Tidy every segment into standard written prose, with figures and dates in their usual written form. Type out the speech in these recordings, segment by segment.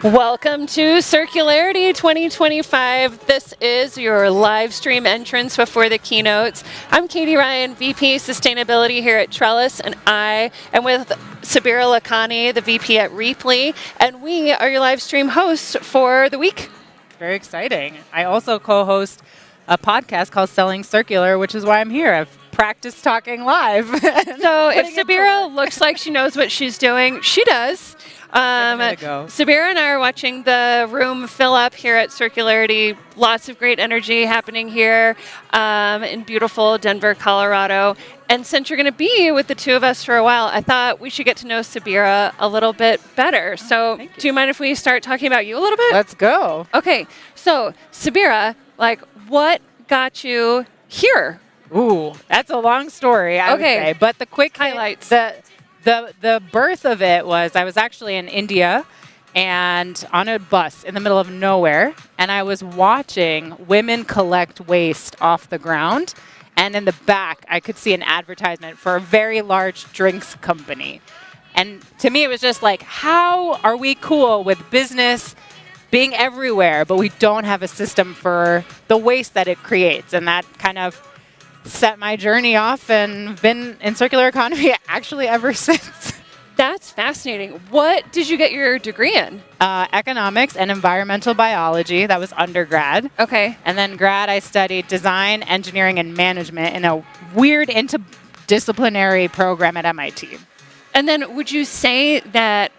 Welcome to Circularity 2025. This is your live stream entrance before the keynotes. I'm Katie Ryan, VP Sustainability here at Trellis, and I am with Sabira Lakhani, the VP at Reaply, and we are your live stream hosts for the week. Very exciting. I also co-host a podcast called Selling Circular, which is why I'm here. I've practiced talking live. So if Sabira looks like she knows what she's doing, she does. Sabira and I are watching the room fill up here at Circularity. Lots of great energy happening here in beautiful Denver, Colorado. And since you're going to be with the two of us for a while, I thought we should get to know Sabira a little bit better. So do you mind if we start talking about you a little bit? Let's go. Okay. So Sabira, what got you here? Ooh, that's a long story, I would say. But the quick highlights. The birth of it was I was actually in India and on a bus in the middle of nowhere, and I was watching women collect waste off the ground. And in the back, I could see an advertisement for a very large drinks company. And to me, it was just like, how are we cool with business being everywhere, but we don't have a system for the waste that it creates? And that kind of set my journey off and been in circular economy actually ever since. That's fascinating. What did you get your degree in? Economics and environmental biology. That was undergrad. Okay. And then grad, I studied design, engineering, and management in a weird interdisciplinary program at MIT. And then would you say that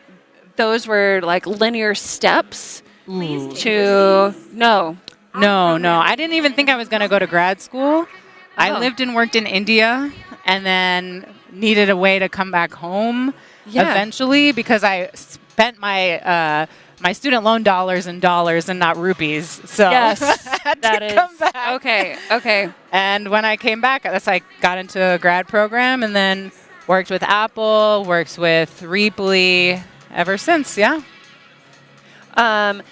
those were like linear steps to... No. No. I didn't even think I was going to go to grad school. I lived and worked in India and then needed a way to come back home eventually because I spent my my student loan dollars in dollars and not rupees. So yes, I had to come back. Okay. And when I came back, I got into a grad program and then worked with Apple, worked with Reaply ever since, And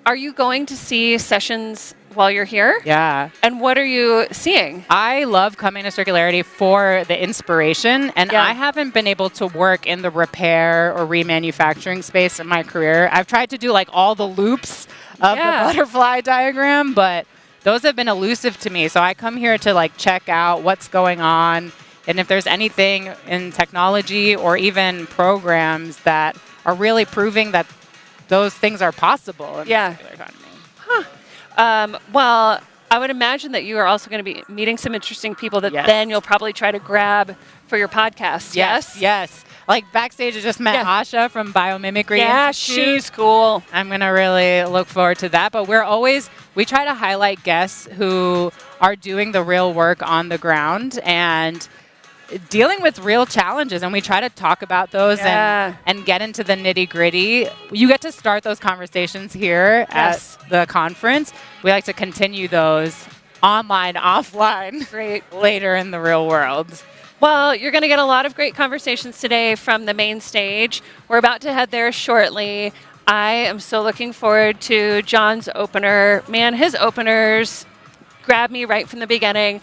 are you going to see sessions while you're here? Yeah. And what are you seeing? I love coming to Circularity for the inspiration, and I haven't been able to work in the repair or remanufacturing space in my career. I've tried to do all the loops of the butterfly diagram, but those have been elusive to me. So I come here to check out what's going on, and if there's anything in technology or even programs that are really proving that those things are possible in the circular economy. Well, I would imagine that you are also going to be meeting some interesting people that then you'll probably try to grab for your podcast. Yes. Backstage, I just met Asha from Biomimicry Institute. She's cool. I'm going to really look forward to that. But we try to highlight guests who are doing the real work on the ground and dealing with real challenges, and we try to talk about those and get into the nitty-gritty. You get to start those conversations here at the conference. We like to continue those online, offline, later in the real world. Well, you're going to get a lot of great conversations today from the main stage. We're about to head there shortly. I am so looking forward to John's opener. Man, his openers grabbed me right from the beginning.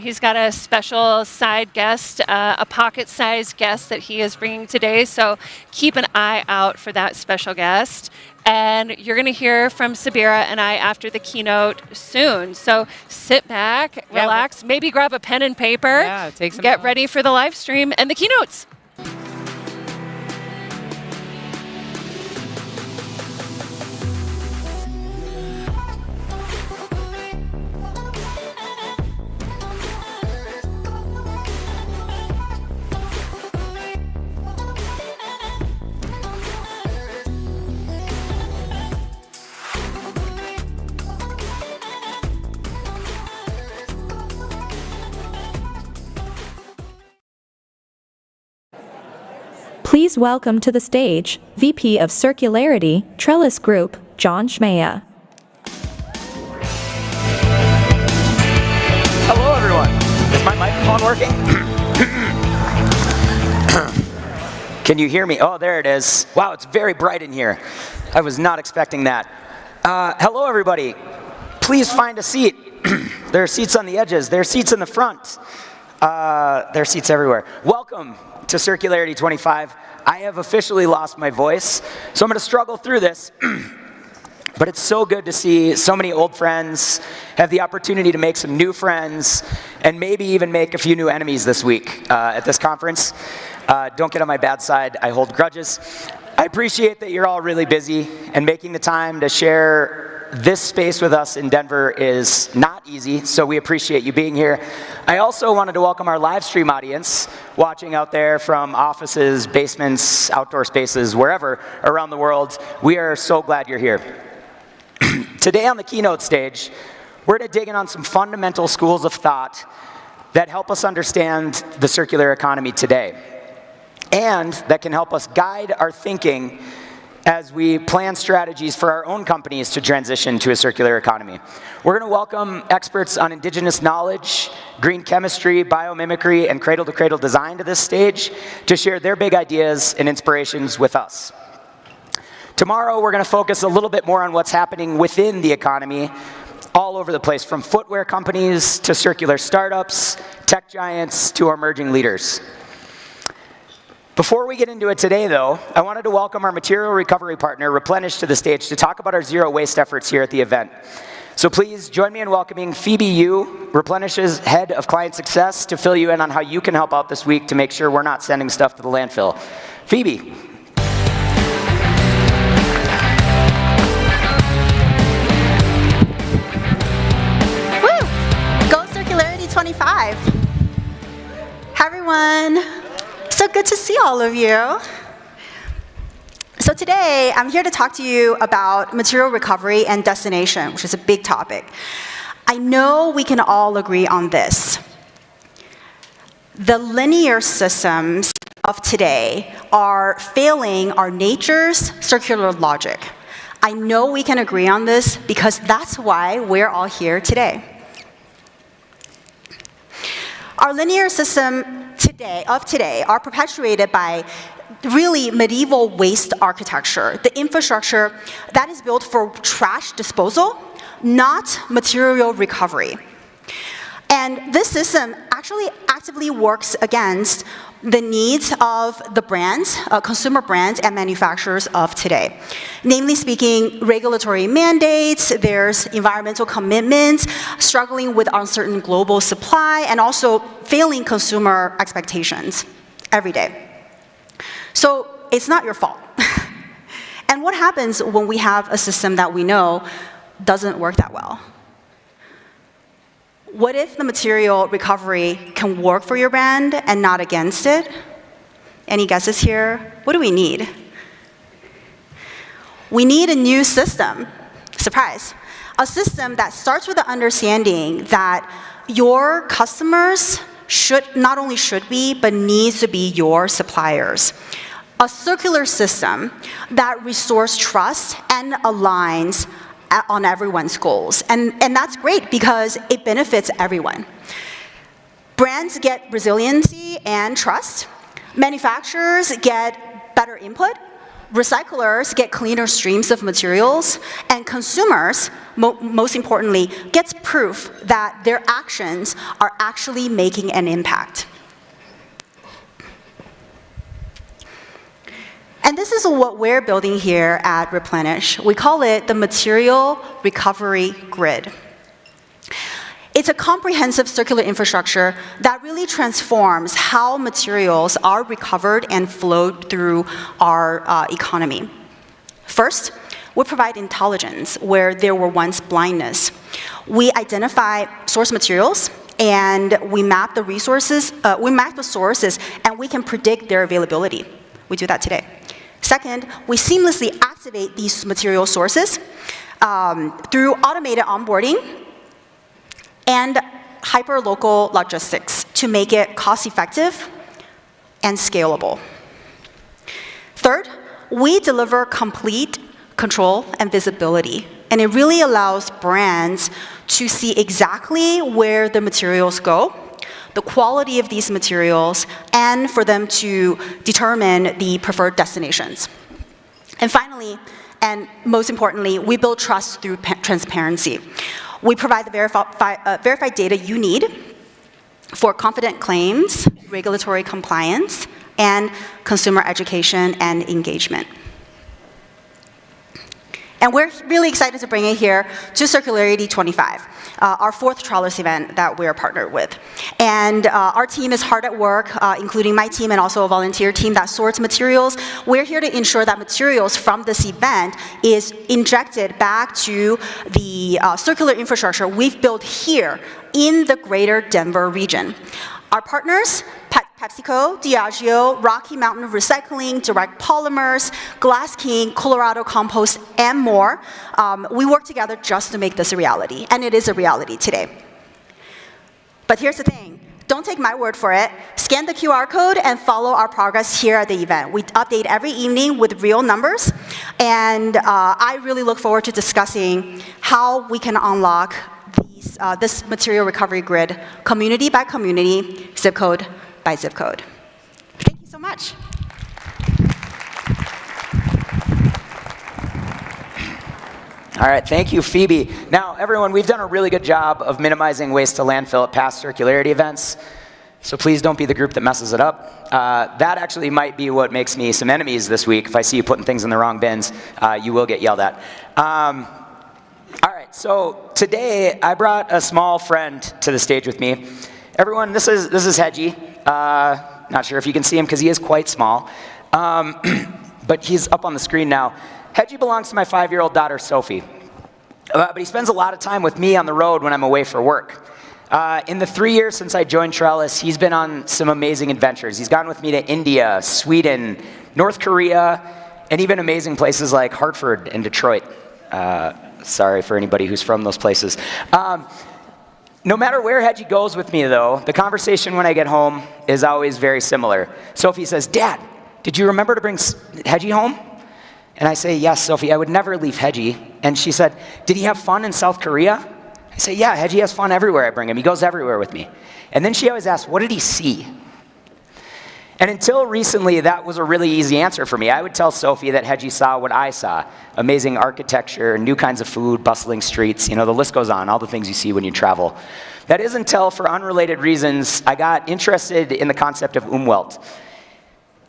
He's got a special side guest, a pocket-sized guest that he is bringing today, so keep an eye out for that special guest. And you're going to hear from Sabira and I after the keynote soon. So sit back, relax, maybe grab a pen and paper, get ready for the live stream and the keynotes. Please welcome to the stage, VP of Circularity, Trellis Group, John Schmaya. Hello, everyone. Is my microphone working? Can you hear me? Oh, there it is. Wow, it's very bright in here. I was not expecting that. Hello, everybody. Please find a seat. There are seats on the edges. There are seats in the front. There are seats everywhere. Welcome to Circularity 25. I have officially lost my voice, so I'm going to struggle through this. But it's so good to see so many old friends, have the opportunity to make some new friends, and maybe even make a few new enemies this week at this conference. Don't get on my bad side, I hold grudges. I appreciate that you're all really busy, and making the time to share this space with us in Denver is not easy, so we appreciate you being here. I also wanted to welcome our live stream audience watching out there from offices, basements, outdoor spaces, wherever around the world. We are so glad you're here. Today on the keynote stage, we're going to dig in on some fundamental schools of thought that help us understand the circular economy today, and that can help us guide our thinking as we plan strategies for our own companies to transition to a circular economy. We're going to welcome experts on indigenous knowledge, green chemistry, biomimicry, and cradle-to-cradle design to this stage to share their big ideas and inspirations with us. Tomorrow, we're going to focus a little bit more on what's happening within the economy all over the place, from footwear companies to circular startups, tech giants to our emerging leaders. Before we get into it today, though, I wanted to welcome our material recovery partner, Replenish, to the stage to talk about our zero waste efforts here at the event. So please join me in welcoming Phoebe Yu, Replenish's head of client success, to fill you in on how you can help out this week to make sure we're not sending stuff to the landfill. Phoebe. Woo! Go Circularity 25. Hi, everyone. So good to see all of you. So today, I'm here to talk to you about material recovery and destination, which is a big topic. I know we can all agree on this. The linear systems of today are failing our nature's circular logic. I know we can agree on this because that's why we're all here today. Our linear system today are perpetuated by really medieval waste architecture, the infrastructure that is built for trash disposal, not material recovery. And this system actually actively works against the needs of the brands, consumer brands and manufacturers of today. Namely speaking, regulatory mandates, there's environmental commitments, struggling with uncertain global supply, and also failing consumer expectations every day. So it's not your fault. And what happens when we have a system that we know doesn't work that well? What if the material recovery can work for your brand and not against it? Any guesses here? What do we need? We need a new system. Surprise. A system that starts with the understanding that your customers not only should be, but needs to be your suppliers. A circular system that restores trust and aligns on everyone's goals. And that's great because it benefits everyone. Brands get resiliency and trust. Manufacturers get better input. Recyclers get cleaner streams of materials. And consumers, most importantly, gets proof that their actions are actually making an impact. And this is what we're building here at Replenish. We call it the Material Recovery Grid. It's a comprehensive circular infrastructure that really transforms how materials are recovered and flowed through our economy. First, we provide intelligence where there were once blindness. We identify source materials, and we map the resources, we map the sources, and we can predict their availability. We do that today. Second, we seamlessly activate these material sources through automated onboarding and hyper-local logistics to make it cost-effective and scalable. Third, we deliver complete control and visibility, and it really allows brands to see exactly where the materials go, the quality of these materials, and for them to determine the preferred destinations. And finally, and most importantly, we build trust through transparency. We provide the verified data you need for confident claims, regulatory compliance, and consumer education and engagement. And we're really excited to bring it here to Circularity 25, our 4th Trellis event that we're partnered with. And our team is hard at work, including my team and also a volunteer team that sorts materials. We're here to ensure that materials from this event is injected back to the circular infrastructure we've built here in the greater Denver region. Our partners, PepsiCo, Diageo, Rocky Mountain Recycling, Direct Polymers, Glass King, Colorado Compost, and more. We work together just to make this a reality, and it is a reality today. But here's the thing. Don't take my word for it. Scan the QR code and follow our progress here at the event. We update every evening with real numbers, and I really look forward to discussing how we can unlock this material recovery grid community by community, zip code by zip code. Thank you so much. All right, thank you, Phoebe. Now, everyone, we've done a really good job of minimizing waste to landfill at past circularity events, so please don't be the group that messes it up. That actually might be what makes me some enemies this week. If I see you putting things in the wrong bins, you will get yelled at. All right, so today I brought a small friend to the stage with me. Everyone, this is Hedgie. Not sure if you can see him because he is quite small, but he's up on the screen now. Hedgie belongs to my 5-year-old daughter, Sophie, but he spends a lot of time with me on the road when I'm away for work. In the 3 years since I joined Trellis, he's been on some amazing adventures. He's gone with me to India, Sweden, North Korea, and even amazing places like Hartford and Detroit. Sorry for anybody who's from those places. No matter where Hedgie goes with me, though, the conversation when I get home is always very similar. Sophie says, "Dad, did you remember to bring Hedgie home?" And I say, "Yes, Sophie, I would never leave Hedgie." And she said, "Did he have fun in South Korea?" I say, "Yeah, Hedgie has fun everywhere I bring him. He goes everywhere with me." And then she always asks, "What did he see?" And until recently, that was a really easy answer for me. I would tell Sophie that Hedgie saw what I saw: amazing architecture, new kinds of food, bustling streets, the list goes on, all the things you see when you travel. That is until, for unrelated reasons, I got interested in the concept of Umwelt.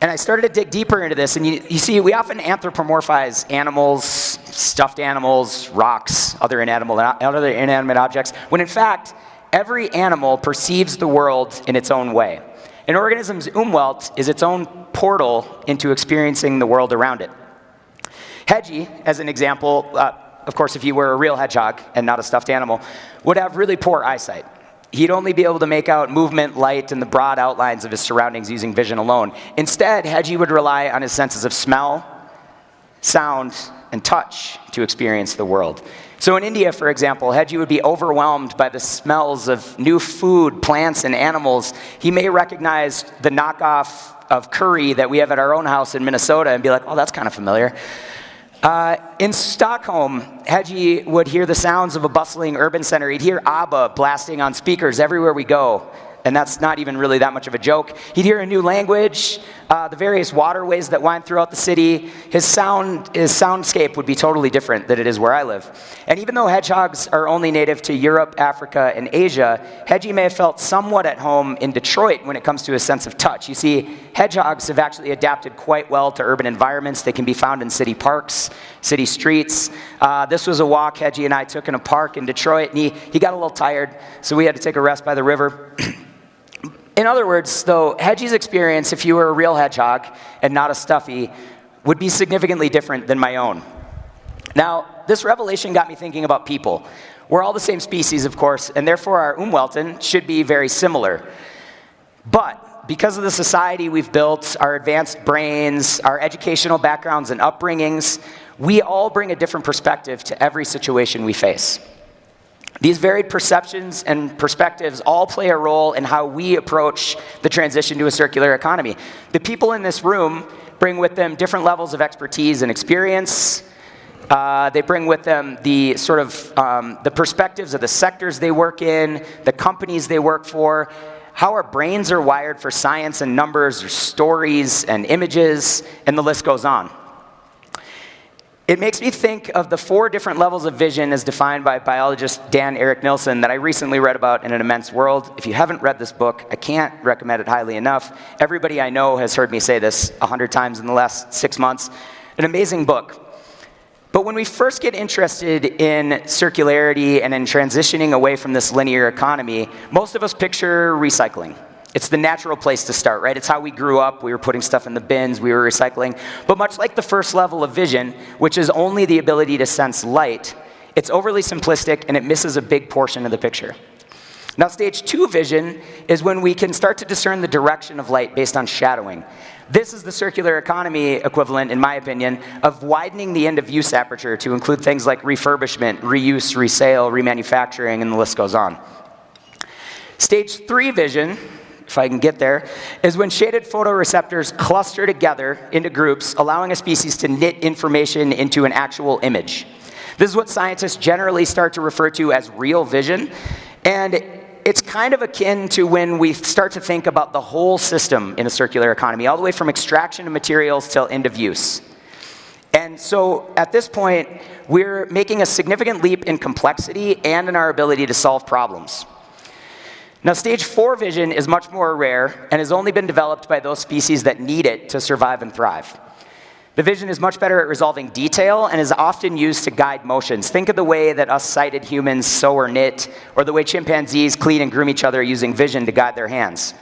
And I started to dig deeper into this, and you see, we often anthropomorphize animals, stuffed animals, rocks, other inanimate objects, when in fact, every animal perceives the world in its own way. An organism's Umwelt is its own portal into experiencing the world around it. Hedgie, as an example, of course, if he were a real hedgehog and not a stuffed animal, would have really poor eyesight. He'd only be able to make out movement, light, and the broad outlines of his surroundings using vision alone. Instead, Hedgie would rely on his senses of smell, sound, and touch to experience the world. So in India, for example, Hedgie would be overwhelmed by the smells of new food, plants, and animals. He may recognize the knockoff of curry that we have at our own house in Minnesota and be like, "Oh, that's kind of familiar." In Stockholm, Hedgie would hear the sounds of a bustling urban center. He'd hear ABBA blasting on speakers everywhere we go. And that's not even really that much of a joke. He'd hear a new language, the various waterways that wind throughout the city. His soundscape would be totally different than it is where I live. And even though hedgehogs are only native to Europe, Africa, and Asia, Hedgie may have felt somewhat at home in Detroit when it comes to his sense of touch. You see, hedgehogs have actually adapted quite well to urban environments. They can be found in city parks, city streets. This was a walk Hedgie and I took in a park in Detroit, and he got a little tired, so we had to take a rest by the river. In other words, though, Hedgie's experience, if you were a real hedgehog and not a stuffy, would be significantly different than my own. Now, this revelation got me thinking about people. We're all the same species, of course, and therefore our Umwelten should be very similar. But because of the society we've built, our advanced brains, our educational backgrounds and upbringings, we all bring a different perspective to every situation we face. These varied perceptions and perspectives all play a role in how we approach the transition to a circular economy. The people in this room bring with them different levels of expertise and experience. They bring with them the the perspectives of the sectors they work in, the companies they work for, how our brains are wired for science and numbers or stories and images, and the list goes on. It makes me think of the 4 different levels of vision as defined by biologist Dan Eric Nilsson that I recently read about in An Immense World. If you haven't read this book, I can't recommend it highly enough. Everybody I know has heard me say this 100 times in the last 6 months. An amazing book. But when we first get interested in circularity and in transitioning away from this linear economy, most of us picture recycling. It's the natural place to start, right? It's how we grew up. We were putting stuff in the bins. We were recycling. But much like the first level of vision, which is only the ability to sense light, it's overly simplistic and it misses a big portion of the picture. Now, stage 2 vision is when we can start to discern the direction of light based on shadowing. This is the circular economy equivalent, in my opinion, of widening the end-of-use aperture to include things like refurbishment, reuse, resale, remanufacturing, and the list goes on. Stage 3 vision, if I can get there, is when shaded photoreceptors cluster together into groups, allowing a species to knit information into an actual image. This is what scientists generally start to refer to as real vision, and it's kind of akin to when we start to think about the whole system in a circular economy, all the way from extraction of materials till end of use. And so at this point, we're making a significant leap in complexity and in our ability to solve problems. Now, stage 4 vision is much more rare and has only been developed by those species that need it to survive and thrive. The vision is much better at resolving detail and is often used to guide motions. Think of the way that us sighted humans sew or knit, or the way chimpanzees clean and groom each other using vision to guide their hands.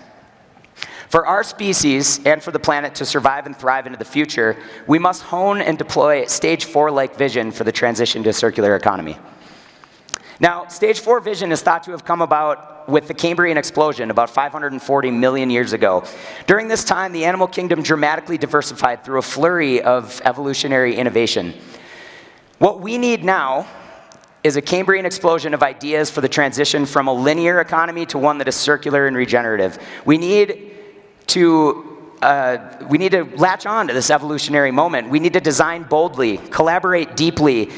For our species and for the planet to survive and thrive into the future, we must hone and deploy stage 4-like vision for the transition to a circular economy. Now, stage 4 vision is thought to have come about with the Cambrian explosion about 540 million years ago. During this time, the animal kingdom dramatically diversified through a flurry of evolutionary innovation. What we need now is a Cambrian explosion of ideas for the transition from a linear economy to one that is circular and regenerative. We need to latch on to this evolutionary moment. We need to design boldly, collaborate deeply,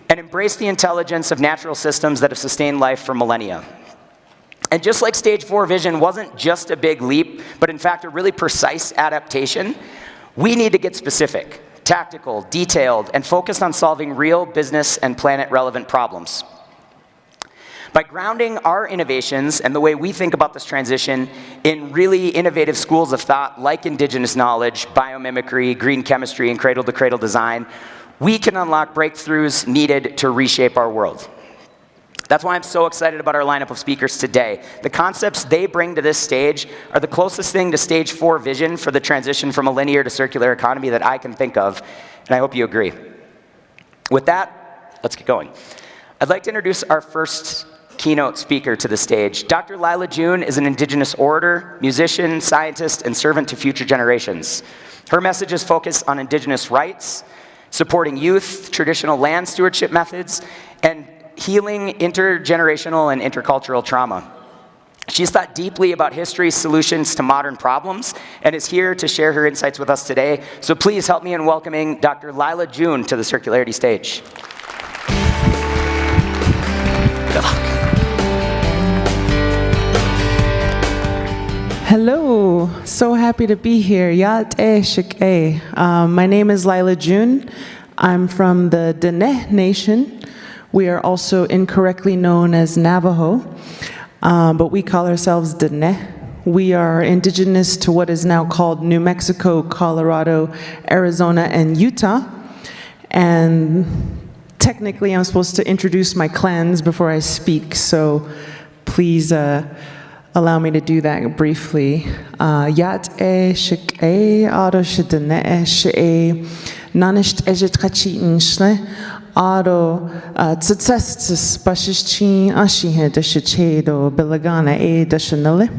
and embrace the intelligence of natural systems that have sustained life for millennia. And just like stage 4 vision wasn't just a big leap, but in fact a really precise adaptation, we need to get specific, tactical, detailed, and focused on solving real business and planet-relevant problems. By grounding our innovations and the way we think about this transition in really innovative schools of thought like Indigenous knowledge, biomimicry, green chemistry, and cradle-to-cradle design, we can unlock breakthroughs needed to reshape our world. That's why I'm so excited about our lineup of speakers today. The concepts they bring to this stage are the closest thing to stage 4 vision for the transition from a linear to circular economy that I can think of, and I hope you agree. With that, let's get going. I'd like to introduce our first keynote speaker to the stage. Dr. Lila June is an Indigenous orator, musician, scientist, and servant to future generations. Her messages focus on Indigenous rights, supporting youth, traditional land stewardship methods, and healing intergenerational and intercultural trauma. She's thought deeply about history's solutions to modern problems and is here to share her insights with us today. So please help me in welcoming Dr. Lila June to the Circularity stage. Good luck. Hello, so happy to be here. My name is Lila June. I'm from the Dene Nation. We are also incorrectly known as Navajo, but we call ourselves Dene. We are indigenous to what is now called New Mexico, Colorado, Arizona, and Utah. And technically, I'm supposed to introduce my clans before I speak, so please allow me to do that briefly. Yat e shik e aro shidene e she nanisht ejet kachitin shle aro tsetses bashishchin ashihe deshichedo belagana e deshanale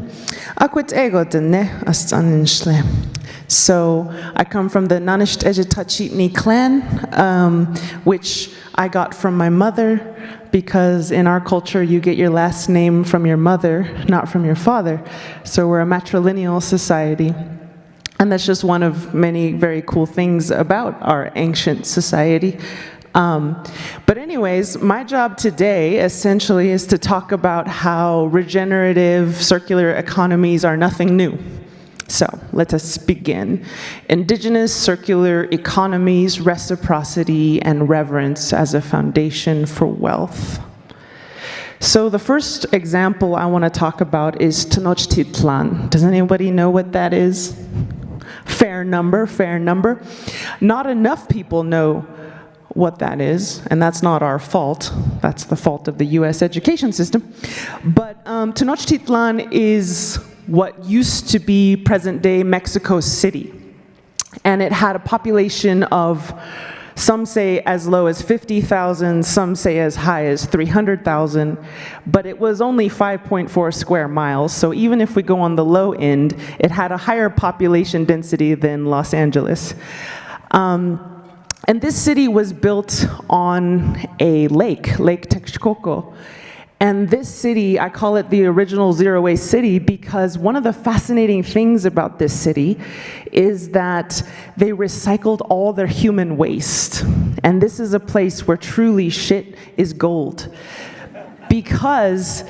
akwit ego dene astanin shle. So I come from the Nanisht Ejetachitni clan, which I got from my mother, because in our culture you get your last name from your mother, not from your father. So we're a matrilineal society. And that's just one of many very cool things about our ancient society. But anyways, my job today essentially is to talk about how regenerative circular economies are nothing new. So let us begin. Indigenous circular economies, reciprocity, and reverence as a foundation for wealth. So the first example I want to talk about is Tenochtitlan. Does anybody know what that is? Fair number, fair number. Not enough people know what that is, and that's not our fault. That's the fault of the US education system. But Tenochtitlan is what used to be present-day Mexico City. And it had a population of, some say as low as 50,000, some say as high as 300,000, but it was only 5.4 square miles, so even if we go on the low end, it had a higher population density than Los Angeles. And this city was built on a lake, Lake Texcoco. And this city, I call it the original zero-waste city because one of the fascinating things about this city is that they recycled all their human waste. And this is a place where truly shit is gold. Because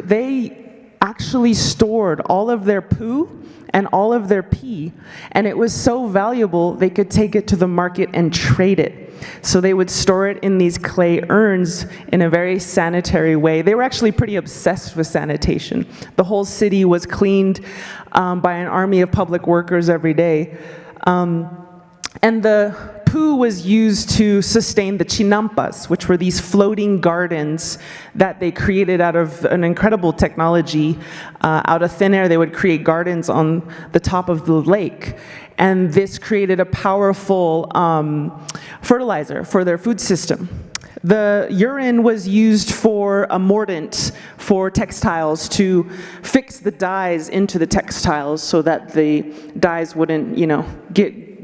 they actually stored all of their poo and all of their pee, and it was so valuable they could take it to the market and trade it. So they would store it in these clay urns in a very sanitary way. They were actually pretty obsessed with sanitation. The whole city was cleaned by an army of public workers every day. And the poo was used to sustain the chinampas, which were these floating gardens that they created out of an incredible technology. Out of thin air, they would create gardens on the top of the lake. And this created a powerful fertilizer for their food system. The urine was used for a mordant for textiles to fix the dyes into the textiles so that the dyes wouldn't,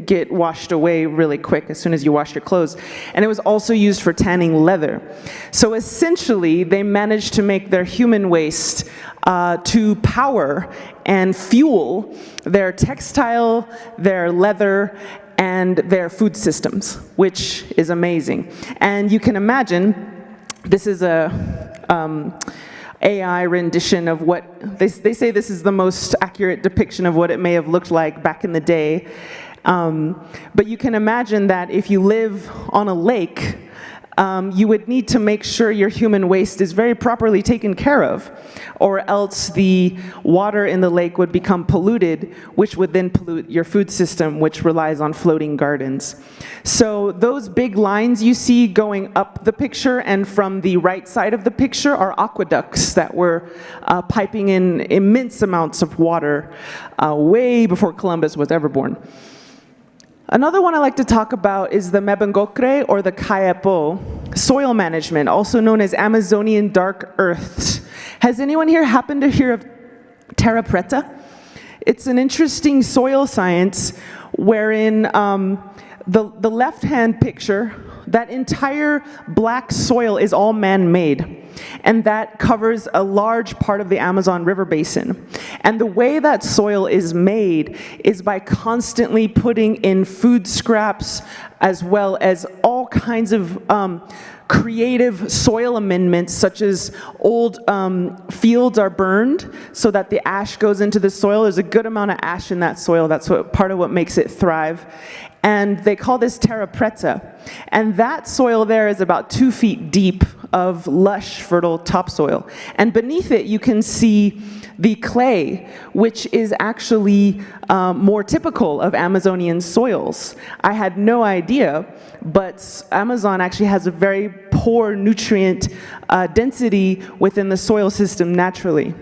get washed away really quick as soon as you wash your clothes. And it was also used for tanning leather. So essentially, they managed to make their human waste to power and fuel their textile, their leather, and their food systems, which is amazing. And you can imagine, this is a AI rendition of what, they say this is the most accurate depiction of what it may have looked like back in the day. But you can imagine that if you live on a lake, you would need to make sure your human waste is very properly taken care of, or else the water in the lake would become polluted, which would then pollute your food system, which relies on floating gardens. So those big lines you see going up the picture and from the right side of the picture are aqueducts that were piping in immense amounts of water way before Columbus was ever born. Another one I like to talk about is the Mebengokre, or the Kayepo, soil management, also known as Amazonian dark earths. Has anyone here happened to hear of terra preta? It's an interesting soil science wherein the left-hand picture, that entire black soil is all man-made. And that covers a large part of the Amazon River basin. And the way that soil is made is by constantly putting in food scraps, as well as all kinds of creative soil amendments, such as old fields are burned so that the ash goes into the soil. There's a good amount of ash in that soil. That's part of what makes it thrive. And they call this terra preta. And that soil there is about 2 feet deep of lush, fertile topsoil. And beneath it, you can see the clay, which is actually more typical of Amazonian soils. I had no idea, but Amazon actually has a very poor nutrient density within the soil system naturally.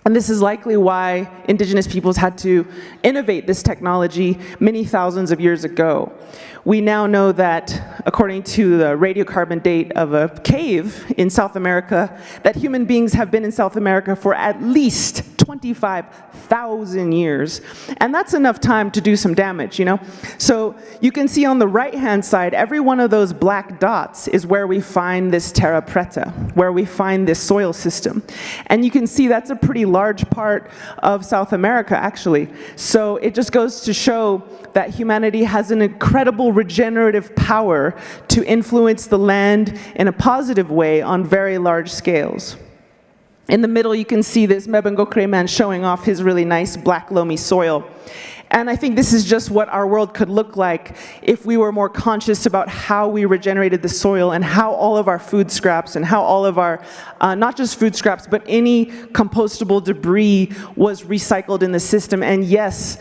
And this is likely why indigenous peoples had to innovate this technology many thousands of years ago. We now know that, according to the radiocarbon date of a cave in South America, that human beings have been in South America for at least 25,000 years. And that's enough time to do some damage, So you can see on the right-hand side, every one of those black dots is where we find this terra preta, where we find this soil system. And you can see that's a pretty large part of South America, actually. So it just goes to show that humanity has an incredible regenerative power to influence the land in a positive way on very large scales. In the middle, you can see this Mebengokre man showing off his really nice black loamy soil. And I think this is just what our world could look like if we were more conscious about how we regenerated the soil and how all of our food scraps and how all of our, not just food scraps, but any compostable debris was recycled in the system. And yes,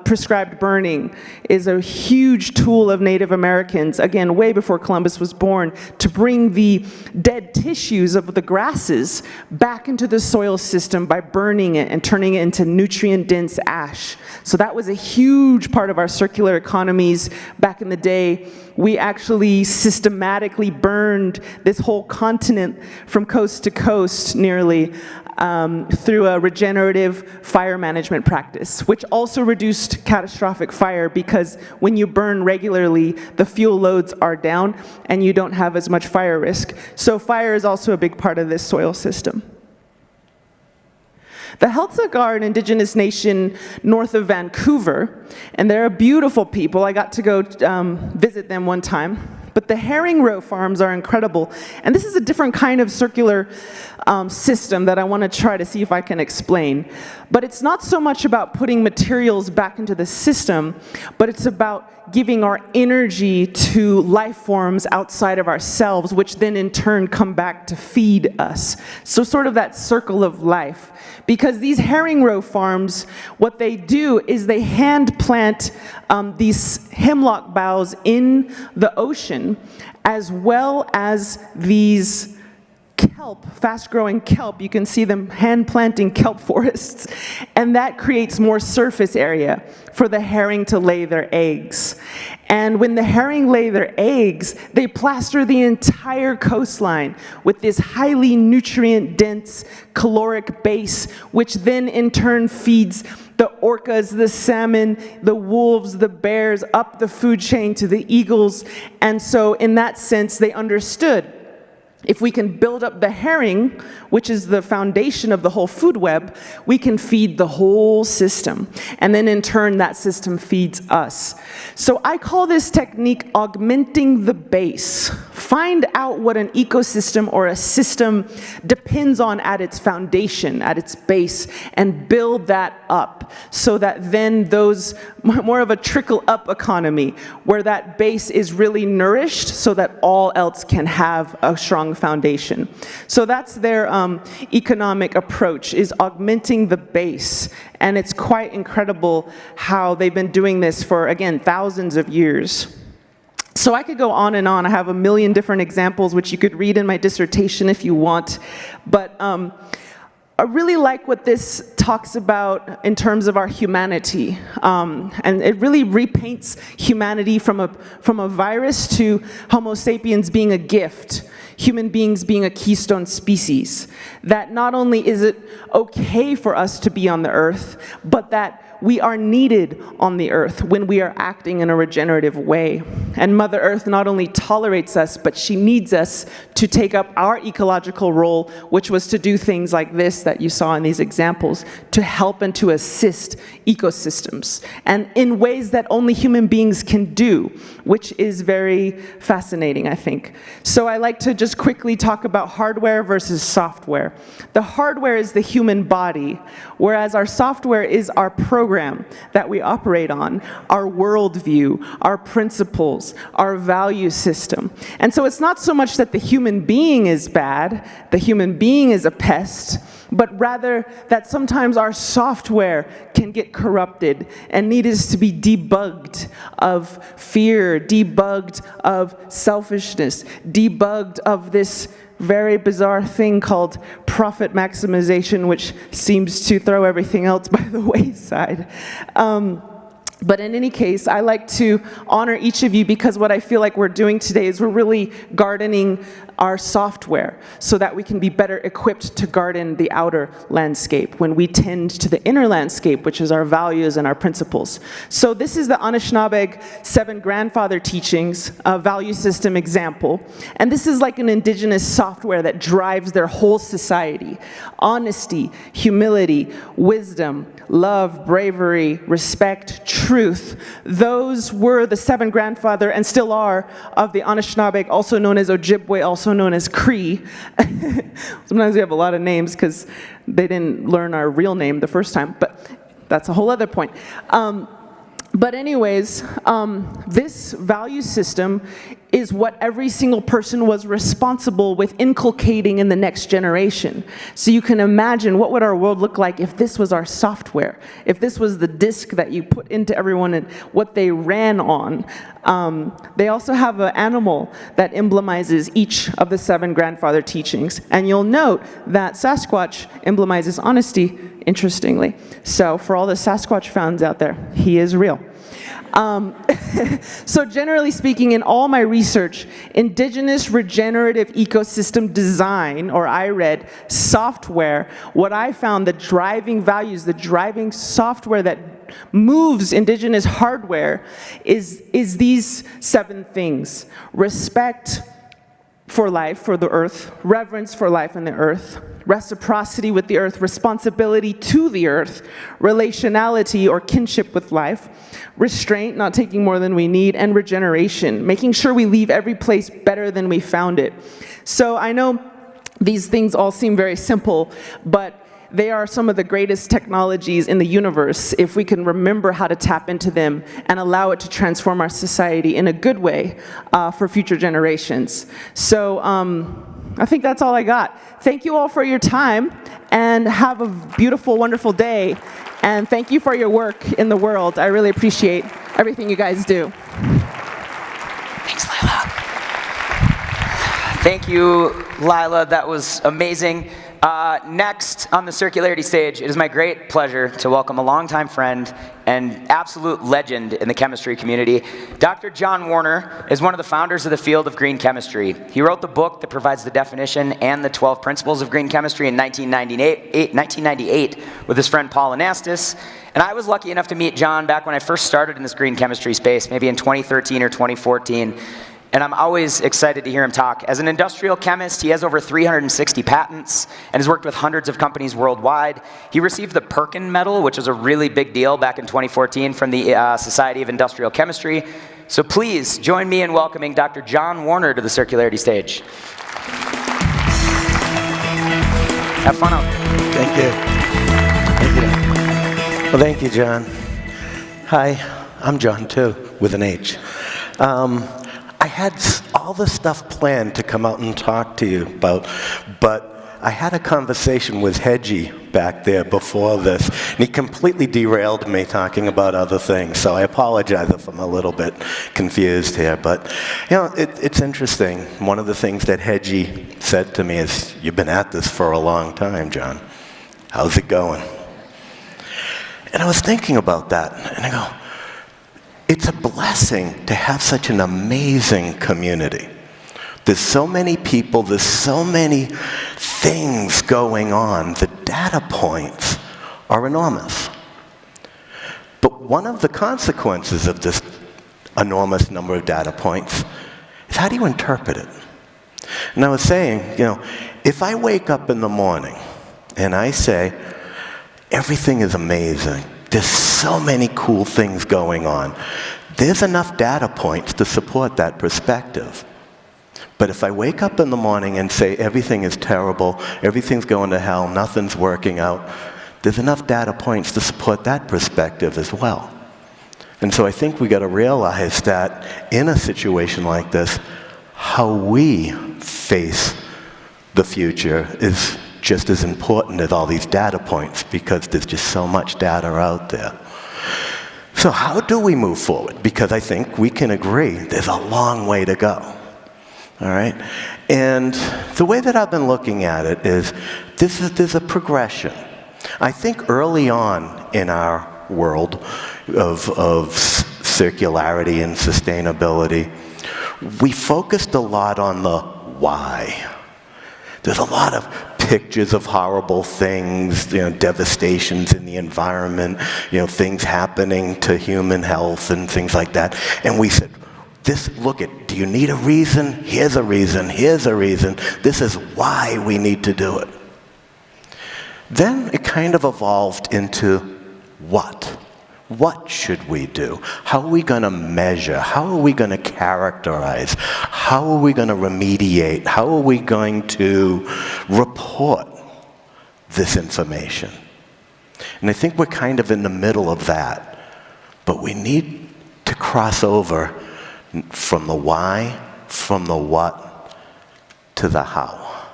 prescribed burning is a huge tool of Native Americans, again, way before Columbus was born, to bring the dead tissues of the grasses back into the soil system by burning it and turning it into nutrient-dense ash. So that was a huge part of our circular economies back in the day. We actually systematically burned this whole continent from coast to coast nearly through a regenerative fire management practice, which also reduced catastrophic fire because when you burn regularly, the fuel loads are down and you don't have as much fire risk. So fire is also a big part of this soil system. The Heiltsuk are an Indigenous nation north of Vancouver, and they're a beautiful people. I got to go visit them one time. But the herring roe farms are incredible. And this is a different kind of circular system that I want to try to see if I can explain. But it's not so much about putting materials back into the system, but it's about giving our energy to life forms outside of ourselves, which then in turn come back to feed us. So sort of that circle of life. Because these herring roe farms, what they do is they hand plant these hemlock boughs in the ocean, as well as these kelp, fast-growing kelp. You can see them hand-planting kelp forests, and that creates more surface area for the herring to lay their eggs. And when the herring lay their eggs, they plaster the entire coastline with this highly nutrient-dense caloric base, which then in turn feeds the orcas, the salmon, the wolves, the bears, up the food chain to the eagles. And so in that sense, they understood if we can build up the herring, which is the foundation of the whole food web, we can feed the whole system. And then in turn, that system feeds us. So I call this technique augmenting the base. Find out what an ecosystem or a system depends on at its foundation, at its base, and build that up so that then those, more of a trickle-up economy, where that base is really nourished so that all else can have a strong foundation. So that's their economic approach, is augmenting the base. And it's quite incredible how they've been doing this for, again, thousands of years. So I could go on and on. I have a million different examples, which you could read in my dissertation if you want. But I really like what this talks about in terms of our humanity. And it really repaints humanity from a virus to Homo sapiens being a gift, human beings being a keystone species. That not only is it okay for us to be on the earth, but that we are needed on the earth when we are acting in a regenerative way. And Mother Earth not only tolerates us, but she needs us to take up our ecological role, which was to do things like this that you saw in these examples, to help and to assist ecosystems, and in ways that only human beings can do, which is very fascinating, I think. So I like to just quickly talk about hardware versus software. The hardware is the human body, whereas our software is our program that we operate on, our worldview, our principles, our value system. And so it's not so much that the human being is bad, the human being is a pest, but rather that sometimes our software can get corrupted and needs to be debugged of fear, debugged of selfishness, debugged of this very bizarre thing called profit maximization, which seems to throw everything else by the wayside. But in any case, I like to honor each of you because what I feel like we're doing today is we're really gardening our software so that we can be better equipped to garden the outer landscape when we tend to the inner landscape, which is our values and our principles. So this is the Anishinaabe 7 grandfather teachings, a value system example. And this is like an indigenous software that drives their whole society. Honesty, humility, wisdom, love, bravery, respect, truth. Those were the 7 grandfather, and still are, of the Anishinaabe, also known as Ojibwe, also known as Cree. Sometimes we have a lot of names because they didn't learn our real name the first time, but that's a whole other point. But anyways, this value system is what every single person was responsible with inculcating in the next generation. So you can imagine, what would our world look like if this was our software? If this was the disk that you put into everyone and what they ran on. They also have an animal that emblemizes each of the 7 grandfather teachings. And you'll note that Sasquatch emblemizes honesty, interestingly. So for all the Sasquatch fans out there, he is real. So generally speaking, in all my research, Indigenous regenerative ecosystem design, or IRED, software, what I found, the driving values, the driving software that moves Indigenous hardware is these 7 things. Respect for life, for the earth, reverence for life and the earth, reciprocity with the earth, responsibility to the earth, relationality or kinship with life, restraint, not taking more than we need, and regeneration, making sure we leave every place better than we found it. So I know these things all seem very simple, but they are some of the greatest technologies in the universe if we can remember how to tap into them and allow it to transform our society in a good way for future generations. So I think that's all I got. Thank you all for your time, and have a beautiful, wonderful day. And thank you for your work in the world. I really appreciate everything you guys do. Thanks, Lila. Thank you, Lila. That was amazing. Next on the Circularity stage, it is my great pleasure to welcome a longtime friend and absolute legend in the chemistry community. Dr. John Warner is one of the founders of the field of green chemistry. He wrote the book that provides the definition and the 12 principles of green chemistry in 1998 with his friend Paul Anastas. And I was lucky enough to meet John back when I first started in this green chemistry space, maybe in 2013 or 2014. And I'm always excited to hear him talk. As an industrial chemist, he has over 360 patents and has worked with hundreds of companies worldwide. He received the Perkin Medal, which was a really big deal back in 2014 from the Society of Industrial Chemistry. So please join me in welcoming Dr. John Warner to the Circularity stage. Have fun out there. Thank you. Thank you. Well, thank you, John. Hi, I'm John too, with an H. I had all the stuff planned to come out and talk to you about, but I had a conversation with Hedgie back there before this, and he completely derailed me talking about other things, so I apologize if I'm a little bit confused here, but you know, it's interesting. One of the things that Hedgie said to me is, "You've been at this for a long time, John. How's it going?" And I was thinking about that, and I go, it's a blessing to have such an amazing community. There's so many people, there's so many things going on. The data points are enormous. But one of the consequences of this enormous number of data points is, how do you interpret it? And I was saying, you know, if I wake up in the morning and I say, everything is amazing, there's so many cool things going on, there's enough data points to support that perspective. But if I wake up in the morning and say everything is terrible, everything's going to hell, nothing's working out, there's enough data points to support that perspective as well. And so I think we got to realize that in a situation like this, how we face the future is just as important as all these data points, because there's just so much data out there. So how do we move forward? Because I think we can agree there's a long way to go. All right? And the way that I've been looking at it is, there's a progression. I think early on in our world of circularity and sustainability, we focused a lot on the why. There's a lot of pictures of horrible things, you know, devastations in the environment, you know, things happening to human health and things like that. And we said, do you need a reason? Here's a reason, here's a reason. This is why we need to do it. Then it kind of evolved into what? What should we do? How are we going to measure? How are we going to characterize? How are we going to remediate? How are we going to report this information? And I think we're kind of in the middle of that. But we need to cross over from the why, from the what, to the how.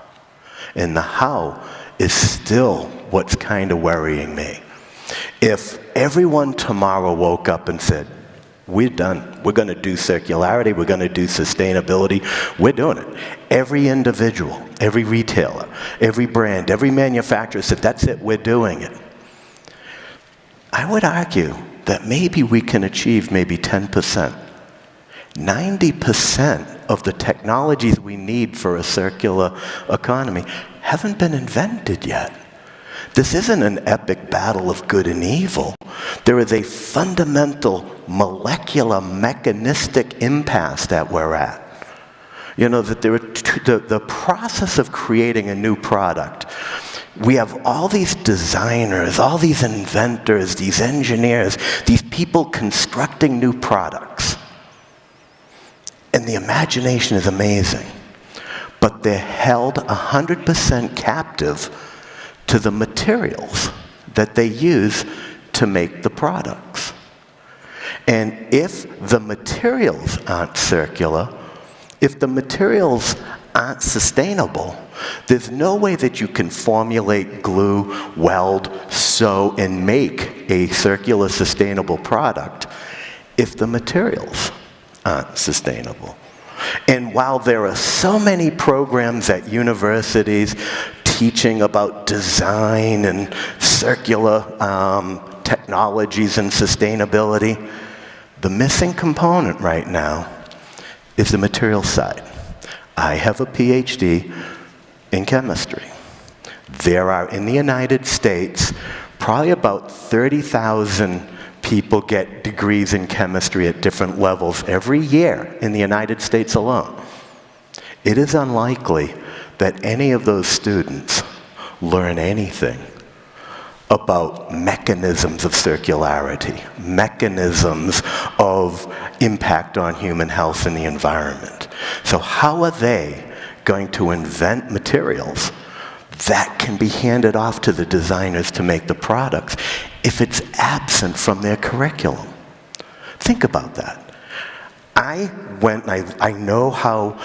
And the how is still what's kind of worrying me. If everyone tomorrow woke up and said, we're done, we're going to do circularity, we're going to do sustainability, we're doing it. Every individual, every retailer, every brand, every manufacturer said, that's it, we're doing it. I would argue that maybe we can achieve maybe 10%. 90% of the technologies we need for a circular economy haven't been invented yet. This isn't an epic battle of good and evil. There is a fundamental molecular mechanistic impasse that we're at. You know, that the process of creating a new product, we have all these designers, all these inventors, these engineers, these people constructing new products. And the imagination is amazing. But they're held 100% captive to the materials that they use to make the products. And if the materials aren't circular, if the materials aren't sustainable, there's no way that you can formulate, glue, weld, sew, and make a circular, sustainable product if the materials aren't sustainable. And while there are so many programs at universities teaching about design and circular technologies and sustainability, the missing component right now is the material side. I have a PhD in chemistry. There are, in the United States, probably about 30,000 people get degrees in chemistry at different levels every year in the United States alone. It is unlikely that any of those students learn anything about mechanisms of circularity, mechanisms of impact on human health and the environment. So how are they going to invent materials that can be handed off to the designers to make the products if it's absent from their curriculum? Think about that. I know how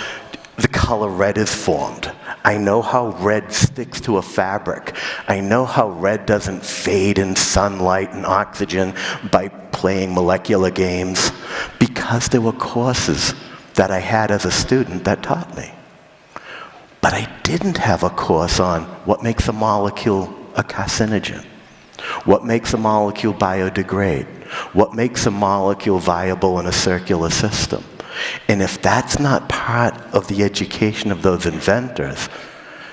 the color red is formed. I know how red sticks to a fabric. I know how red doesn't fade in sunlight and oxygen by playing molecular games, because there were courses that I had as a student that taught me. But I didn't have a course on what makes a molecule a carcinogen, what makes a molecule biodegrade, what makes a molecule viable in a circular system. And if that's not part of the education of those inventors,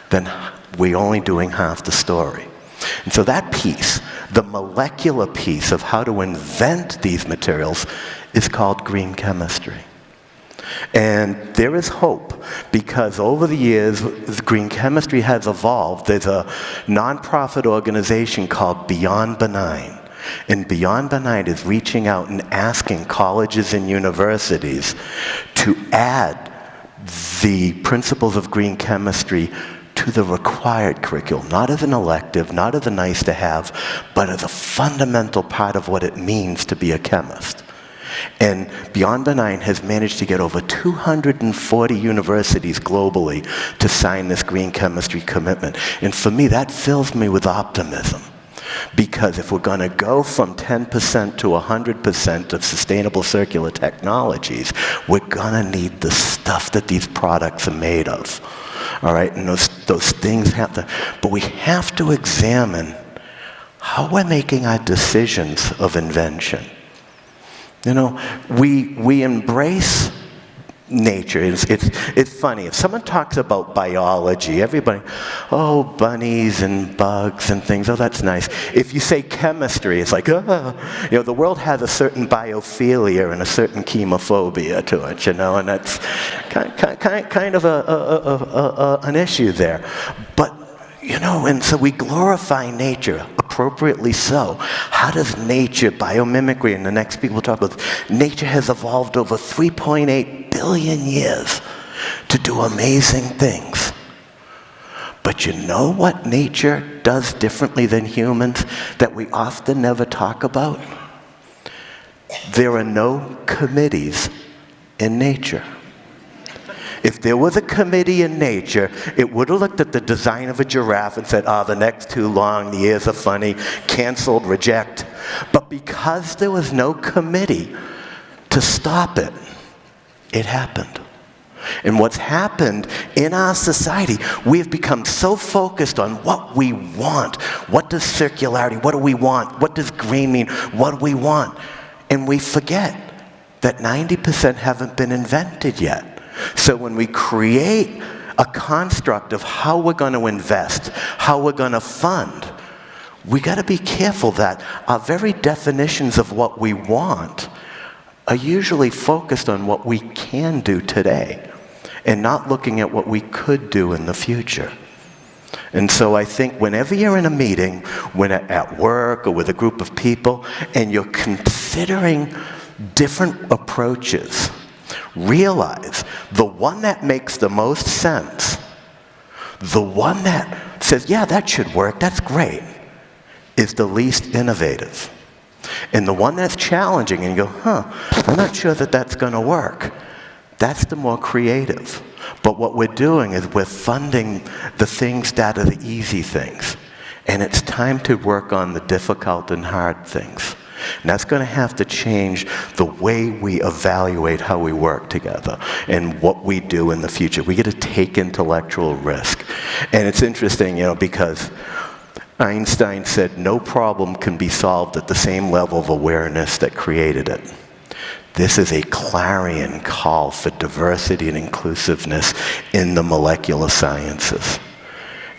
then we're only doing half the story. And so that piece, the molecular piece of how to invent these materials, is called green chemistry. And there is hope, because over the years, green chemistry has evolved. There's a nonprofit organization called Beyond Benign. And Beyond Benign is reaching out and asking colleges and universities to add the principles of green chemistry to the required curriculum, not as an elective, not as a nice to have, but as a fundamental part of what it means to be a chemist. And Beyond Benign has managed to get over 240 universities globally to sign this green chemistry commitment. And for me, that fills me with optimism. Because if we're going to go from 10% to 100% of sustainable circular technologies, we're going to need the stuff that these products are made of. All right? And those things have to, but we have to examine how we're making our decisions of invention. You know, we embrace nature. It's funny. If someone talks about biology, everybody, oh, bunnies and bugs and things, oh, that's nice. If you say chemistry, it's like, oh. You know, the world has a certain biophilia and a certain chemophobia to it, you know, and that's kind of an issue there. But, you know, and so we glorify nature, appropriately so. How does nature, biomimicry, and the next speaker will talk about, nature has evolved over 3.8 billion years to do amazing things. But you know what nature does differently than humans that we often never talk about? There are no committees in nature. If there was a committee in nature, it would have looked at the design of a giraffe and said, the neck's too long, the ears are funny, canceled, reject. But because there was no committee to stop it, it happened. And what's happened in our society, we have become so focused on what we want. What does circularity, what do we want? What does green mean? What do we want? And we forget that 90% haven't been invented yet. So when we create a construct of how we're going to invest, how we're going to fund, we got to be careful that our very definitions of what we want are usually focused on what we can do today and not looking at what we could do in the future. And so I think whenever you're in a meeting, when at work or with a group of people, and you're considering different approaches, realize the one that makes the most sense, the one that says, yeah, that should work, that's great, is the least innovative. And the one that's challenging and you go, I'm not sure that that's going to work, that's the more creative. But what we're doing is we're funding the things that are the easy things. And it's time to work on the difficult and hard things. And that's going to have to change the way we evaluate how we work together and what we do in the future. We get to take intellectual risk. And it's interesting, because Einstein said no problem can be solved at the same level of awareness that created it. This is a clarion call for diversity and inclusiveness in the molecular sciences.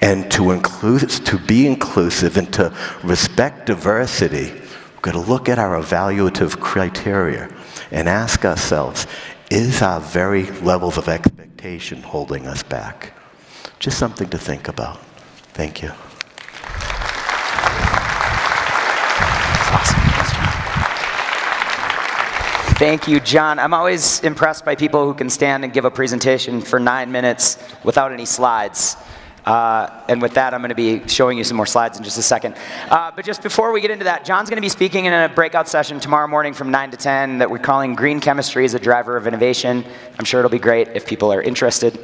And to be inclusive and to respect diversity, we've got to look at our evaluative criteria and ask ourselves, is our very levels of expectation holding us back? Just something to think about. Thank you. Thank you, John. I'm always impressed by people who can stand and give a presentation for 9 minutes without any slides. And with that, I'm going to be showing you some more slides in just a second. But just before we get into that, John's going to be speaking in a breakout session tomorrow morning from 9 to 10 that we're calling Green Chemistry as a Driver of Innovation. I'm sure it'll be great if people are interested.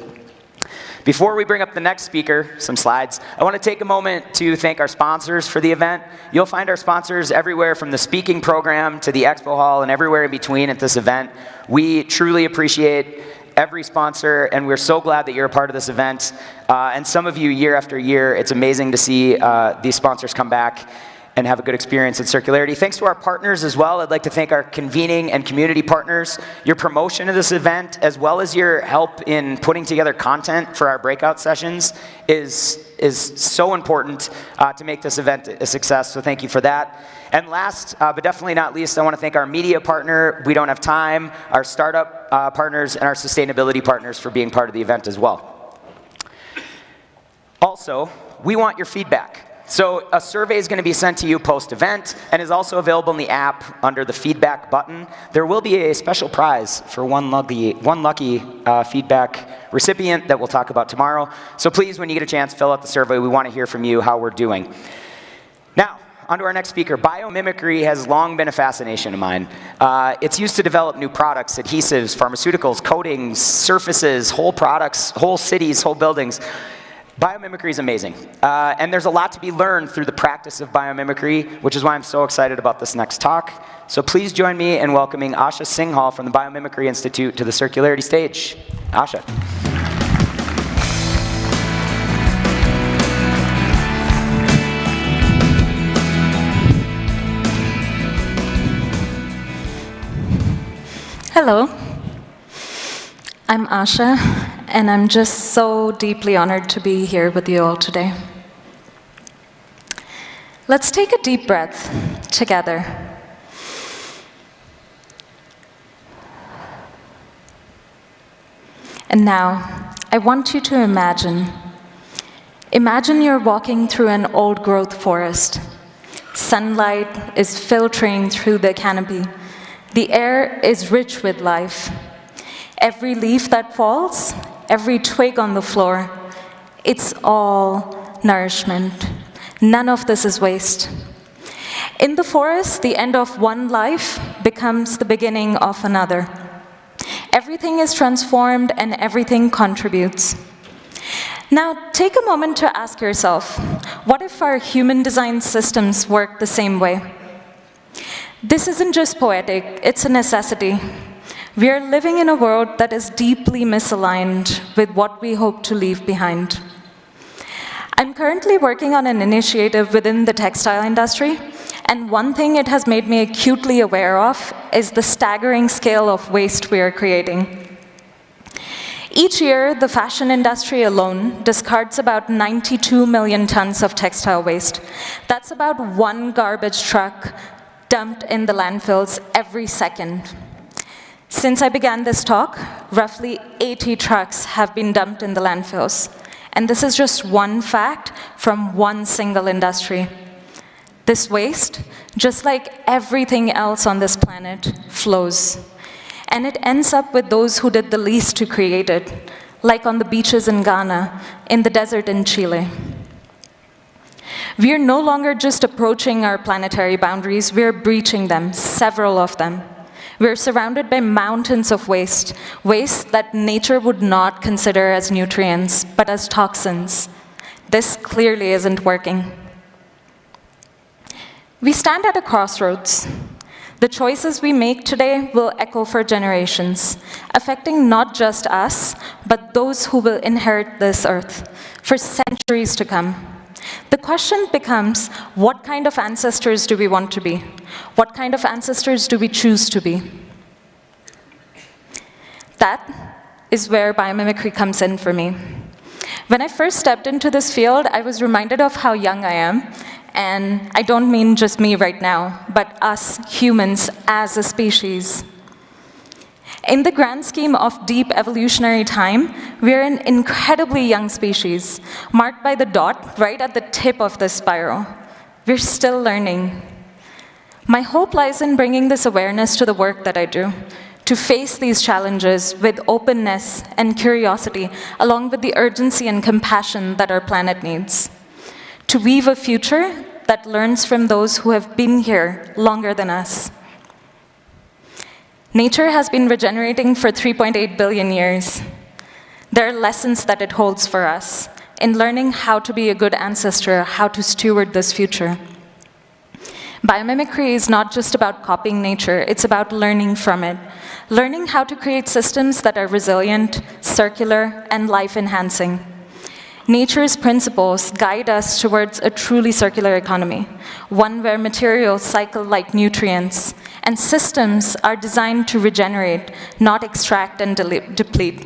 Before we bring up the next speaker, some slides, I want to take a moment to thank our sponsors for the event. You'll find our sponsors everywhere from the speaking program to the expo hall and everywhere in between at this event. We truly appreciate every sponsor, and we're so glad that you're a part of this event. And some of you, year after year, it's amazing to see these sponsors come back and have a good experience at Circularity. Thanks to our partners as well. I'd like to thank our convening and community partners. Your promotion of this event, as well as your help in putting together content for our breakout sessions, is so important to make this event a success, so thank you for that. And last, but definitely not least, I want to thank our media partner, We Don't Have Time, our startup partners, and our sustainability partners for being part of the event as well. Also, we want your feedback. So a survey is going to be sent to you post-event and is also available in the app under the feedback button. There will be a special prize for one lucky feedback recipient that we'll talk about tomorrow. So please, when you get a chance, fill out the survey. We want to hear from you how we're doing. Now, on to our next speaker. Biomimicry has long been a fascination of mine. It's used to develop new products, adhesives, pharmaceuticals, coatings, surfaces, whole products, whole cities, whole buildings. Biomimicry is amazing, and there's a lot to be learned through the practice of biomimicry, which is why I'm so excited about this next talk. So please join me in welcoming Asha Singhal from the Biomimicry Institute to the Circularity stage. Asha. Hello. I'm Asha, and I'm just so deeply honored to be here with you all today. Let's take a deep breath together. And now, I want you to imagine you're walking through an old-growth forest, Sunlight is filtering through the canopy. The air is rich with life. Every leaf that falls, every twig on the floor, it's all nourishment. None of this is waste. In the forest, the end of one life becomes the beginning of another. Everything is transformed and everything contributes. Now, take a moment to ask yourself, what if our human-designed systems work the same way? This isn't just poetic, it's a necessity. We are living in a world that is deeply misaligned with what we hope to leave behind. I'm currently working on an initiative within the textile industry, and one thing it has made me acutely aware of is the staggering scale of waste we are creating. Each year, the fashion industry alone discards about 92 million tons of textile waste. That's about one garbage truck dumped in the landfills every second. Since I began this talk, roughly 80 trucks have been dumped in the landfills. And this is just one fact from one single industry. This waste, just like everything else on this planet, flows. And it ends up with those who did the least to create it, like on the beaches in Ghana, in the desert in Chile. We are no longer just approaching our planetary boundaries, we are breaching them, several of them. We are surrounded by mountains of waste, waste that nature would not consider as nutrients, but as toxins. This clearly isn't working. We stand at a crossroads. The choices we make today will echo for generations, affecting not just us, but those who will inherit this earth for centuries to come. The question becomes, what kind of ancestors do we want to be? What kind of ancestors do we choose to be? That is where biomimicry comes in for me. When I first stepped into this field, I was reminded of how young I am. And I don't mean just me right now, but us humans as a species. In the grand scheme of deep evolutionary time, we're an incredibly young species, marked by the dot right at the tip of this spiral. We're still learning. My hope lies in bringing this awareness to the work that I do, to face these challenges with openness and curiosity, along with the urgency and compassion that our planet needs. To weave a future that learns from those who have been here longer than us. Nature has been regenerating for 3.8 billion years. There are lessons that it holds for us in learning how to be a good ancestor, how to steward this future. Biomimicry is not just about copying nature, it's about learning from it. Learning how to create systems that are resilient, circular, and life-enhancing. Nature's principles guide us towards a truly circular economy, one where materials cycle like nutrients, and systems are designed to regenerate, not extract and deplete.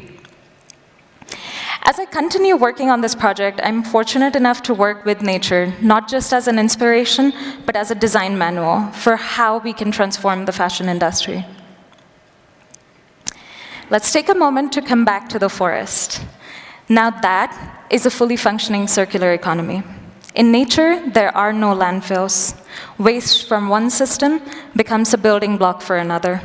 As I continue working on this project, I'm fortunate enough to work with nature, not just as an inspiration, but as a design manual for how we can transform the fashion industry. Let's take a moment to come back to the forest. Now that is a fully functioning circular economy. In nature, there are no landfills. Waste from one system becomes a building block for another.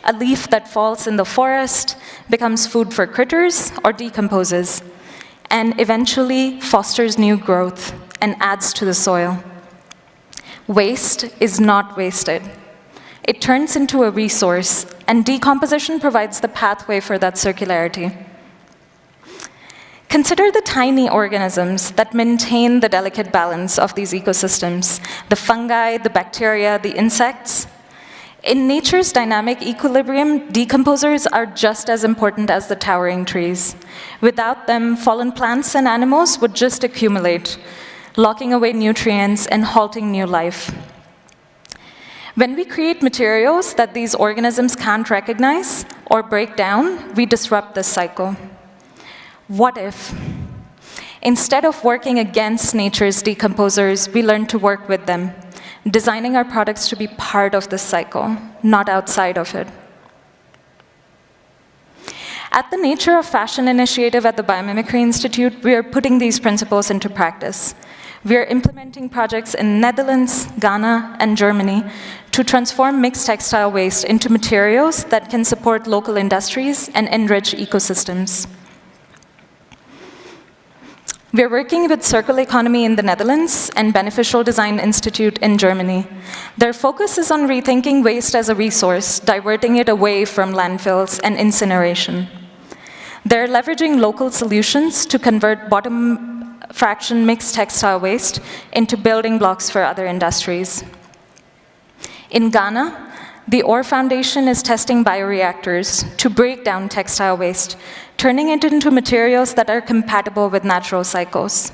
A leaf that falls in the forest becomes food for critters or decomposes, and eventually fosters new growth and adds to the soil. Waste is not wasted. It turns into a resource, and decomposition provides the pathway for that circularity. Consider the tiny organisms that maintain the delicate balance of these ecosystems, the fungi, the bacteria, the insects. In nature's dynamic equilibrium, decomposers are just as important as the towering trees. Without them, fallen plants and animals would just accumulate, locking away nutrients and halting new life. When we create materials that these organisms can't recognize or break down, we disrupt this cycle. What if, instead of working against nature's decomposers, we learn to work with them, designing our products to be part of this cycle, not outside of it? At the Nature of Fashion initiative at the Biomimicry Institute, we are putting these principles into practice. We are implementing projects in Netherlands, Ghana, and Germany to transform mixed textile waste into materials that can support local industries and enrich ecosystems. We are working with Circular Economy in the Netherlands and Beneficial Design Institute in Germany. Their focus is on rethinking waste as a resource, diverting it away from landfills and incineration. They're leveraging local solutions to convert bottom fraction mixed textile waste into building blocks for other industries. In Ghana, the OR Foundation is testing bioreactors to break down textile waste, turning it into materials that are compatible with natural cycles.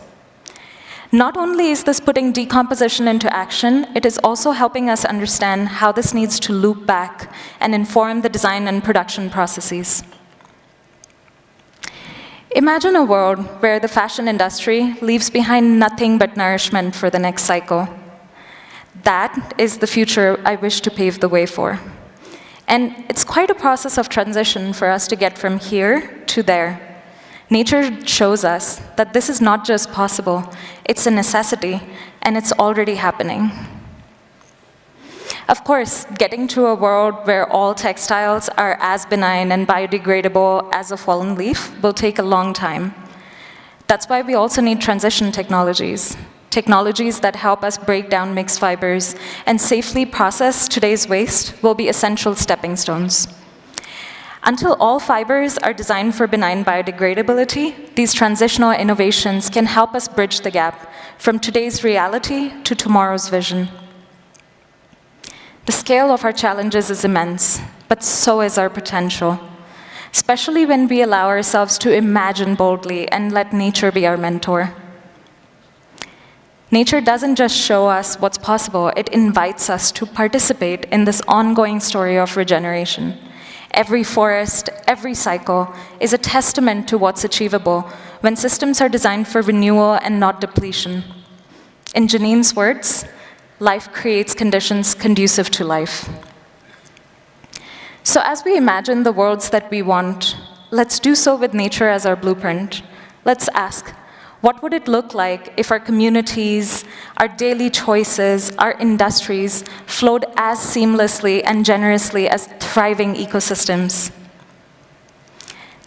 Not only is this putting decomposition into action, it is also helping us understand how this needs to loop back and inform the design and production processes. Imagine a world where the fashion industry leaves behind nothing but nourishment for the next cycle. That is the future I wish to pave the way for. And it's quite a process of transition for us to get from here to there. Nature shows us that this is not just possible, it's a necessity, and it's already happening. Of course, getting to a world where all textiles are as benign and biodegradable as a fallen leaf will take a long time. That's why we also need transition technologies. Technologies that help us break down mixed fibers and safely process today's waste will be essential stepping stones. Until all fibers are designed for benign biodegradability, these transitional innovations can help us bridge the gap from today's reality to tomorrow's vision. The scale of our challenges is immense, but so is our potential, especially when we allow ourselves to imagine boldly and let nature be our mentor. Nature doesn't just show us what's possible, it invites us to participate in this ongoing story of regeneration. Every forest, every cycle is a testament to what's achievable when systems are designed for renewal and not depletion. In Janine's words, life creates conditions conducive to life. So as we imagine the worlds that we want, let's do so with nature as our blueprint. Let's ask, what would it look like if our communities, our daily choices, our industries flowed as seamlessly and generously as thriving ecosystems?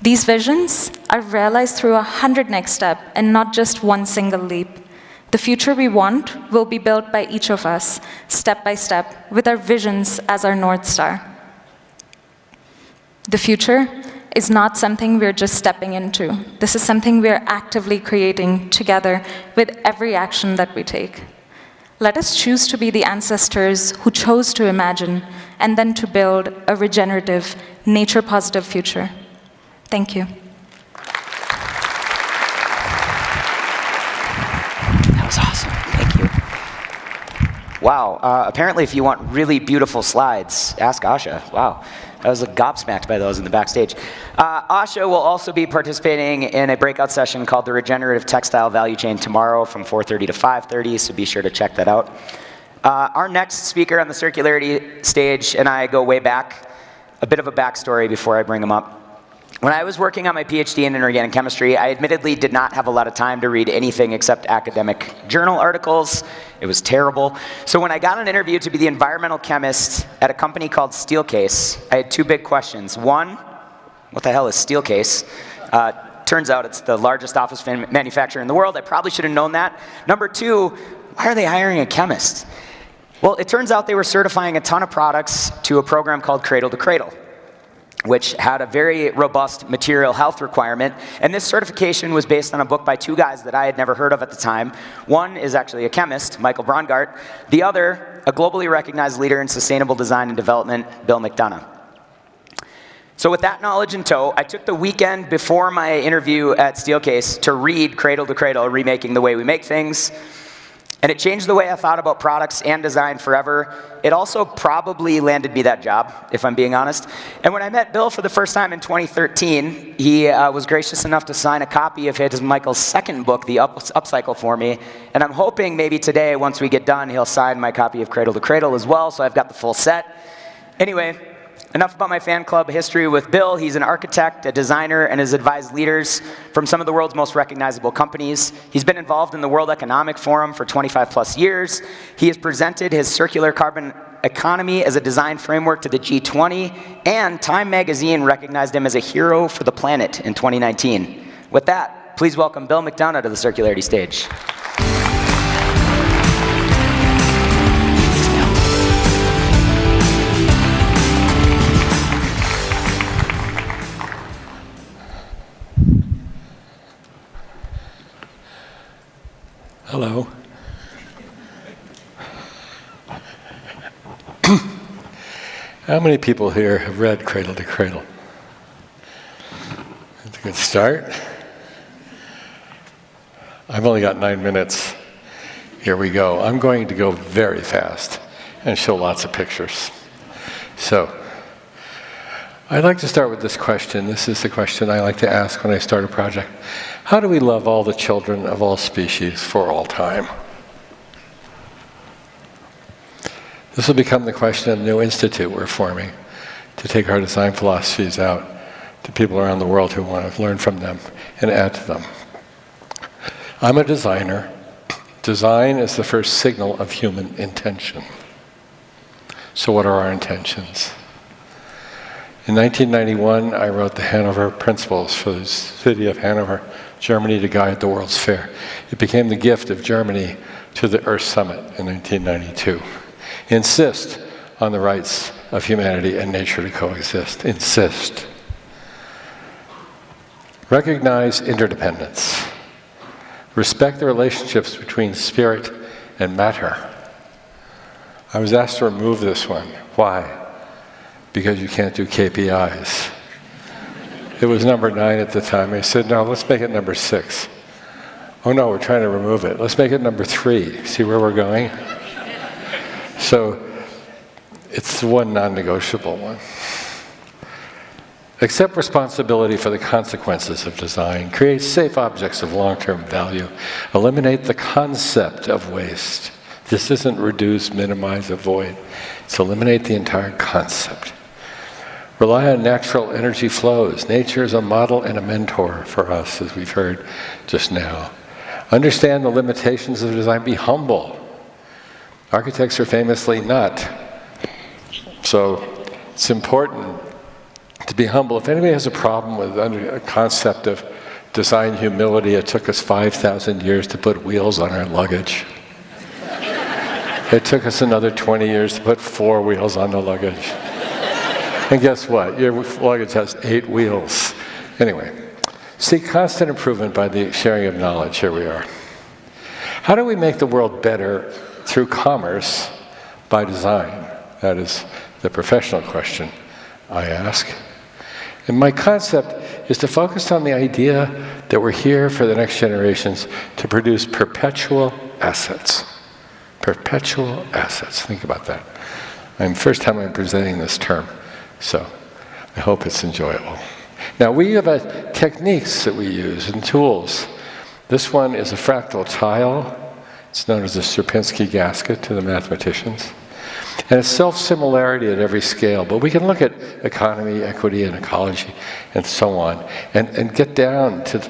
These visions are realized through 100 next steps and not just one single leap. The future we want will be built by each of us, step by step, with our visions as our North Star. The future is not something we're just stepping into. This is something we're actively creating together with every action that we take. Let us choose to be the ancestors who chose to imagine and then to build a regenerative, nature-positive future. Thank you. Wow, apparently if you want really beautiful slides, ask Asha. Wow, I was gobsmacked by those in the backstage. Asha will also be participating in a breakout session called the Regenerative Textile Value Chain tomorrow from 4:30 to 5:30, so be sure to check that out. Our next speaker on the Circularity stage and I go way back. A bit of a backstory before I bring him up. When I was working on my PhD in inorganic chemistry, I admittedly did not have a lot of time to read anything except academic journal articles. It was terrible. So when I got an interview to be the environmental chemist at a company called Steelcase, I had two big questions. One, what the hell is Steelcase? Turns out it's the largest office manufacturer in the world. I probably should have known that. Number two, why are they hiring a chemist? Well, it turns out they were certifying a ton of products to a program called Cradle to Cradle, which had a very robust material health requirement. And this certification was based on a book by two guys that I had never heard of at the time. One is actually a chemist, Michael Braungart. The other, a globally recognized leader in sustainable design and development, Bill McDonough. So with that knowledge in tow, I took the weekend before my interview at Steelcase to read Cradle to Cradle, Remaking the Way We Make Things. And it changed the way I thought about products and design forever. It also probably landed me that job, if I'm being honest. And when I met Bill for the first time in 2013, he was gracious enough to sign a copy of his Michael's second book, The Upcycle, for me. And I'm hoping maybe today, once we get done, he'll sign my copy of Cradle to Cradle as well, so I've got the full set. Anyway, enough about my fan club history with Bill. He's an architect, a designer, and has advised leaders from some of the world's most recognizable companies. He's been involved in the World Economic Forum for 25 plus years. He has presented his circular carbon economy as a design framework to the G20, and Time Magazine recognized him as a hero for the planet in 2019. With that, please welcome Bill McDonough to the Circularity stage. Hello. How many people here have read Cradle to Cradle? That's a good start. I've only got 9 minutes. Here we go. I'm going to go very fast and show lots of pictures. So, I'd like to start with this question. This is the question I like to ask when I start a project. How do we love all the children of all species for all time? This will become the question of the new institute we're forming to take our design philosophies out to people around the world who want to learn from them and add to them. I'm a designer. Design is the first signal of human intention. So what are our intentions? In 1991, I wrote the Hanover Principles for the city of Hanover, Germany, to guide the World's Fair. It became the gift of Germany to the Earth Summit in 1992. Insist on the rights of humanity and nature to coexist. Insist. Recognize interdependence. Respect the relationships between spirit and matter. I was asked to remove this one. Why? Because you can't do KPIs. It was number 9 at the time. I said, no, let's make it number 6. Oh no, we're trying to remove it. Let's make it number 3. See where we're going? So it's the one non-negotiable one. Accept responsibility for the consequences of design. Create safe objects of long-term value. Eliminate the concept of waste. This isn't reduce, minimize, avoid. It's eliminate the entire concept. Rely on natural energy flows. Nature is a model and a mentor for us, as we've heard just now. Understand the limitations of design. Be humble. Architects are famously not. So it's important to be humble. If anybody has a problem with a concept of design humility, it took us 5,000 years to put wheels on our luggage. It took us another 20 years to put 4 wheels on the luggage. And guess what? Your luggage has 8 wheels. Anyway, seek constant improvement by the sharing of knowledge. Here we are. How do we make the world better through commerce by design? That is the professional question I ask. And my concept is to focus on the idea that we're here for the next generations to produce perpetual assets. Perpetual assets. Think about that. First time I'm presenting this term, so I hope it's enjoyable. Now we have techniques that we use and tools. This one is a fractal tile. It's known as a Sierpinski gasket to the mathematicians. And it's self-similarity at every scale, but we can look at economy, equity, and ecology, and so on, and get down to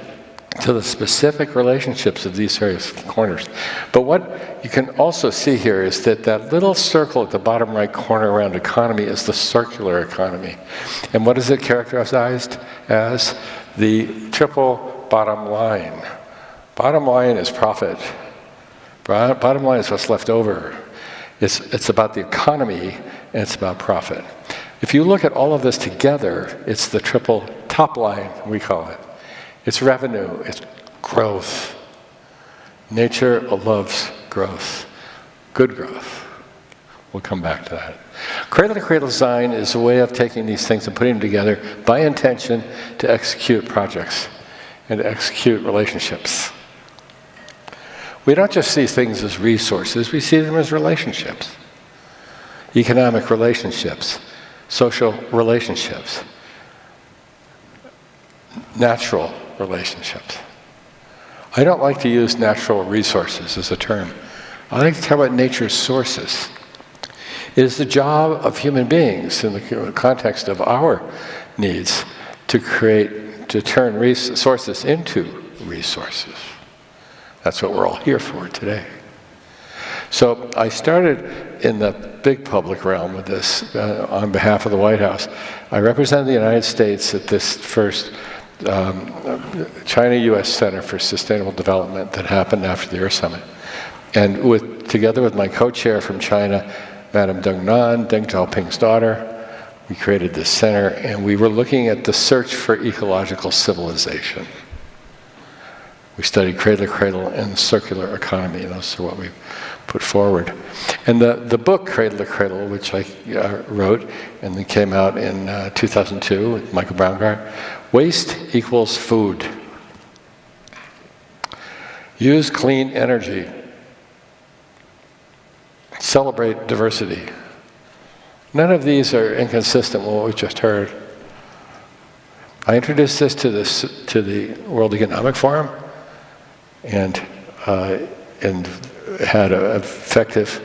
the specific relationships of these various corners. But what you can also see here is that that little circle at the bottom right corner around economy is the circular economy. And what is it characterized as? The triple bottom line. Bottom line is profit. Bottom line is what's left over. It's about the economy, and it's about profit. If you look at all of this together, it's the triple top line, we call it. It's revenue, it's growth. Nature loves growth, good growth. We'll come back to that. Cradle-to-cradle design is a way of taking these things and putting them together by intention to execute projects and to execute relationships. We don't just see things as resources, we see them as relationships. Economic relationships, social relationships, natural relationships. I don't like to use natural resources as a term. I like to talk about nature's sources. It is the job of human beings in the context of our needs to turn resources into resources. That's what we're all here for today. So I started in the big public realm with this on behalf of the White House. I represented the United States at this first China-U.S. Center for Sustainable Development that happened after the Earth Summit. And together with my co-chair from China, Madam Deng Nan, Deng Xiaoping's daughter, we created this center, and we were looking at the search for ecological civilization. We studied cradle to cradle and circular economy, and those are what we put forward. And the book, Cradle to Cradle, which I wrote, and then came out in 2002 with Michael Braungart, Waste Equals Food. Use clean energy. Celebrate diversity. None of these are inconsistent with what we just heard. I introduced this to the World Economic Forum, and had an effective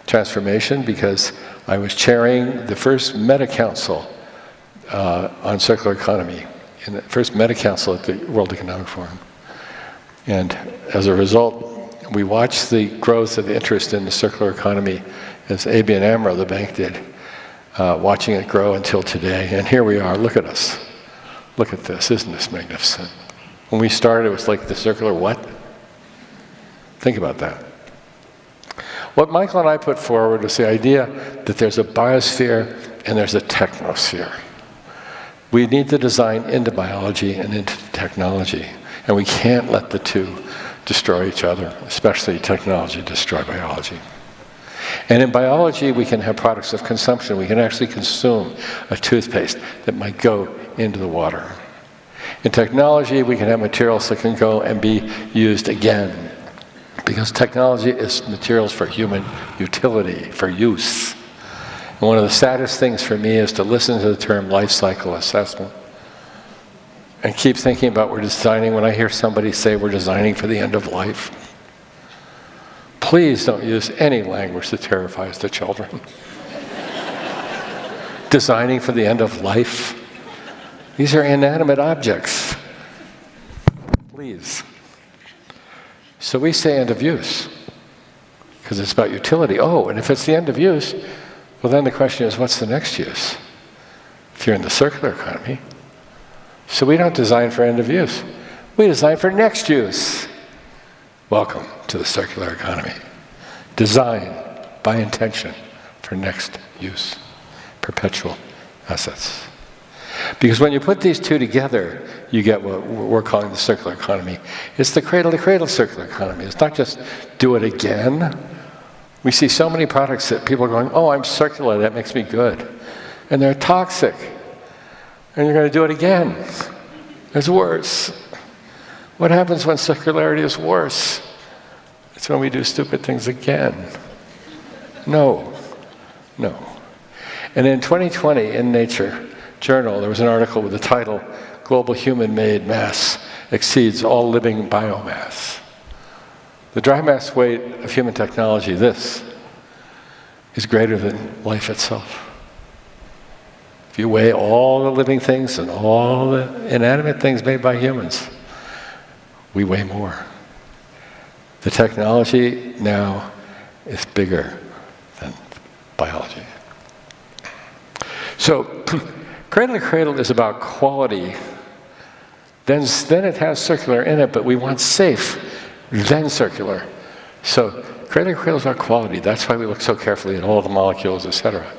transformation because I was chairing the first meta-council on circular economy, in the first meta-council at the World Economic Forum. And as a result, we watched the growth of interest in the circular economy as ABN AMRO, the bank, did, watching it grow until today. And here we are, look at us. Look at this, isn't this magnificent? When we started, it was like the circular what? Think about that. What Michael and I put forward was the idea that there's a biosphere and there's a technosphere. We need to design into biology and into technology, and we can't let the two destroy each other, especially technology destroy biology. And in biology, we can have products of consumption. We can actually consume a toothpaste that might go into the water. In technology, we can have materials that can go and be used again, because technology is materials for human utility, for use. And one of the saddest things for me is to listen to the term life cycle assessment and keep thinking about we're designing, when I hear somebody say we're designing for the end of life. Please don't use any language that terrifies the children. Designing for the end of life. These are inanimate objects. Please. So we say end of use, because it's about utility. Oh, and if it's the end of use, well then the question is, what's the next use? If you're in the circular economy. So we don't design for end of use. We design for next use. Welcome to the circular economy. Design by intention for next use. Perpetual assets. Because when you put these two together, you get what we're calling the circular economy. It's the cradle-to-cradle circular economy. It's not just do it again. We see so many products that people are going, oh, I'm circular, that makes me good. And they're toxic. And you're going to do it again. It's worse. What happens when circularity is worse? It's when we do stupid things again. No. No. And in 2020, in Nature Journal, there was an article with the title, Global Human-Made Mass Exceeds All Living Biomass. The dry mass weight of human technology, this, is greater than life itself. If you weigh all the living things and all the inanimate things made by humans, we weigh more. The technology now is bigger than biology. So, Cradle to Cradle is about quality. Then it has circular in it, but we want safe, then circular. So Cradle to Cradle is about quality. That's why we look so carefully at all the molecules, etc.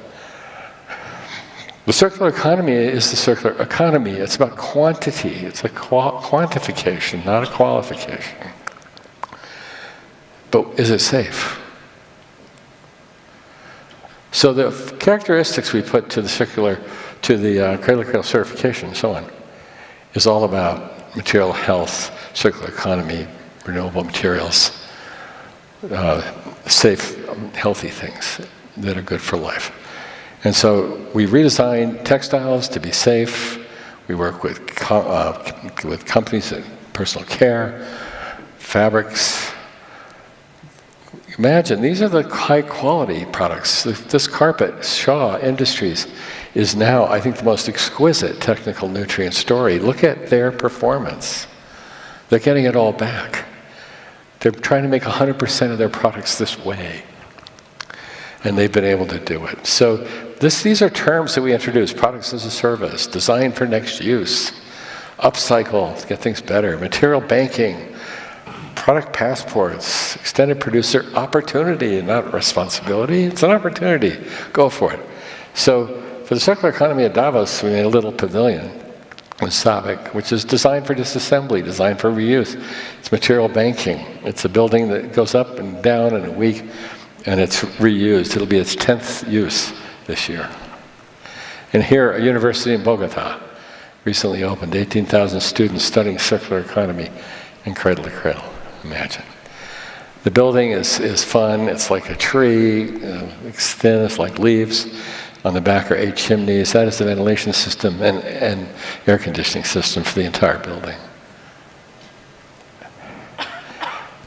The circular economy is the circular economy. It's about quantity. It's a quantification, not a qualification. But is it safe? So the characteristics we put to the circular, to the Cradle-to-Cradle certification and so on, is all about material health, circular economy, renewable materials, safe, healthy things that are good for life. And so we redesigned textiles to be safe. We work with companies in personal care, fabrics, Imagine, these are the high-quality products. This carpet, Shaw Industries, is now, I think, the most exquisite technical nutrient story. Look at their performance. They're getting it all back. They're trying to make 100% of their products this way. And they've been able to do it. So these are terms that we introduce: products as a service, design for next use, upcycle to get things better, material banking, product passports, extended producer opportunity, not responsibility. It's an opportunity. Go for it. So for the circular economy at Davos, we made a little pavilion with Savik, which is designed for disassembly, designed for reuse. It's material banking. It's a building that goes up and down in a week, and it's reused. It'll be its 10th use this year. And here, a university in Bogota recently opened, 18,000 students studying circular economy in Cradle to Cradle. Imagine. The building is fun. It's like a tree. It's thin. It's like leaves. On the back are 8 chimneys. That is the ventilation system and air conditioning system for the entire building.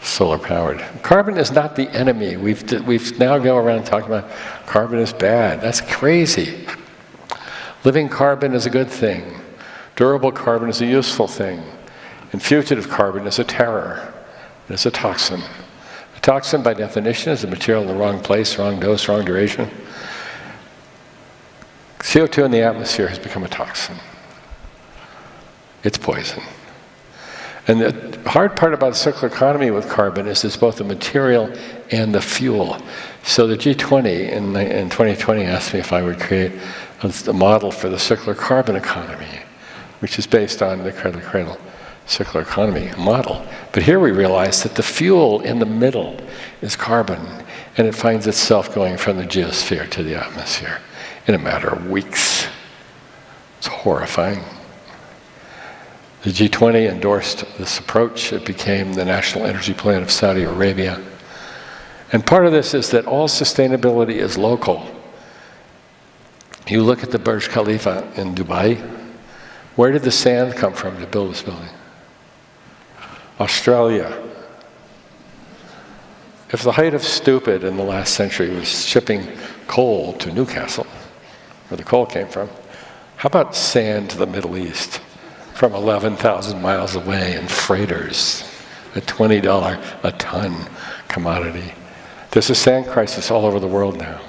Solar powered. Carbon is not the enemy. We've now go around talking about carbon is bad. That's crazy. Living carbon is a good thing. Durable carbon is a useful thing. And fugitive carbon is a terror. It's a toxin. A toxin, by definition, is a material in the wrong place, wrong dose, wrong duration. CO2 in the atmosphere has become a toxin. It's poison. And the hard part about the circular economy with carbon is it's both the material and the fuel. So the G20 in 2020 asked me if I would create a model for the circular carbon economy, which is based on the Cradle to Cradle circular economy model. But here we realize that the fuel in the middle is carbon, and it finds itself going from the geosphere to the atmosphere in a matter of weeks. It's horrifying. The G20 endorsed this approach. It became the national energy plan of Saudi Arabia. And part of this is that all sustainability is local. You look at the Burj Khalifa in Dubai. Where did the sand come from to build this building? Australia. If the height of stupid in the last century was shipping coal to Newcastle, where the coal came from, how about sand to the Middle East from 11,000 miles away in freighters, a $20 a ton commodity? There's a sand crisis all over the world now.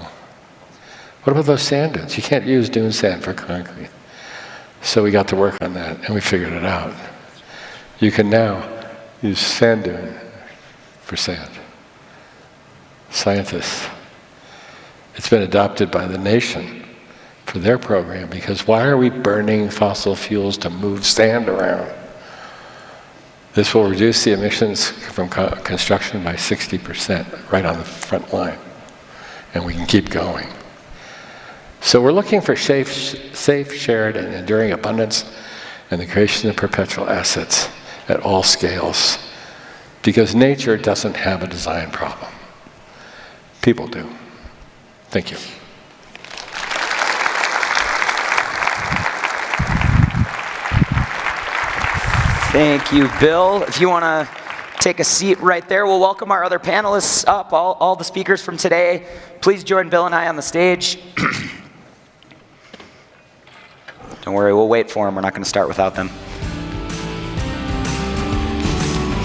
What about those sand dunes? You can't use dune sand for concrete. So we got to work on that, and we figured it out. You can now use sand dune for sand. Scientists. It's been adopted by the nation for their program, because why are we burning fossil fuels to move sand around? This will reduce the emissions from construction by 60%, right on the front line. And we can keep going. So we're looking for safe, shared, and enduring abundance and the creation of perpetual assets at all scales. Because nature doesn't have a design problem. People do. Thank you. Thank you, Bill. If you want to take a seat right there, we'll welcome our other panelists up, all the speakers from today. Please join Bill and I on the stage. Don't worry, we'll wait for them. We're not going to start without them.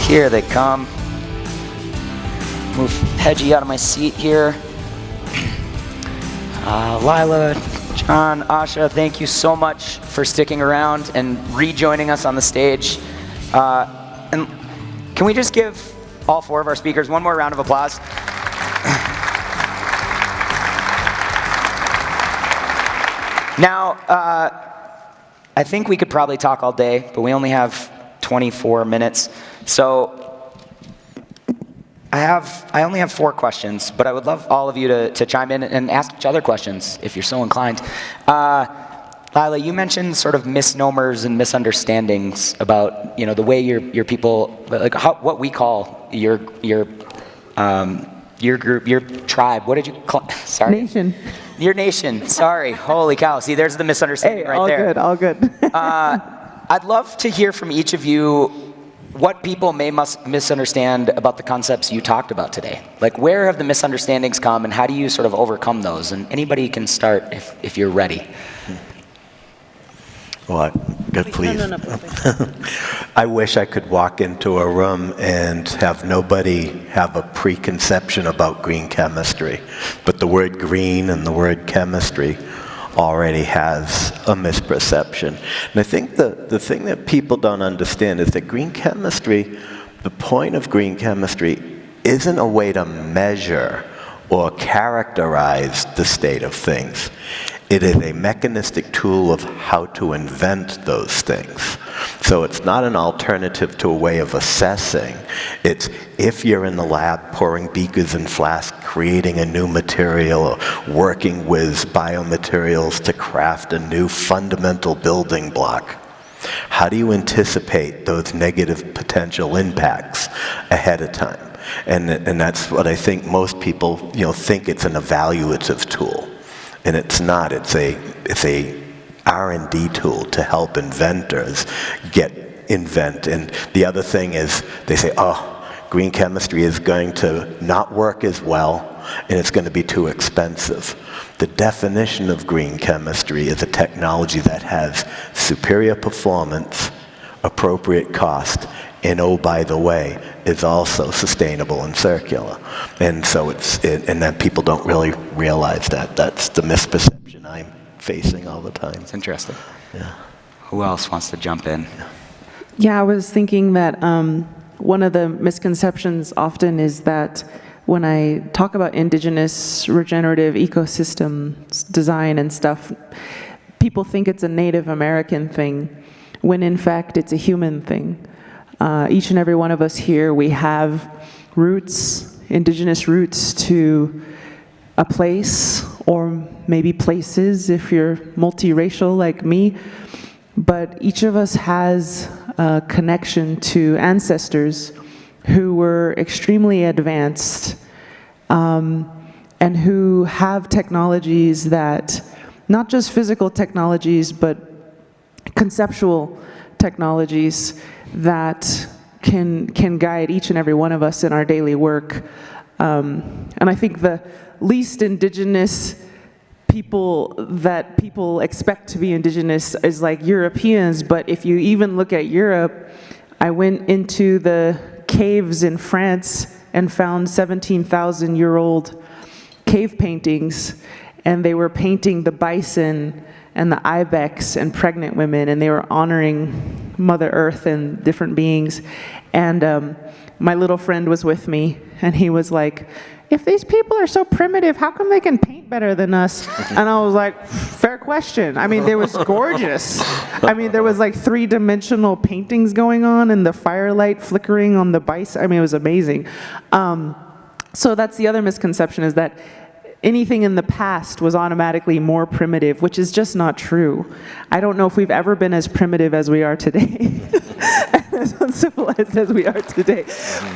Here they come. Move Hedgie out of my seat here. Lila, John, Asha, thank you so much for sticking around and rejoining us on the stage. And can we just give all 4 of our speakers one more round of applause? Now, I think we could probably talk all day, but we only have 24 minutes. So I only have 4 questions, but I would love all of you to chime in and ask each other questions if you're so inclined. Lila, you mentioned sort of misnomers and misunderstandings about, the way your people, like what we call your group, your tribe. What did you call? Sorry. Nation. Your nation. Sorry. Holy cow. See, there's the misunderstanding right there. All good. I'd love to hear from each of you what people may misunderstand about the concepts you talked about today. Like, where have the misunderstandings come, and how do you sort of overcome those? And anybody can start if you're ready. Well, good, please. No, I wish I could walk into a room and have nobody have a preconception about green chemistry, but the word green and the word chemistry already has a misperception. And I think the thing that people don't understand is that green chemistry, the point of green chemistry isn't a way to measure or characterize the state of things. It is a mechanistic tool of how to invent those things. So it's not an alternative to a way of assessing. It's if you're in the lab pouring beakers and flasks, creating a new material, or working with biomaterials to craft a new fundamental building block. How do you anticipate those negative potential impacts ahead of time? And that's what I think most people think it's an evaluative tool. And it's not. It's a R&D tool to help inventors invent. And the other thing is they say, oh, green chemistry is going to not work as well, and it's going to be too expensive. The definition of green chemistry is a technology that has superior performance, appropriate cost, and oh, by the way, is also sustainable and circular. And so and then people don't really realize that. That's the misperception I'm facing all the time. It's interesting. Yeah. Who else wants to jump in? Yeah, I was thinking that one of the misconceptions often is that when I talk about indigenous regenerative ecosystem design and stuff, people think it's a Native American thing, when in fact it's a human thing. Each and every one of us here, we have roots, indigenous roots to a place, or maybe places if you're multiracial like me. But each of us has a connection to ancestors who were extremely advanced and who have technologies that, not just physical technologies, but conceptual technologies that can guide each and every one of us in our daily work. And I think the least indigenous people that people expect to be indigenous is like Europeans, but if you even look at Europe, I went into the caves in France and found 17,000-year-old cave paintings, and they were painting the bison and the ibex and pregnant women, and they were honoring Mother Earth and different beings. And my little friend was with me, and he was like, if these people are so primitive, how come they can paint better than us? And I was like, fair question. I mean, they was gorgeous. I mean, there was like 3-dimensional paintings going on and the firelight flickering on the bison. I mean, it was amazing. So that's the other misconception, is that anything in the past was automatically more primitive, which is just not true. I don't know if we've ever been as primitive as we are today, as uncivilized as we are today.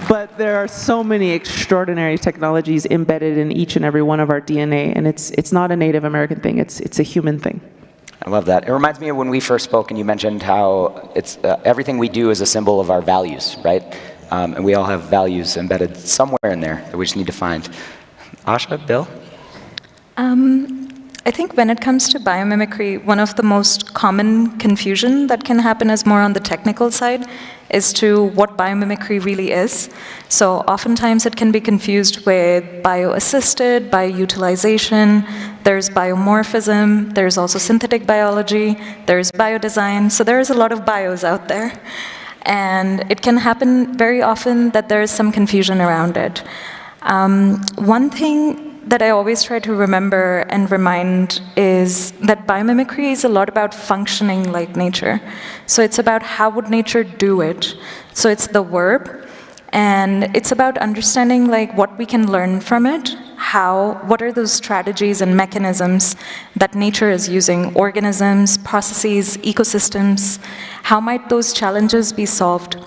But there are so many extraordinary technologies embedded in each and every one of our DNA, and it's not a Native American thing, it's a human thing. I love that. It reminds me of when we first spoke and you mentioned how it's everything we do is a symbol of our values, right? And we all have values embedded somewhere in there that we just need to find. Asha, Bill? I think when it comes to biomimicry, one of the most common confusion that can happen is more on the technical side as to what biomimicry really is. So oftentimes it can be confused with bio-assisted, bio-utilization, there's biomorphism, there's also synthetic biology, there's biodesign, so there's a lot of bios out there. And it can happen very often that there is some confusion around it. One thing that I always try to remember and remind is that biomimicry is a lot about functioning like nature. So it's about how would nature do it. So it's the verb, and it's about understanding like what we can learn from it, what are those strategies and mechanisms that nature is using, organisms, processes, ecosystems, how might those challenges be solved?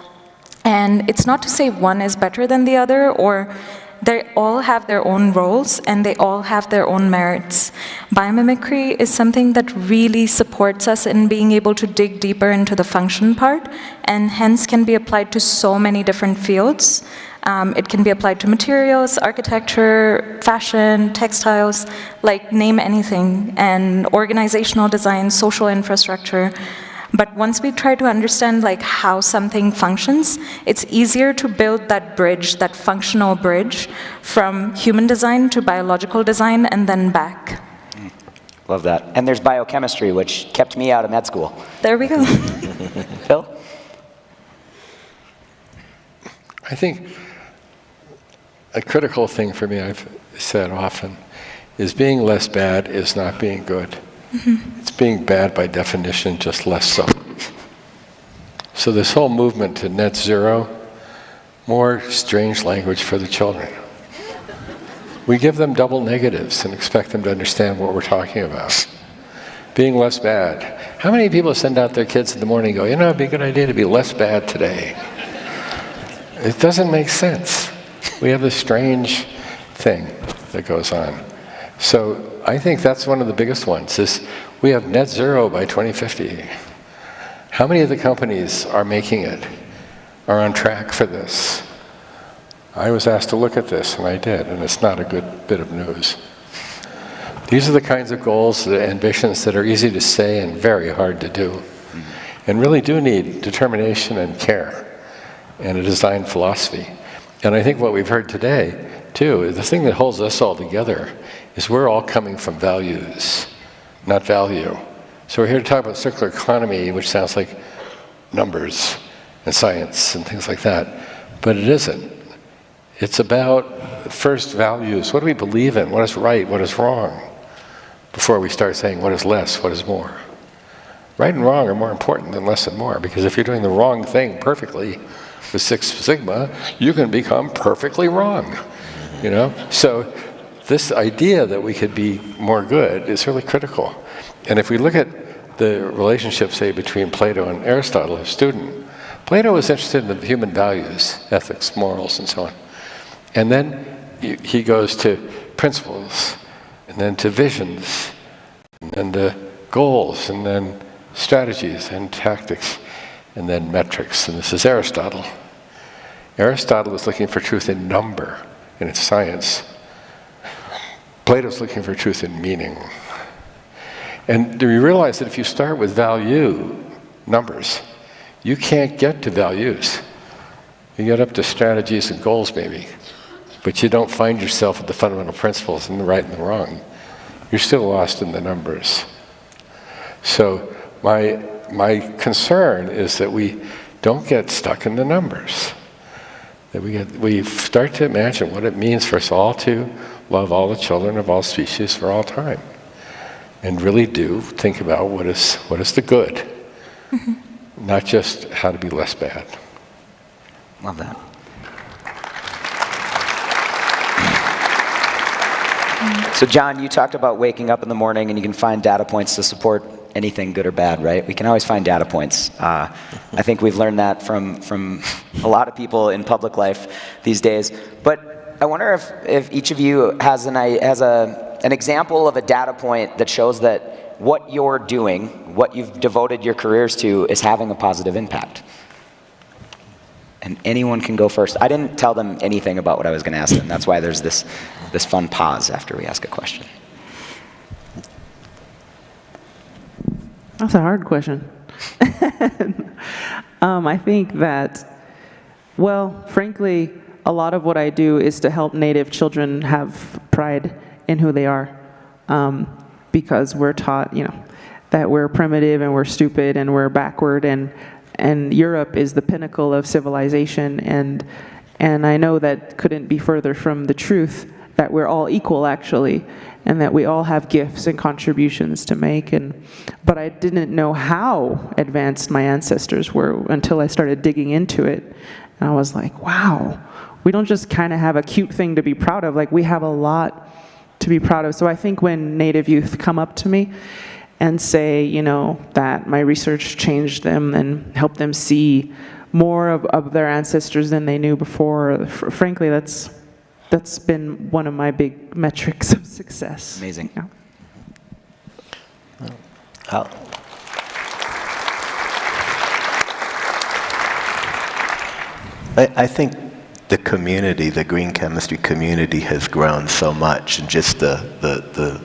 And it's not to say one is better than the other, or they all have their own roles and they all have their own merits. Biomimicry is something that really supports us in being able to dig deeper into the function part, and hence can be applied to so many different fields. It can be applied to materials, architecture, fashion, textiles, like name anything, and organizational design, social infrastructure. But once we try to understand like how something functions, it's easier to build that bridge, that functional bridge, from human design to biological design and then back. Love that. And there's biochemistry, which kept me out of med school. There we go. Phil? I think a critical thing for me, I've said often, is being less bad is not being good. It's being bad by definition, just less so. So this whole movement to net zero, more strange language for the children. We give them double negatives and expect them to understand what we're talking about. Being less bad. How many people send out their kids in the morning and go, you know, it'd be a good idea to be less bad today? It doesn't make sense. We have this strange thing that goes on. So I think that's one of the biggest ones, is we have net zero by 2050. How many of the companies are making it, are on track for this? I was asked to look at this, and I did, and it's not a good bit of news. These are the kinds of goals, the ambitions that are easy to say and very hard to do, and really do need determination and care, and a design philosophy. And I think what we've heard today, too, is the thing that holds us all together is we're all coming from values, not value. So we're here to talk about circular economy, which sounds like numbers and science and things like that, but it isn't. It's about first values. What do we believe in? What is right? What is wrong? Before we start saying what is less, what is more. Right and wrong are more important than less and more, because if you're doing the wrong thing perfectly with Six Sigma, you can become perfectly wrong, you know? So this idea that we could be more good is really critical. And if we look at the relationship, say, between Plato and Aristotle, his student, Plato was interested in the human values, ethics, morals, and so on. And then he goes to principles, and then to visions, and to goals, and then strategies, and tactics, and then metrics. And this is Aristotle. Aristotle was looking for truth in number, in its science. Plato's looking for truth in meaning. And do you realize that if you start with value, numbers, you can't get to values. You get up to strategies and goals maybe, but you don't find yourself at the fundamental principles and the right and the wrong. You're still lost in the numbers. So my concern is that we don't get stuck in the numbers. That we start to imagine what it means for us all to love all the children of all species for all time. And really do think about what is the good, not just how to be less bad. Love that. So John, you talked about waking up in the morning and you can find data points to support anything good or bad, right? We can always find data points. I think we've learned that from a lot of people in public life these days. But I wonder if each of you has an example of a data point that shows that what you're doing, what you've devoted your careers to, is having a positive impact. And anyone can go first. I didn't tell them anything about what I was going to ask them. That's why there's this fun pause after we ask a question. That's a hard question. I think that, well, frankly, a lot of what I do is to help Native children have pride in who they are, because we're taught, that we're primitive and we're stupid and we're backward, and Europe is the pinnacle of civilization, and I know that couldn't be further from the truth, that we're all equal actually, and that we all have gifts and contributions to make. But I didn't know how advanced my ancestors were until I started digging into it. And I was like, wow, we don't just kind of have a cute thing to be proud of, like we have a lot to be proud of. So I think when Native youth come up to me and say, that my research changed them and helped them see more of their ancestors than they knew before, frankly, that's been one of my big metrics of success. Amazing. Yeah. I think the community, the green chemistry community, has grown so much, and just the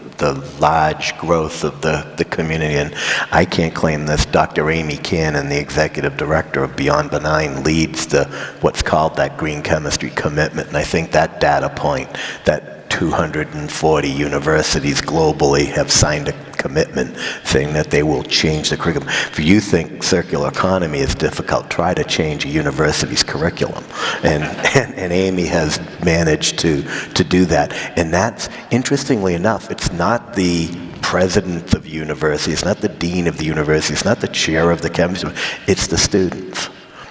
large growth of the community. And I can't claim this. Dr. Amy Cannon, the executive director of Beyond Benign, leads what's called that green chemistry commitment. And I think that data point, that 240 universities globally have signed a commitment saying that they will change the curriculum. If you think circular economy is difficult, try to change a university's curriculum. And Amy has managed to do that. And that's, interestingly enough, it's not the president of university, it's not the dean of the university, it's not the chair of the chemistry, it's the students.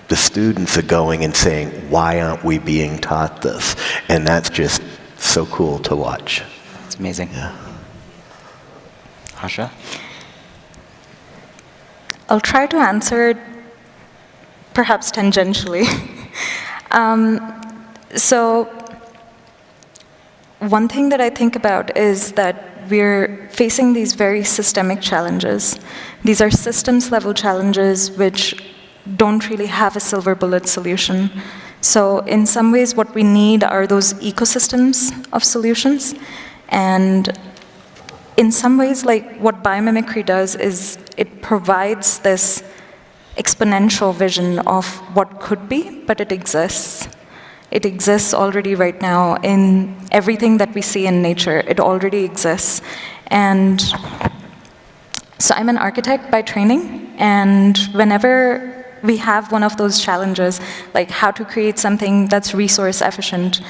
The students are going and saying, why aren't we being taught this? And that's just so cool to watch. It's amazing. Yeah. Asha? I'll try to answer it perhaps tangentially. So one thing that I think about is that we're facing these very systemic challenges. These are systems level challenges which don't really have a silver bullet solution. So in some ways what we need are those ecosystems of solutions. And in some ways, like what biomimicry does is it provides this exponential vision of what could be, but it exists. It exists already right now in everything that we see in nature. It already exists. And so I'm an architect by training, and whenever we have one of those challenges, like how to create something that's resource efficient,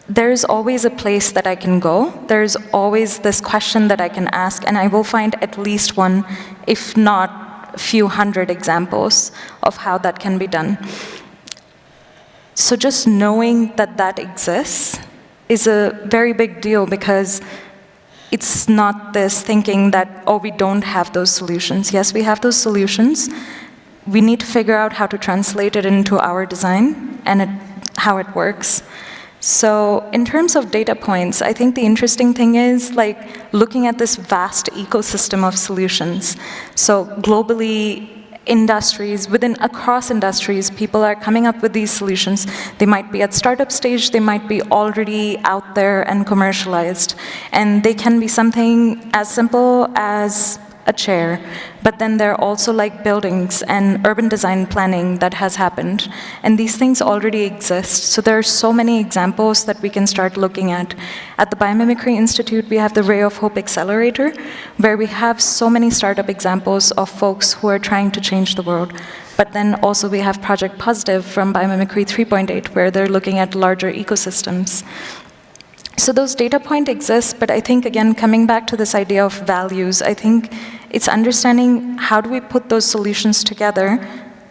there's always a place that I can go. There's always this question that I can ask, and I will find at least one, if not a few hundred examples of how that can be done. So just knowing that that exists is a very big deal, because it's not this thinking that, oh, we don't have those solutions. Yes, we have those solutions. We need to figure out how to translate it into our design and how it works. So in terms of data points, I think the interesting thing is like looking at this vast ecosystem of solutions. So globally, industries, across industries, people are coming up with these solutions. They might be at startup stage, they might be already out there and commercialized. And they can be something as simple as a chair, but then there are also like buildings and urban design planning that has happened. And these things already exist. So there are so many examples that we can start looking at. At the Biomimicry Institute, we have the Ray of Hope Accelerator, where we have so many startup examples of folks who are trying to change the world. But then also we have Project Positive from Biomimicry 3.8, where they're looking at larger ecosystems. So those data points exist, but I think, again, coming back to this idea of values, I think it's understanding how do we put those solutions together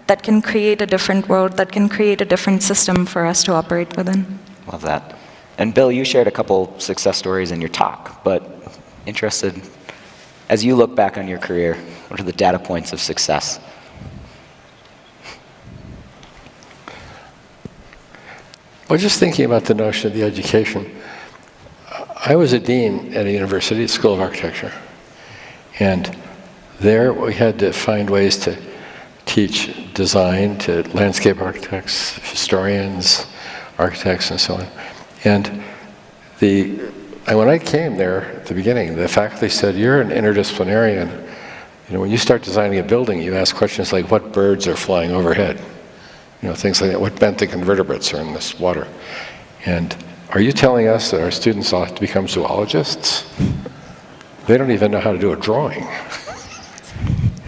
that can create a different world, that can create a different system for us to operate within. Love that. And Bill, you shared a couple success stories in your talk, but interested, as you look back on your career, what are the data points of success? Well, just thinking about the notion of the education, I was a dean at a university, School of Architecture, and there we had to find ways to teach design to landscape architects, historians, architects, and so on. And when I came there at the beginning, the faculty said, "You're an interdisciplinarian. You know, when you start designing a building, you ask questions like, what birds are flying overhead? You know, things like that. What benthic invertebrates are in this water? And are you telling us that our students all have to become zoologists? They don't even know how to do a drawing."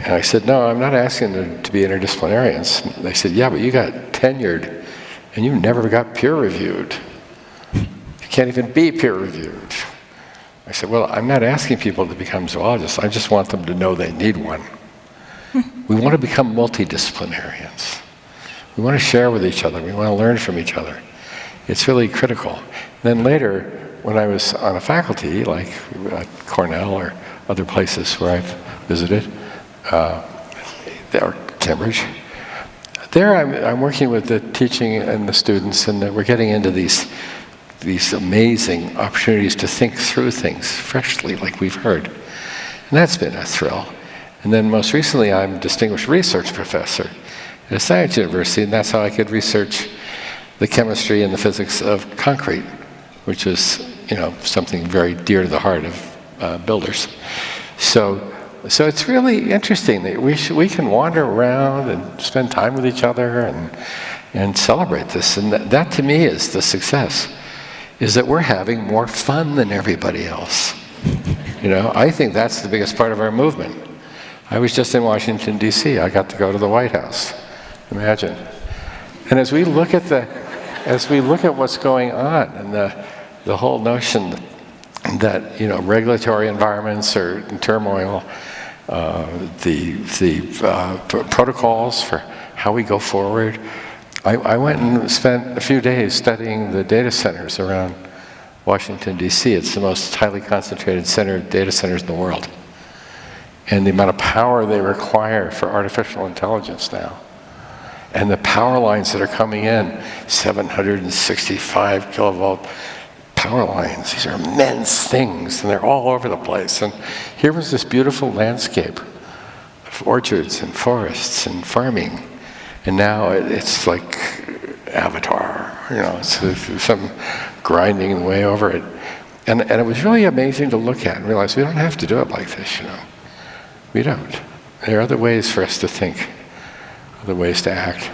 And I said, "No, I'm not asking them to be interdisciplinarians." They said, "Yeah, but you got tenured and you never got peer reviewed. You can't even be peer reviewed." I said, "Well, I'm not asking people to become zoologists. I just want them to know they need one." We want to become multidisciplinarians. We want to share with each other. We want to learn from each other. It's really critical. Then later, when I was on a faculty, like at Cornell or other places where I've visited, or Cambridge, there I'm working with the teaching and the students, and we're getting into these amazing opportunities to think through things freshly, like we've heard. And that's been a thrill. And then most recently, I'm a distinguished research professor at a science university, and that's how I could research the chemistry and the physics of concrete, which is, something very dear to the heart of builders. So it's really interesting that we can wander around and spend time with each other and celebrate this. And that to me is the success, is that we're having more fun than everybody else. I think that's the biggest part of our movement. I was just in Washington, D.C. I got to go to the White House. Imagine. And as we look at what's going on, and the whole notion that regulatory environments are in turmoil, the protocols for how we go forward. I went and spent a few days studying the data centers around Washington, D.C. It's the most highly concentrated center of data centers in the world. And the amount of power they require for artificial intelligence now. And the power lines that are coming in, 765 kilovolt power lines. These are immense things, and they're all over the place. And here was this beautiful landscape of orchards and forests and farming. And now it's like Avatar, it's some grinding way over it. And it was really amazing to look at and realize we don't have to do it like this, We don't. There are other ways for us to think, other ways to act.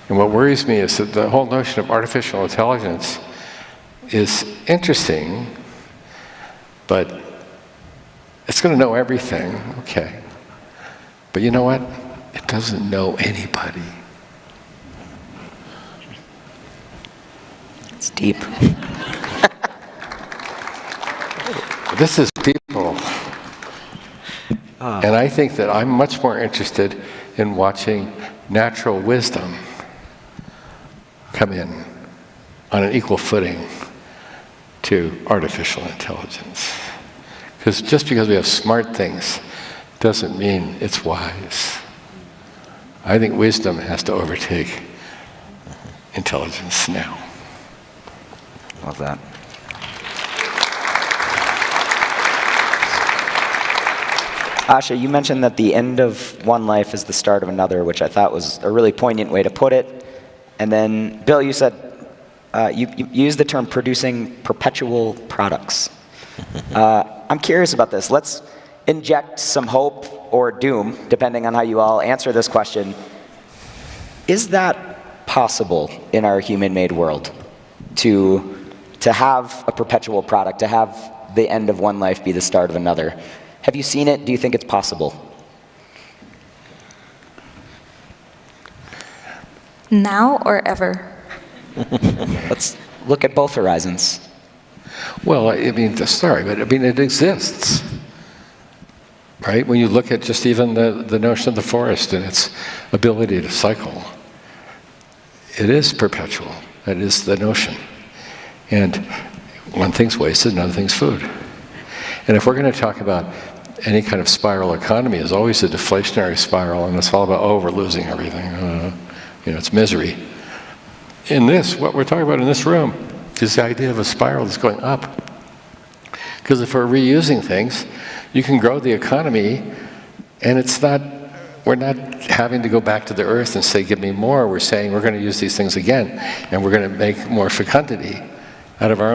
And what worries me is that the whole notion of artificial intelligence is interesting, but it's going to know everything, okay. But you know what? It doesn't know anybody. It's deep. This is people. And I think that I'm much more interested in watching natural wisdom come in on an equal footing to artificial intelligence. Because just because we have smart things doesn't mean it's wise. I think wisdom has to overtake intelligence now. Love that. Asha, you mentioned that the end of one life is the start of another, which I thought was a really poignant way to put it. And then, Bill, you said, you used the term producing perpetual products. I'm curious about this. Let's inject some hope or doom, depending on how you all answer this question. Is that possible in our human-made world, to have a perpetual product, to have the end of one life be the start of another? Have you seen it? Do you think it's possible? Now or ever? Let's look at both horizons. Well, it exists. Right? When you look at just even the notion of the forest and its ability to cycle, it is perpetual. That is the notion. And one thing's wasted, another thing's food. And if we're going to talk about any kind of spiral economy, is always a deflationary spiral, and it's all about, we're losing everything. It's misery. In this, what we're talking about in this room is the idea of a spiral that's going up. Because if we're reusing things, you can grow the economy, and we're not having to go back to the earth and say, give me more. We're saying we're going to use these things again, and we're going to make more fecundity out of our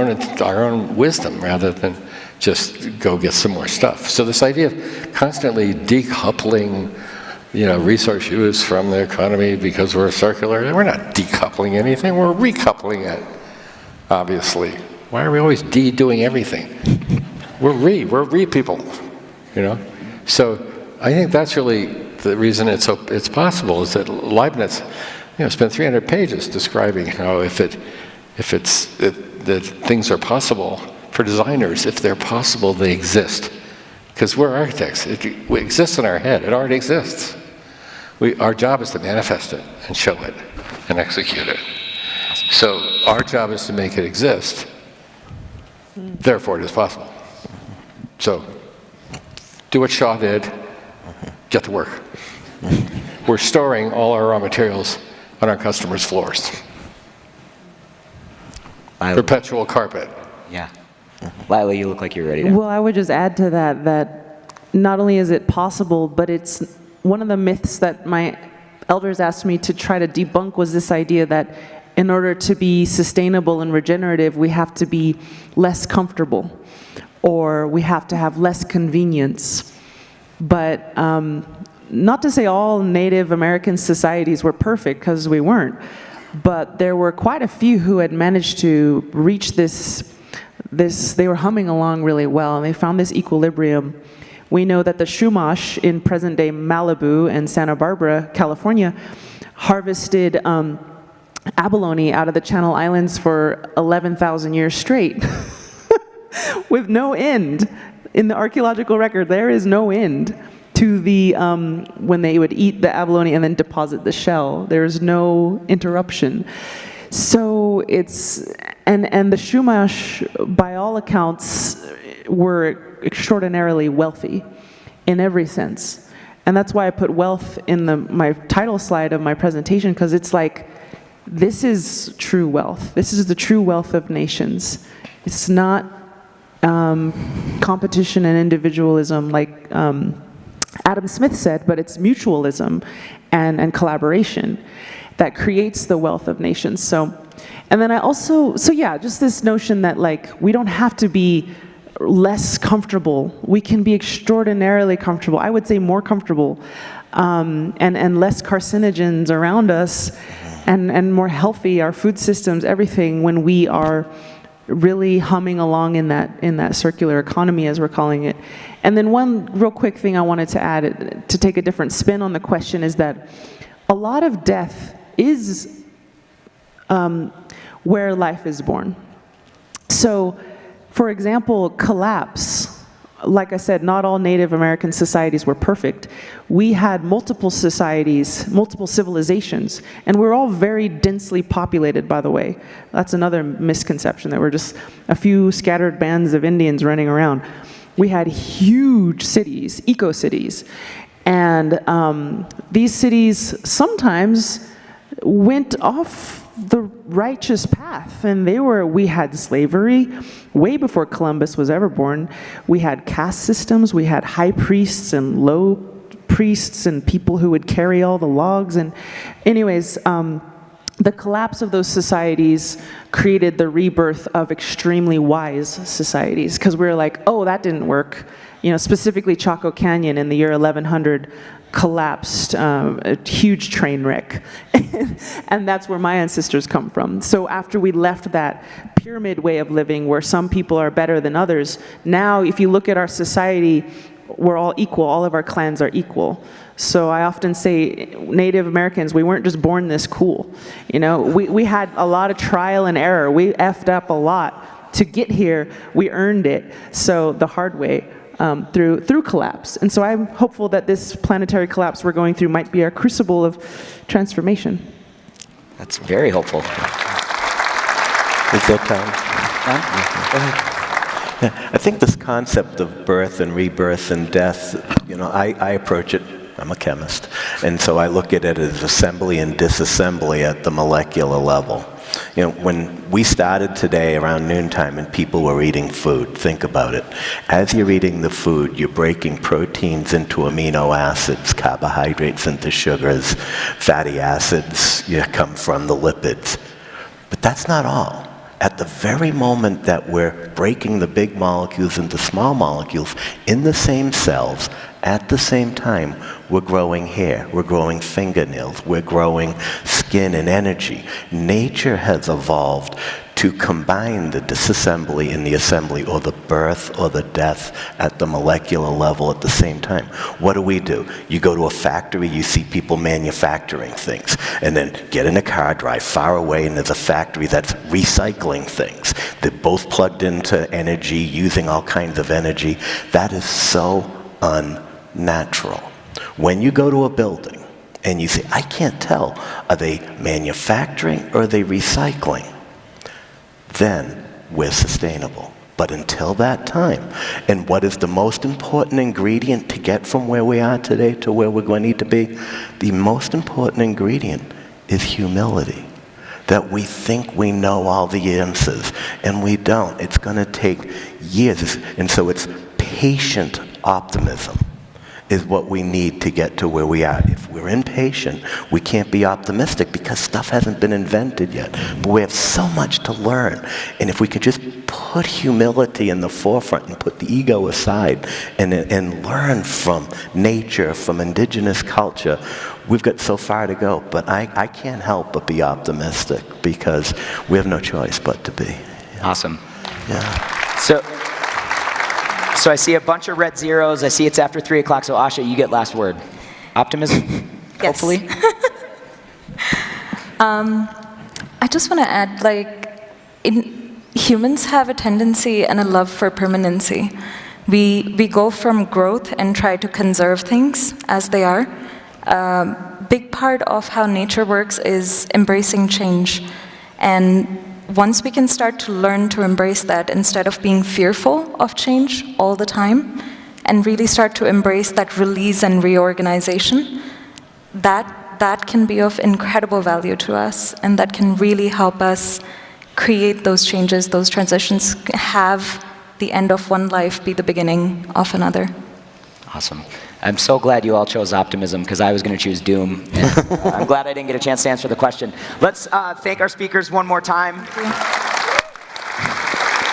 own wisdom, rather than just go get some more stuff. So this idea of constantly decoupling, resource use from the economy because we're circular, we're not decoupling anything, we're recoupling it, obviously. Why are we always doing everything? We're people, So I think that's really the reason it's possible, is that Leibniz, spent 300 pages describing how if things are possible for designers, if they're possible, they exist. Because we're architects. It exists in our head. It already exists. Our job is to manifest it and show it and execute it. So our job is to make it exist. Therefore, it is possible. So do what Shaw did. Get to work. We're storing all our raw materials on our customers' floors. Perpetual carpet. Yeah. Lila, you look like you're ready to. Well, I would just add to that not only is it possible, but it's one of the myths that my elders asked me to try to debunk was this idea that in order to be sustainable and regenerative, we have to be less comfortable, or we have to have less convenience. But not to say all Native American societies were perfect, because we weren't, but there were quite a few who had managed to reach this, they were humming along really well, and they found this equilibrium. We know that the Chumash in present-day Malibu and Santa Barbara, California, harvested abalone out of the Channel Islands for 11,000 years straight, with no end. In the archaeological record, there is no end to the, when they would eat the abalone and then deposit the shell. There's no interruption. So it's, and the Chumash, by all accounts, were extraordinarily wealthy in every sense. And that's why I put wealth in my title slide of my presentation, because it's like, this is true wealth. This is the true wealth of nations. It's not competition and individualism like Adam Smith said, but it's mutualism and collaboration that creates the wealth of nations. So, and then I also, so yeah, just this notion that like, we don't have to be less comfortable. We can be extraordinarily comfortable. I would say more comfortable, and less carcinogens around us, and more healthy, our food systems, everything, when we are really humming along in that circular economy, as we're calling it. And then one real quick thing I wanted to add, to take a different spin on the question, is that a lot of death is where life is born. So, for example, collapse. Like I said, not all Native American societies were perfect. We had multiple societies, multiple civilizations, and we're all very densely populated, by the way. That's another misconception, that we're just a few scattered bands of Indians running around. We had huge cities, eco-cities, and these cities sometimes went off the righteous path, and we had slavery way before Columbus was ever born. We had caste systems, we had high priests and low priests and people who would carry all the logs. And anyways, the collapse of those societies created the rebirth of extremely wise societies, because we were like, oh, that didn't work. You know, specifically Chaco Canyon in the year 1100 collapsed, a huge train wreck. And that's where my ancestors come from. So after we left that pyramid way of living where some people are better than others, now if you look at our society, we're all equal, all of our clans are equal. So I often say, Native Americans, we weren't just born this cool. You know, we had a lot of trial and error. We effed up a lot to get here. We earned it, so the hard way. Through collapse. And so I'm hopeful that this planetary collapse we're going through might be our crucible of transformation. That's very hopeful. Is that time? Yeah, I think this concept of birth and rebirth and death, you know, I approach it, I'm a chemist, and so I look at it as assembly and disassembly at the molecular level. You know, when we started today around noontime and people were eating food, think about it. As you're eating the food, you're breaking proteins into amino acids, carbohydrates into sugars, fatty acids come from the lipids. But that's not all. At the very moment that we're breaking the big molecules into small molecules in the same cells, at the same time, we're growing hair, we're growing fingernails, we're growing skin and energy. Nature has evolved to combine the disassembly and the assembly, or the birth or the death at the molecular level at the same time. What do? You go to a factory, you see people manufacturing things, and then get in a car, drive far away, and there's a factory that's recycling things. They're both plugged into energy, using all kinds of energy. That is so unnatural. When you go to a building and you say, I can't tell, are they manufacturing or are they recycling? Then we're sustainable. But until that time, and what is the most important ingredient to get from where we are today to where we're going to need to be? The most important ingredient is humility. That we think we know all the answers, and we don't. It's going to take years. And so it's patient optimism. is what we need to get to where we are. If we're impatient, we can't be optimistic because stuff hasn't been invented yet. But we have so much to learn. And if we could just put humility in the forefront and put the ego aside and learn from nature, from indigenous culture, we've got so far to go. But I can't help but be optimistic because we have no choice but to be. Awesome. Yeah. So I see a bunch of red zeros. I see it's after 3 o'clock. So Asha, you get last word. Optimism, Yes. hopefully. I just want to add, humans have a tendency and a love for permanency. We go from growth and try to conserve things as they are. Big part of how nature works is embracing change. And once we can start to learn to embrace that instead of being fearful of change all the time, and really start to embrace that release and reorganization, that can be of incredible value to us, and that can really help us create those changes, those transitions, have the end of one life be the beginning of another. Awesome. I'm so glad you all chose optimism because I was going to choose doom. And, I'm glad I didn't get a chance to answer the question. Let's thank our speakers one more time.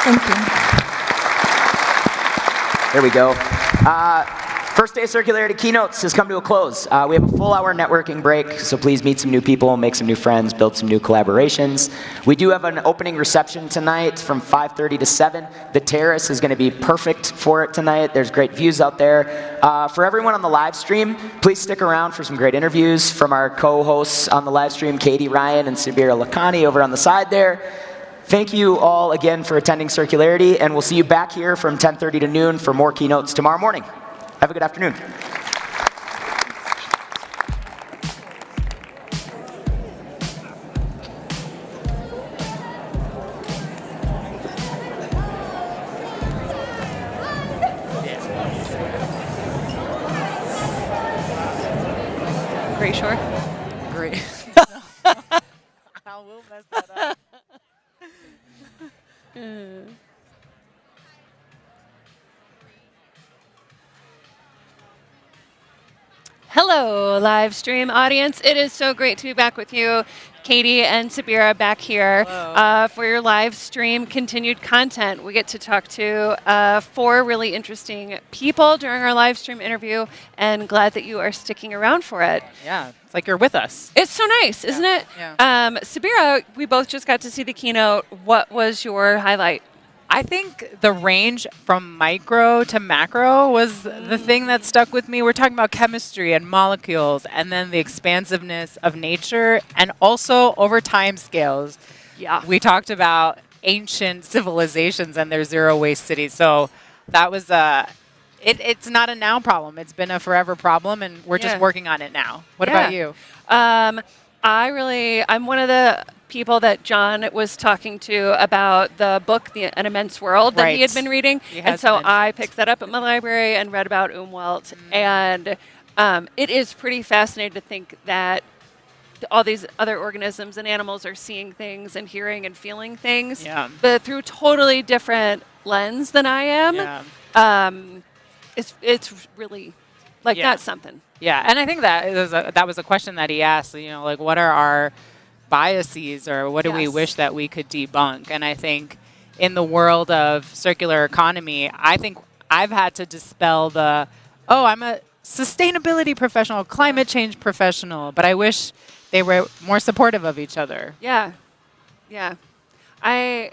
Thank you. There we go. First day of Circularity Keynotes has come to a close. We have a full hour networking break, so please meet some new people, make some new friends, build some new collaborations. We do have an opening reception tonight from 5:30 to 7. The terrace is going to be perfect for it tonight. There's great views out there. For everyone on the live stream, please stick around for some great interviews from our co-hosts on the live stream, Katie Ryan and Sabira Lakhani over on the side there. Thank you all again for attending Circularity, and we'll see you back here from 10:30 to noon for more keynotes tomorrow morning. Have a good afternoon. Great shore. Great. I will mess that up. Hello, live stream audience. It is so great to be back with you, Katie and Sabira, back here for your live stream continued content. We get to talk to 4 really interesting people during our live stream interview, and glad that you are sticking around for it. Yeah, it's like you're with us. It's so nice, isn't it? Yeah. Sabira, we both just got to see the keynote. What was your highlight? I think the range from micro to macro was the thing that stuck with me. We're talking about chemistry and molecules, and then the expansiveness of nature, and also over time scales. Yeah. We talked about ancient civilizations and their zero waste cities. So that was it's not a now problem. It's been a forever problem, and we're just working on it now. What about you? I'm one of the people that John was talking to about the book, An Immense World, that he had been reading. And so I picked that up at my library and read about Umwelt. And it is pretty fascinating to think that all these other organisms and animals are seeing things and hearing and feeling things, but through totally different lens than I am. It's really, that's something. Yeah, and I think that was a question that he asked, what are our biases, or what do we wish that we could debunk? And I think in the world of circular economy, I think I've had to dispel I'm a sustainability professional, climate change professional, but I wish they were more supportive of each other. Yeah. I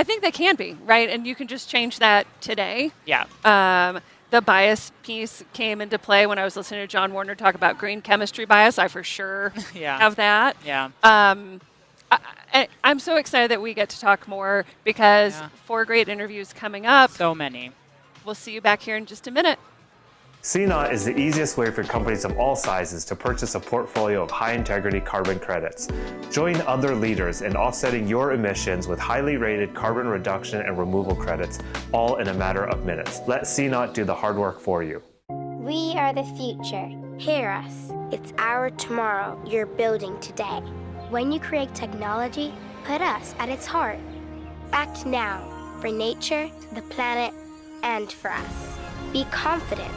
think they can be, right? And you can just change that today. Yeah. The bias piece came into play when I was listening to John Warner talk about green chemistry bias. I for sure have that. Yeah. I'm so excited that we get to talk more because 4 great interviews coming up. So many. We'll see you back here in just a minute. Keynote is the easiest way for companies of all sizes to purchase a portfolio of high-integrity carbon credits. Join other leaders in offsetting your emissions with highly rated carbon reduction and removal credits, all in a matter of minutes. Let Keynote do the hard work for you. We are the future. Hear us. It's our tomorrow you're building today. When you create technology, put us at its heart. Act now for nature, the planet, and for us. Be confident.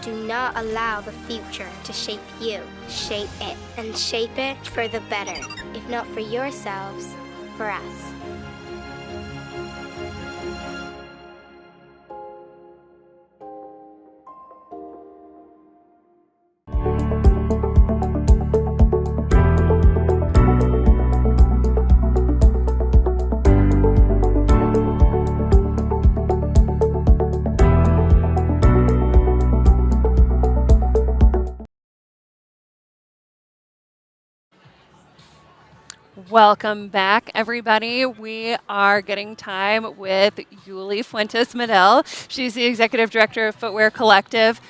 Do not allow the future to shape you. Shape it, and shape it for the better. If not for yourselves, for us. Welcome back, everybody. We are getting time with Yuli Fuentes Medel. She's the Executive Director of Footwear Collective.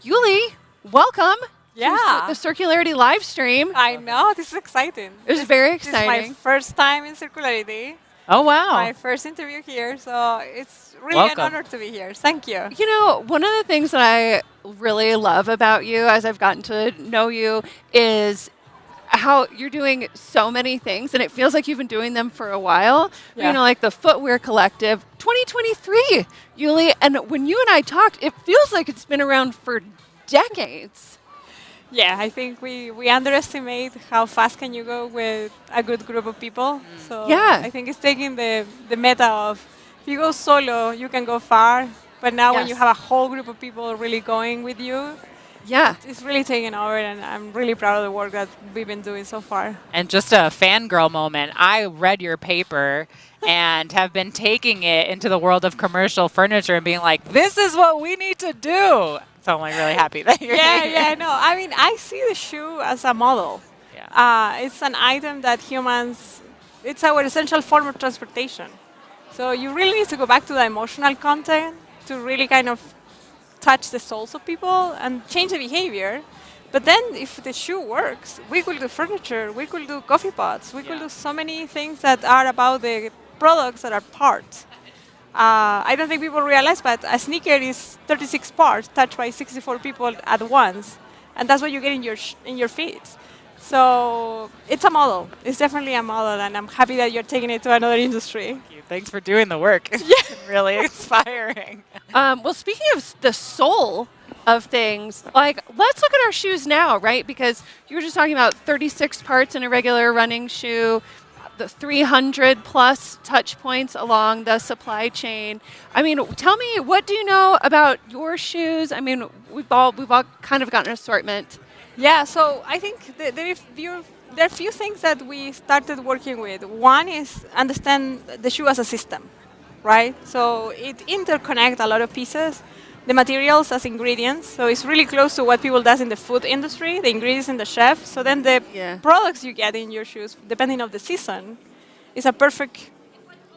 Yuli, welcome to the Circularity Livestream. I know, this is exciting. It was very exciting. This is my first time in Circularity. Oh, wow. My first interview here, so it's really an honor to be here. Thank you. You know, one of the things that I really love about you as I've gotten to know you is how you're doing so many things, and it feels like you've been doing them for a while. Yeah. You know, like the Footwear Collective, 2023, Yuli. And when you and I talked, it feels like it's been around for decades. Yeah, I think we underestimate how fast can you go with a good group of people. So Yeah. I think it's taking the meta of, if you go solo, you can go far. But now when you have a whole group of people really going with you, it's really taken over, and I'm really proud of the work that we've been doing so far. And just a fangirl moment, I read your paper and have been taking it into the world of commercial furniture and being like, this is what we need to do. So I'm like really happy that you're here. Yeah, no. I mean, I see the shoe as a model. Yeah. It's an item that humans, it's our essential form of transportation. So you really need to go back to the emotional content to really kind of touch the souls of people and change the behavior. But then if the shoe works, we could do furniture, we could do coffee pots, we could do so many things that are about the products that are parts. I don't think people realize, but a sneaker is 36 parts touched by 64 people at once. And that's what you get in your feet. So it's a model. It's definitely a model, and I'm happy that you're taking it to another industry. Thanks for doing the work. It's really inspiring. Well, speaking of the soul of things, like, let's look at our shoes now, right? Because you were just talking about 36 parts in a regular running shoe, the 300 plus touch points along the supply chain. I mean, tell me, what do you know about your shoes? I mean, we've all kind of got an assortment. Yeah, so I think there are a few things that we started working with. One is understand the shoe as a system, right? So it interconnects a lot of pieces. The materials as ingredients, so it's really close to what people does in the food industry, the ingredients in the chef. So then the products you get in your shoes, depending on the season, is a perfect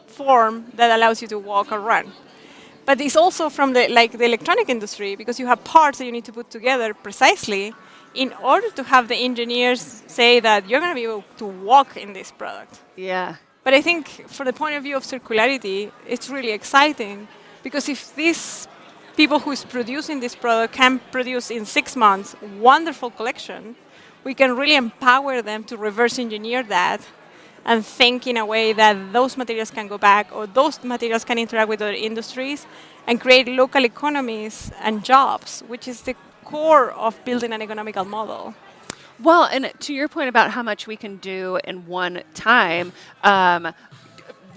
form that allows you to walk or run. But it's also from the electronic industry, because you have parts that you need to put together precisely in order to have the engineers say that you're going to be able to walk in this product. Yeah. But I think from the point of view of circularity, it's really exciting, because if these people who is producing this product can produce in 6 months wonderful collection, we can really empower them to reverse engineer that and think in a way that those materials can go back, or those materials can interact with other industries and create local economies and jobs, which is the core of building an economical model. Well, and to your point about how much we can do in one time,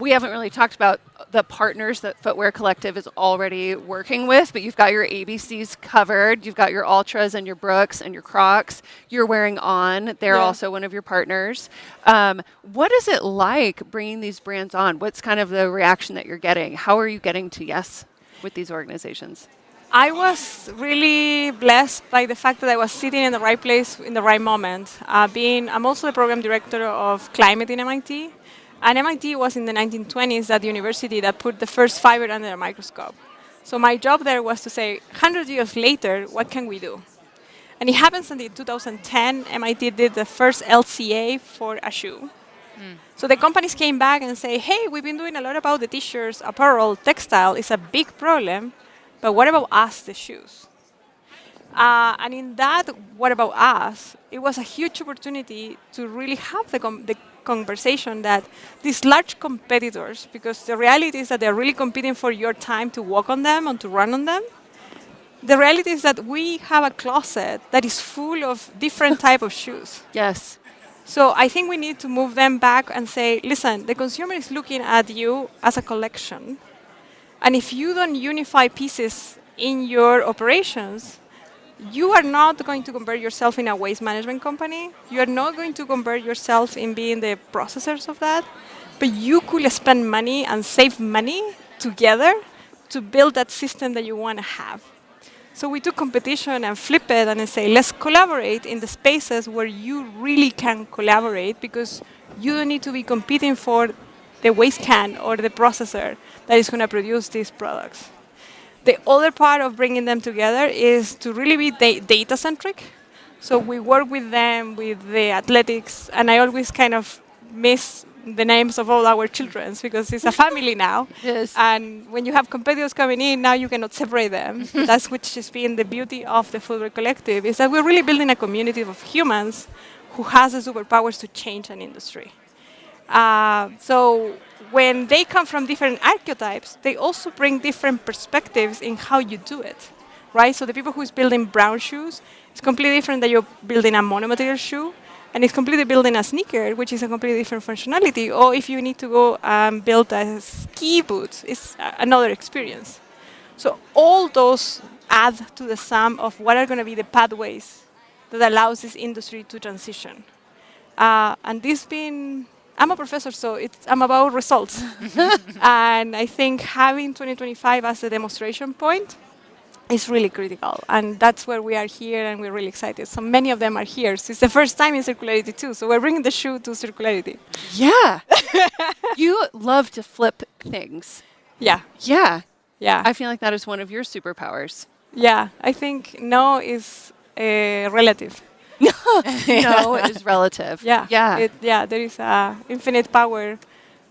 we haven't really talked about the partners that Footwear Collective is already working with, but you've got your ABCs covered. You've got your Ultras and your Brooks and your Crocs. You're wearing On. They're also one of your partners. What is it like bringing these brands on? What's kind of the reaction that you're getting? How are you getting to yes with these organizations? I was really blessed by the fact that I was sitting in the right place in the right moment. I'm also the program director of climate in MIT. And MIT was in the 1920s at the university that put the first fiber under a microscope. So my job there was to say, 100 years later, what can we do? And it happens that in 2010, MIT did the first LCA for a shoe. So the companies came back and say, hey, we've been doing a lot about the t-shirts, apparel, textile is a big problem, but what about us, the shoes? And in that, what about us, it was a huge opportunity to really have the conversation that these large competitors, because the reality is that they're really competing for your time to walk on them and to run on them, the reality is that we have a closet that is full of different type of shoes. Yes. So I think we need to move them back and say, listen, the consumer is looking at you as a collection. And if you don't unify pieces in your operations, you are not going to convert yourself in a waste management company. You are not going to convert yourself in being the processors of that. But you could spend money and save money together to build that system that you want to have. So we took competition and flip it and say, let's collaborate in the spaces where you really can collaborate, because you don't need to be competing for the waste can or the processor that is going to produce these products. The other part of bringing them together is to really be data-centric. So we work with them, with the athletics, and I always kind of miss the names of all our children because it's a family now. Yes. And when you have competitors coming in, now you cannot separate them. That's which has been the beauty of the Footwear Collective, is that we're really building a community of humans who has the superpowers to change an industry. So when they come from different archetypes, they also bring different perspectives in how you do it, right? So the people who's building brown shoes, it's completely different than you're building a monomaterial shoe. And it's completely building a sneaker, which is a completely different functionality. Or if you need to go build a ski boot, it's another experience. So all those add to the sum of what are going to be the pathways that allows this industry to transition. And this being, I'm a professor, so I'm about results. And I think having 2025 as a demonstration point is really critical, and that's where we are here, and we're really excited. So many of them are here. So it's the first time in Circularity too, so we're bringing the shoe to Circularity. Yeah. You love to flip things. Yeah. Yeah. Yeah. I feel like that is one of your superpowers. Yeah. I think no is relative. No is relative. Yeah. Yeah. There is a infinite power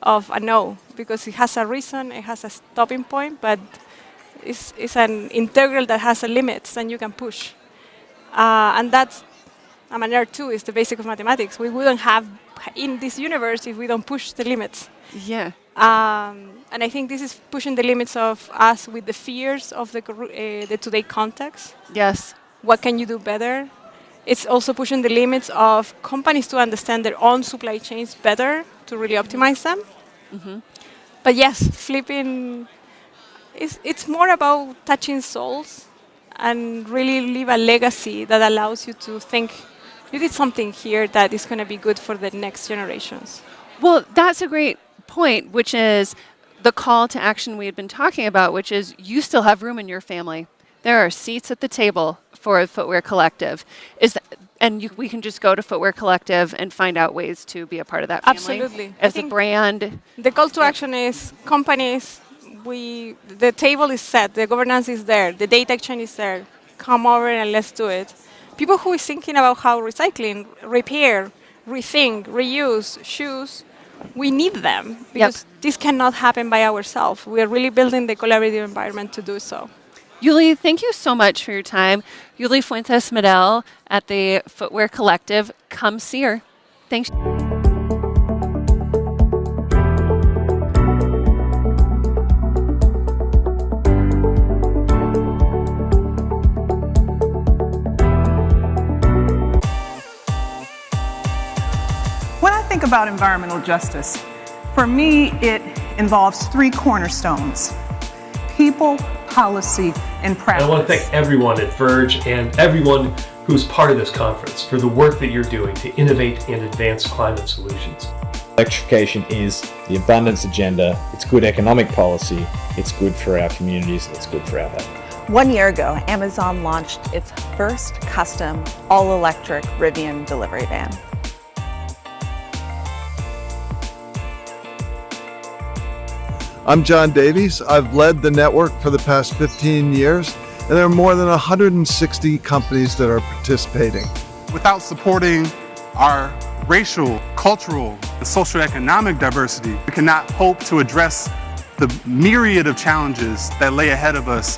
of a no, because it has a reason, it has a stopping point, but it's an integral that has a limits and you can push. And that's, I'm a nerd too, is the basic of mathematics. We wouldn't have in this universe if we don't push the limits. Yeah. And I think this is pushing the limits of us with the fears of the today context. Yes. What can you do better? It's also pushing the limits of companies to understand their own supply chains better to really optimize them. Mm-hmm. But yes, flipping, it's more about touching souls and really leave a legacy that allows you to think you did something here that is going to be good for the next generations. Well, that's a great point, which is the call to action we had been talking about, which is you still have room in your family. There are seats at the table for a Footwear Collective. We can just go to Footwear Collective and find out ways to be a part of that family. Absolutely. As a brand. The call to action is companies. The table is set, the governance is there, the data exchange is there. Come over and let's do it. People who is thinking about how recycling, repair, rethink, reuse shoes, we need them because this cannot happen by ourselves. We are really building the collaborative environment to do so. Yuli, thank you so much for your time. Yuli Fuentes Medel at the Footwear Collective. Come see her. Thanks. When I think about environmental justice, for me, it involves three cornerstones: people, policy, and practice. I want to thank everyone at Verge and everyone who's part of this conference for the work that you're doing to innovate and advance climate solutions. Electrification is the abundance agenda. It's good economic policy. It's good for our communities. It's good for our health. 1 year ago, Amazon launched its first custom all-electric Rivian delivery van. I'm John Davies. I've led the network for the past 15 years, and there are more than 160 companies that are participating. Without supporting our racial, cultural, and socioeconomic diversity, we cannot hope to address the myriad of challenges that lay ahead of us.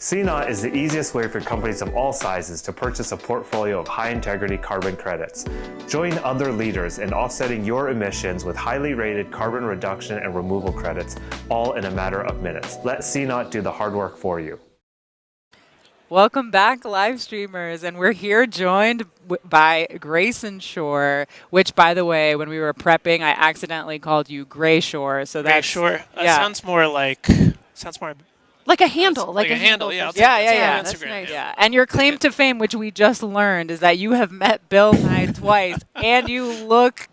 CNOT is the easiest way for companies of all sizes to purchase a portfolio of high-integrity carbon credits. Join other leaders in offsetting your emissions with highly rated carbon reduction and removal credits, all in a matter of minutes. Let CNOT do the hard work for you. Welcome back, live streamers, and we're here joined by Grayson Shore, which, by the way, when we were prepping, I accidentally called you Gray Shore. So Gray that's Shore. Yeah. Sounds more like like a handle, like a handle. Yeah, Yeah. That's nice. Yeah, and your claim to fame, which we just learned, is that you have met Bill Nye twice, and you look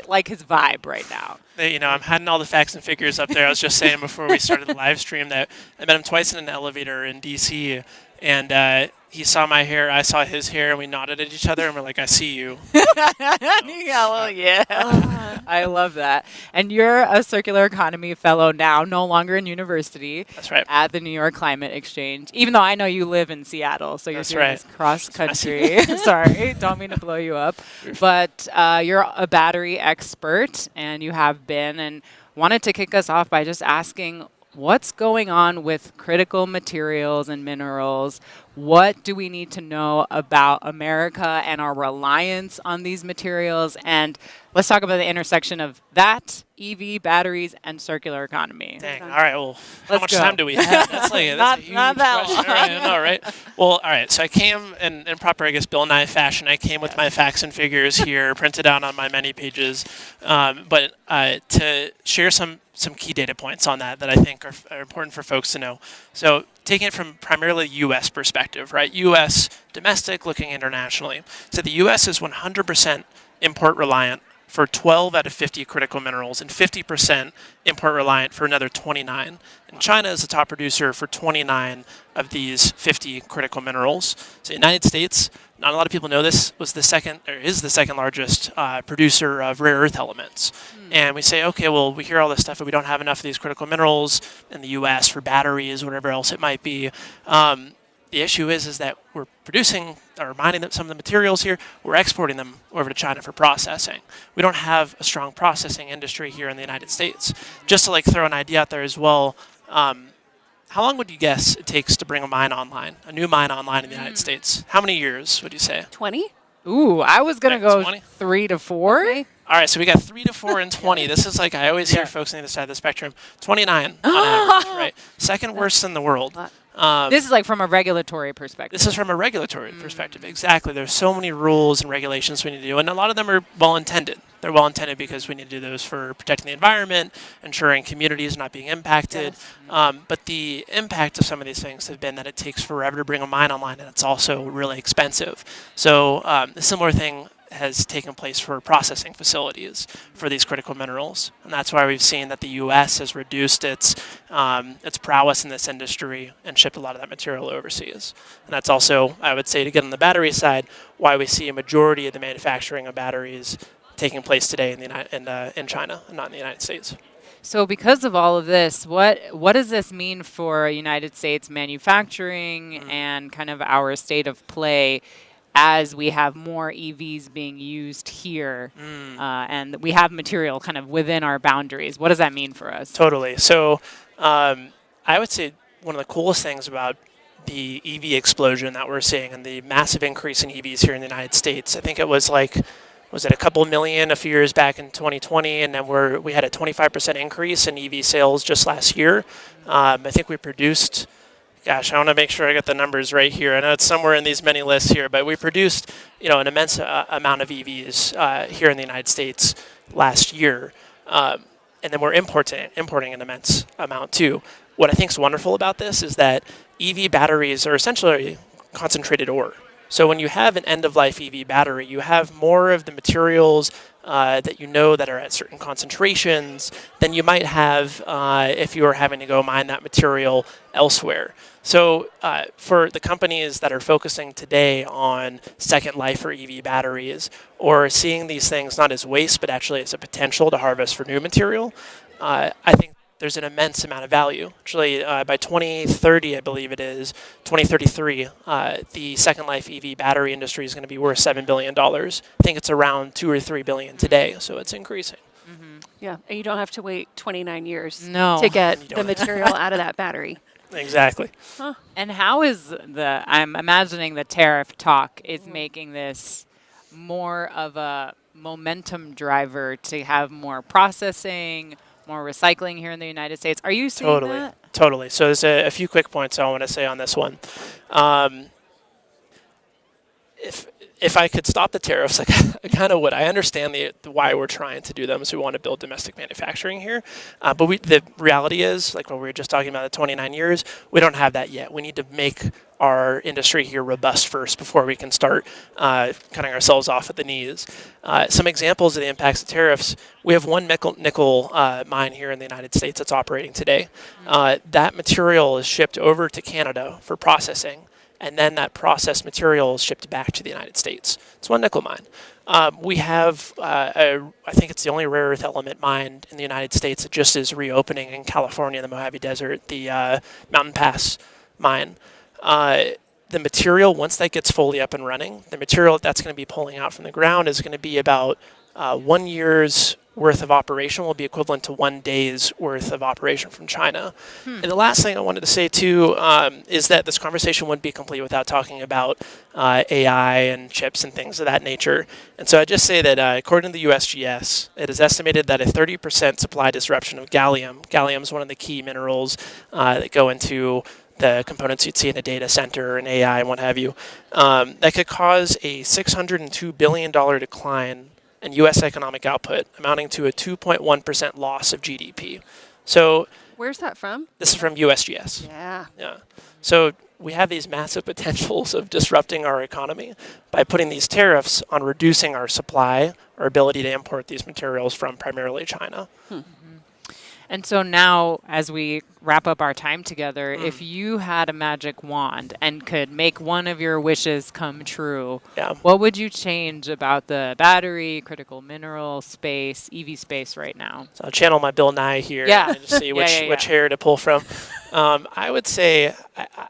like his vibe right now. You know, I'm hiding all the facts and figures up there. I was just saying before we started the live stream that I met him twice in an elevator in D.C., and he saw my hair, I saw his hair, and we nodded at each other, and we're like, I see you. Yeah. I love that. And you're a circular economy fellow now, no longer in university. That's right. At the New York Climate Exchange, even though I know you live in Seattle, so you're That's doing right. this cross-country. Sorry, don't mean to blow you up. But you're a battery expert, and you have been, and wanted to kick us off by just asking, what's going on with critical materials and minerals? What do we need to know about America and our reliance on these materials? And let's talk about the intersection of that, EV, batteries, and circular economy. Dang. All right. Well, how Let's much go. time do we have? That's a huge not that question. long. All right, I know, right? Well, all right. So I came in proper, I guess, Bill Nye fashion. I came with my facts and figures here, printed out on my many pages, but to share some key data points on that I think are important for folks to know. So taking it from primarily U.S. perspective, right? U.S. domestic, looking internationally. So the U.S. is 100% import reliant for 12 out of 50 critical minerals and 50% import reliant for another 29. And China is the top producer for 29 of these 50 critical minerals. So the United States, not a lot of people know this, is the second largest producer of rare earth elements. And we say, okay, well, we hear all this stuff, but we don't have enough of these critical minerals in the U.S. for batteries, whatever else it might be. The issue is that we're producing or mining some of the materials here. We're exporting them over to China for processing. We don't have a strong processing industry here in the United States. Just to throw an idea out there as well, how long would you guess it takes to bring a new mine online in the United States? How many years would you say? 20? Ooh, I was going to go 20? 3 to 4. Okay. All right, so we got 3 to 4 and 20. This is I always hear folks on the other side of the spectrum. 29 on average, right? Second worst in the world. This is from a regulatory perspective. This is from a regulatory perspective, exactly. There's so many rules and regulations we need to do, and a lot of them are well-intended. They're well-intended because we need to do those for protecting the environment, ensuring communities not being impacted. Yes. But the impact of some of these things have been that it takes forever to bring a mine online, and it's also really expensive. So a similar thing has taken place for processing facilities for these critical minerals, and that's why we've seen that the U.S. has reduced its prowess in this industry and shipped a lot of that material overseas. And that's also, I would say, to get on the battery side, why we see a majority of the manufacturing of batteries taking place today in China and not in the United States. So because of all of this, what does this mean for United States manufacturing and kind of our state of play as we have more EVs being used here and we have material kind of within our boundaries? What does that mean for us? Totally. So I would say one of the coolest things about the EV explosion that we're seeing and the massive increase in EVs here in the United States, I think it was a couple million a few years back in 2020, and then we had a 25% increase in EV sales just last year. I think we produced, gosh, I want to make sure I get the numbers right here. I know it's somewhere in these many lists here, but we produced, an immense amount of EVs here in the United States last year, and then we're importing an immense amount too. What I think is wonderful about this is that EV batteries are essentially concentrated ore. So when you have an end-of-life EV battery, you have more of the materials that that are at certain concentrations than you might have if you were having to go mine that material elsewhere. So for the companies that are focusing today on second life for EV batteries, or seeing these things not as waste but actually as a potential to harvest for new material, I think there's an immense amount of value. Actually, by 2030, I believe it is, 2033, the Second Life EV battery industry is going to be worth $7 billion. I think it's around $2 or $3 billion today, so it's increasing. Yeah, and you don't have to wait 29 years No. to get the material out of that battery. Exactly. Huh. And how is I'm imagining the tariff talk is making this more of a momentum driver to have more processing, more recycling here in the United States. Are you seeing that? Totally. So there's a few quick points I want to say on this one. If I could stop the tariffs, like, I kind of would. I understand the why we're trying to do them, is we want to build domestic manufacturing here. But the reality is, like what we were just talking about, the 29 years, we don't have that yet. We need to make our industry here robust first before we can start cutting ourselves off at the knees. Some examples of the impacts of tariffs: we have one nickel mine here in the United States that's operating today. That material is shipped over to Canada for processing, and then that processed material is shipped back to the United States. It's one nickel mine. We have, I think it's the only rare earth element mine in the United States that just is reopening in California, in the Mojave Desert, the Mountain Pass mine. The material, once that gets fully up and running, the material that's going to be pulling out from the ground is going to be about 1 year's worth of operation will be equivalent to 1 day's worth of operation from China. And the last thing I wanted to say too is that this conversation wouldn't be complete without talking about AI and chips and things of that nature. And so I just say that according to the USGS, it is estimated that a 30% supply disruption of gallium is one of the key minerals that go into the components you'd see in a data center and AI and what have you, that could cause a $602 billion decline in U.S. economic output, amounting to a 2.1% loss of GDP. So where's that from? This is from USGS. Yeah. So we have these massive potentials of disrupting our economy by putting these tariffs on reducing our supply, our ability to import these materials from primarily China. And so now, as we wrap up our time together, if you had a magic wand and could make one of your wishes come true, what would you change about the battery, critical mineral space, EV space right now? So I'll channel my Bill Nye here and just see which hair to pull from. I would say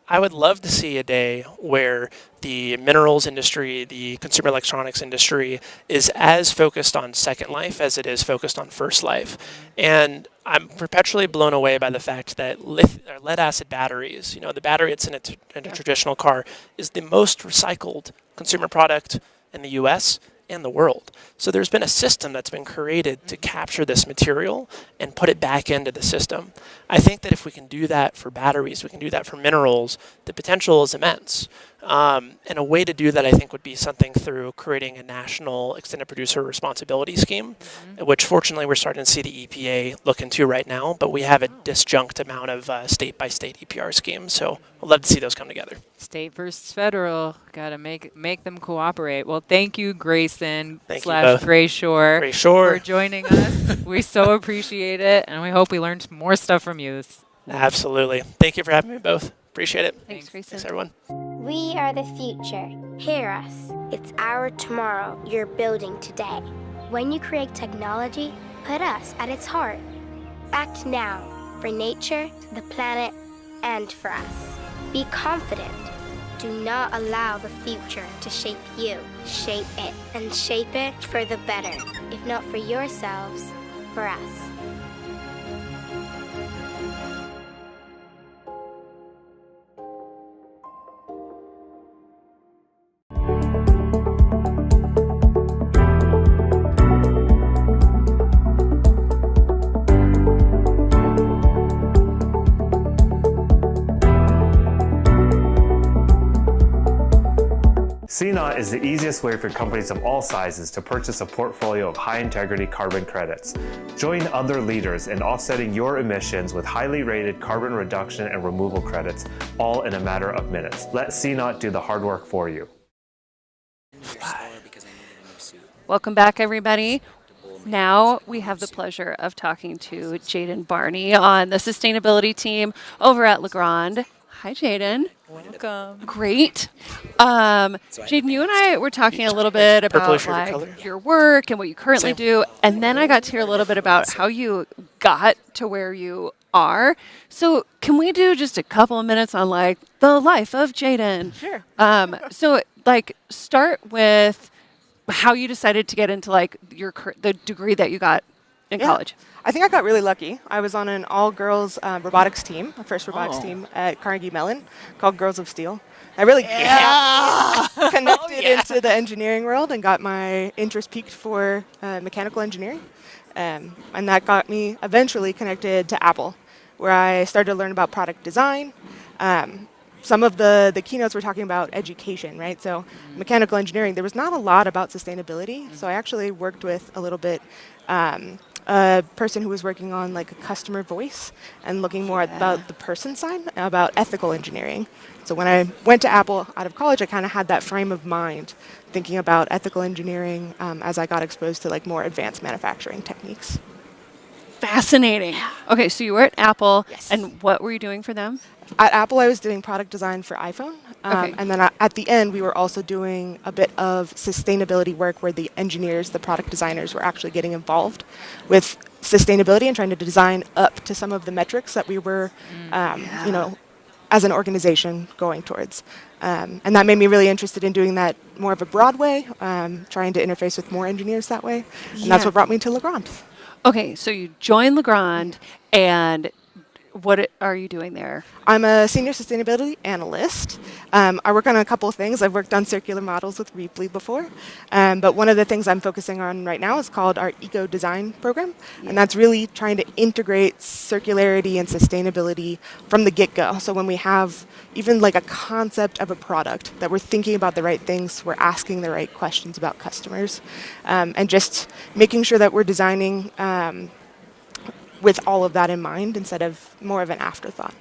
I would love to see a day where the minerals industry, the consumer electronics industry, is as focused on second life as it is focused on first life. And I'm perpetually blown away by the fact that lead acid batteries, the battery that's in a traditional car, is the most recycled consumer product in the US and the world. So there's been a system that's been created to capture this material and put it back into the system. I think that if we can do that for batteries, we can do that for minerals, the potential is immense. And a way to do that, I think, would be something through creating a national extended producer responsibility scheme, which fortunately we're starting to see the EPA look into right now, but we have a disjunct amount of state-by-state EPR schemes, so I'd love to see those come together. State versus federal, got to make them cooperate. Well, thank you, Grayson / Grayshore for joining us. We so appreciate it, and we hope we learned more stuff from you. Absolutely. Thank you for having me both. Appreciate it. Thanks, Grayson. Thanks, everyone. We are the future. Hear us. It's our tomorrow you're building today. When you create technology, put us at its heart. Act now for nature, the planet, and for us. Be confident. Do not allow the future to shape you. Shape it, and shape it for the better. If not for yourselves, for us. Keynote is the easiest way for companies of all sizes to purchase a portfolio of high-integrity carbon credits. Join other leaders in offsetting your emissions with highly rated carbon reduction and removal credits, all in a matter of minutes. Let Keynote do the hard work for you. Welcome back, everybody. Now we have the pleasure of talking to Jaden Barney on the sustainability team over at Legrand. Hi, Jaden. Welcome. Great. Jaden, you and I were talking a little bit about your work and what you currently do, and then I got to hear a little bit about how you got to where you are. So can we do just a couple of minutes on the life of Jaden? Sure. So start with how you decided to get into the degree that you got in college? I think I got really lucky. I was on an all-girls robotics team, a first robotics team at Carnegie Mellon called Girls of Steel. I really connected into the engineering world and got my interest peaked for mechanical engineering. And that got me eventually connected to Apple, where I started to learn about product design. Some of the keynotes were talking about education, right? So mechanical engineering, there was not a lot about sustainability. So I actually worked with a little bit a person who was working on like a customer voice and looking more about the person side, about ethical engineering. So when I went to Apple out of college, I kind of had that frame of mind thinking about ethical engineering as I got exposed to like more advanced manufacturing techniques. Fascinating. Okay, so you were at Apple, and what were you doing for them? At Apple, I was doing product design for iPhone. And then at the end, we were also doing a bit of sustainability work where the engineers, the product designers, were actually getting involved with sustainability and trying to design up to some of the metrics that we were, you know, as an organization going towards. And that made me really interested in doing that more of a broad way, trying to interface with more engineers that way. And that's what brought me to Legrand. Okay, so you joined Legrand, and what are you doing there? I'm a senior sustainability analyst. I work on a couple of things. I've worked on circular models with Reaply before, but one of the things I'm focusing on right now is called our Eco Design program, and that's really trying to integrate circularity and sustainability from the get-go. So when we have even like a concept of a product, that we're thinking about the right things, we're asking the right questions about customers, and just making sure that we're designing with all of that in mind instead of more of an afterthought.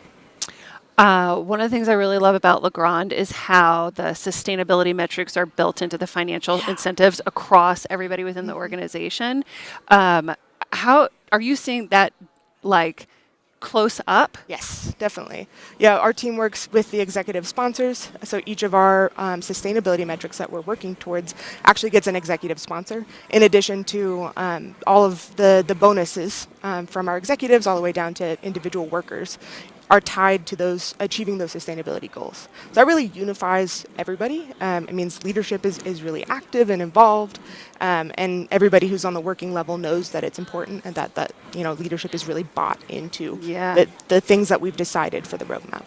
One of the things I really love about Legrand is how the sustainability metrics are built into the financial incentives across everybody within the organization. How are you seeing that, like, close up? Yes, definitely. Yeah, our team works with the executive sponsors. So each of our sustainability metrics that we're working towards actually gets an executive sponsor, in addition to all of the bonuses from our executives all the way down to individual workers are tied to those achieving those sustainability goals. So that really unifies everybody. It means leadership is really active and involved, and everybody who's on the working level knows that it's important and that you know, leadership is really bought into the things that we've decided for the roadmap.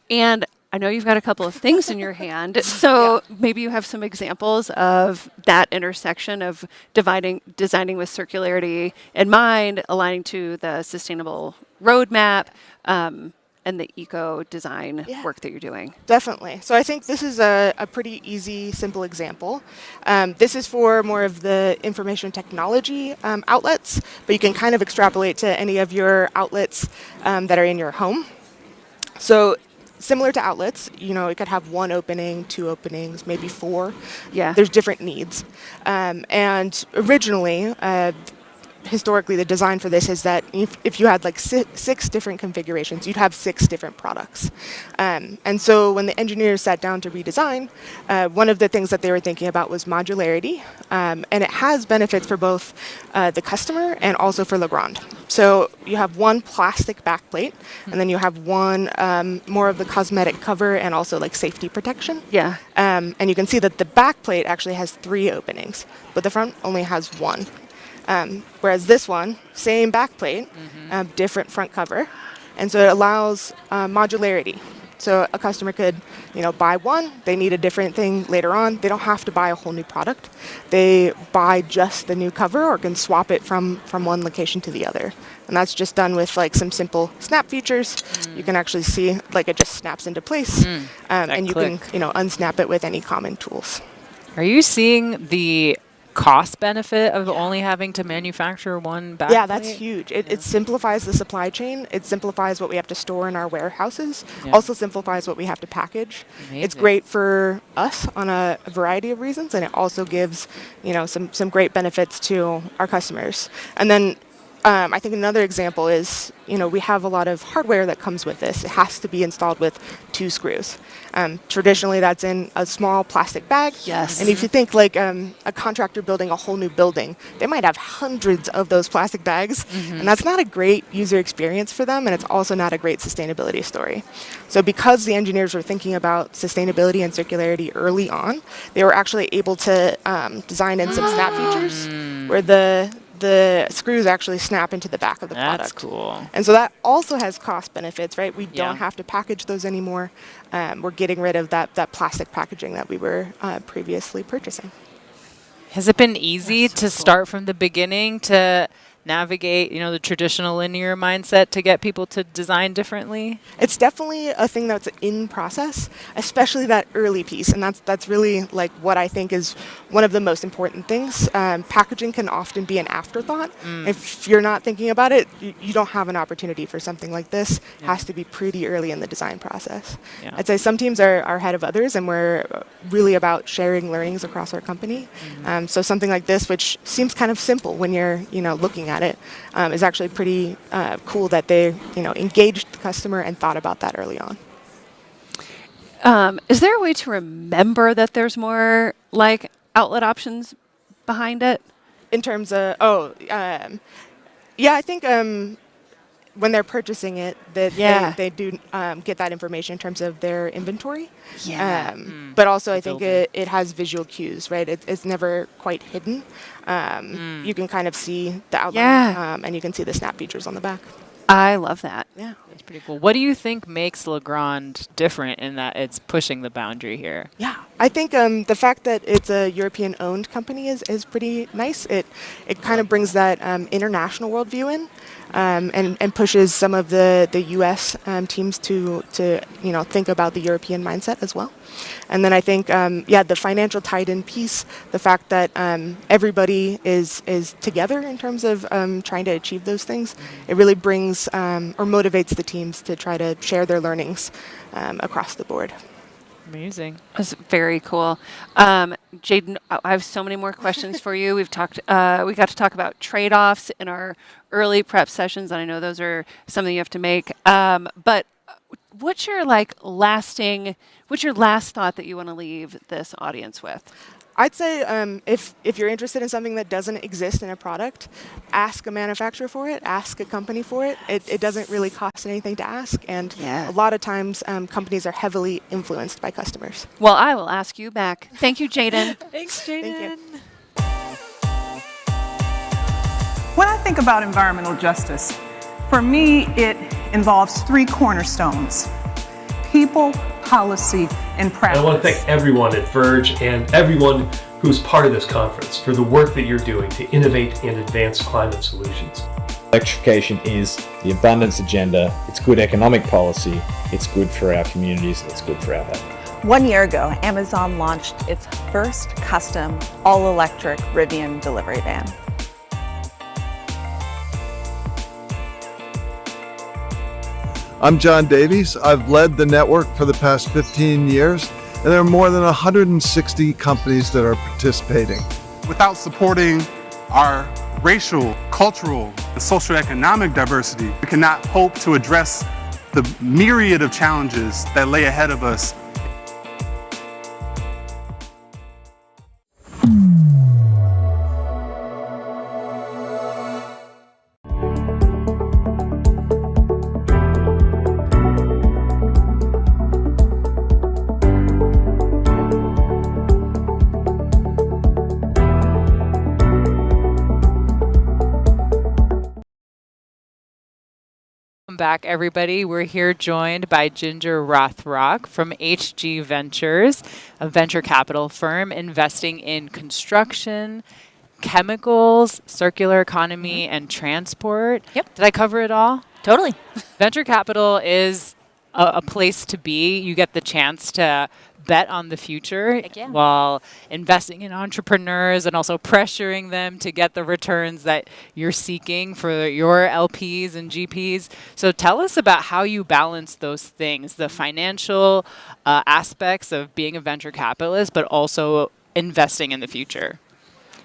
And I know you've got a couple of things in your hand, so maybe you have some examples of that intersection of designing with circularity in mind, aligning to the sustainable roadmap, and the eco design work that you're doing. Definitely. So I think this is a pretty easy, simple example. This is for more of the information technology outlets, but you can kind of extrapolate to any of your outlets that are in your home. So similar to outlets, you know, it could have 1 opening, 2 openings, maybe 4. Yeah. There's different needs. And originally, historically, the design for this is that if you had like 6 different configurations, you'd have 6 different products. And so when the engineers sat down to redesign, one of the things that they were thinking about was modularity. And it has benefits for both the customer and also for Legrand. So you have 1 plastic backplate, and then you have 1 more of the cosmetic cover and also like safety protection. Yeah. And you can see that the backplate actually has 3 openings, but the front only has 1. Whereas this one, same backplate, different front cover. And so it allows modularity. So a customer could, you know, buy one, they need a different thing later on. They don't have to buy a whole new product. They buy just the new cover or can swap it from one location to the other. And that's just done with like some simple snap features. You can actually see like it just snaps into place. And you can, you know, unsnap it with any common tools. Are you seeing the cost benefit of only having to manufacture one backplate? Yeah, that's huge. It simplifies the supply chain. It simplifies what we have to store in our warehouses. Also simplifies what we have to package. Amazing. It's great for us on a variety of reasons, and it also gives, you know, some great benefits to our customers. And then I think another example is, you know, we have a lot of hardware that comes with this. It has to be installed with 2 screws. Traditionally, that's in a small plastic bag. Yes. And if you think like a contractor building a whole new building, they might have hundreds of those plastic bags. And that's not a great user experience for them, and it's also not a great sustainability story. So because the engineers were thinking about sustainability and circularity early on, they were actually able to design in some snap features where the screws actually snap into the back of the product. That's cool. And so that also has cost benefits, right? We Yeah. don't have to package those anymore. We're getting rid of that plastic packaging that we were previously purchasing. Has it been easy to start from the beginning to navigate, the traditional linear mindset to get people to design differently? It's definitely a thing that's in process, especially that early piece, and that's really like what I think is one of the most important things. Packaging can often be an afterthought. If you're not thinking about it, you don't have an opportunity for something like this. It has to be pretty early in the design process. Yeah. I'd say some teams are ahead of others, and we're really about sharing learnings across our company. So something like this, which seems kind of simple when you're looking at it, is actually pretty cool that they engaged the customer and thought about that early on. Is there a way to remember that there's more like outlet options behind it? In terms of I think when they're purchasing it, that they do get that information in terms of their inventory. Yeah. But also, I think it has visual cues, right? It's never quite hidden. You can kind of see the outline, and you can see the snap features on the back. I love that. Yeah. That's pretty cool. What do you think makes Legrand different in that it's pushing the boundary here? Yeah, I think the fact that it's a European-owned company is pretty nice. It kind of brings that international worldview in, and pushes some of the U.S. Teams to think about the European mindset as well. And then I think the financial tied-in piece, the fact that everybody is together in terms of trying to achieve those things, it really brings or motivates the teams to try to share their learnings across the board. Amazing. That's very cool. Jaden, I have so many more questions for you. We got to talk about trade-offs in our early prep sessions, and I know those are something you have to make. But what's your last thought that you want to leave this audience with? I'd say if you're interested in something that doesn't exist in a product, ask a manufacturer for it, ask a company for it. It doesn't really cost anything to ask, and a lot of times companies are heavily influenced by customers. Well, I will ask you back. Thank you, Jaden. Thanks, Jaden. Thank you. When I think about environmental justice, for me, it involves three cornerstones: people, policy, and practice. I want to thank everyone at Verge and everyone who's part of this conference for the work that you're doing to innovate and advance climate solutions. Electrification is the abundance agenda. It's good economic policy. It's good for our communities. It's good for our health. 1 year ago, Amazon launched its first custom all-electric Rivian delivery van. I'm John Davies. I've led the network for the past 15 years, and there are more than 160 companies that are participating. Without supporting our racial, cultural, and socioeconomic diversity, we cannot hope to address the myriad of challenges that lay ahead of us. Welcome back, everybody. We're here joined by Ginger Rothrock from HG Ventures, a venture capital firm investing in construction, chemicals, circular economy, and transport. Yep. Did I cover it all? Totally. Venture capital is a place to be. You get the chance to bet on the future while investing in entrepreneurs and also pressuring them to get the returns that you're seeking for your LPs and GPs. So tell us about how you balance those things, the financial aspects of being a venture capitalist, but also investing in the future.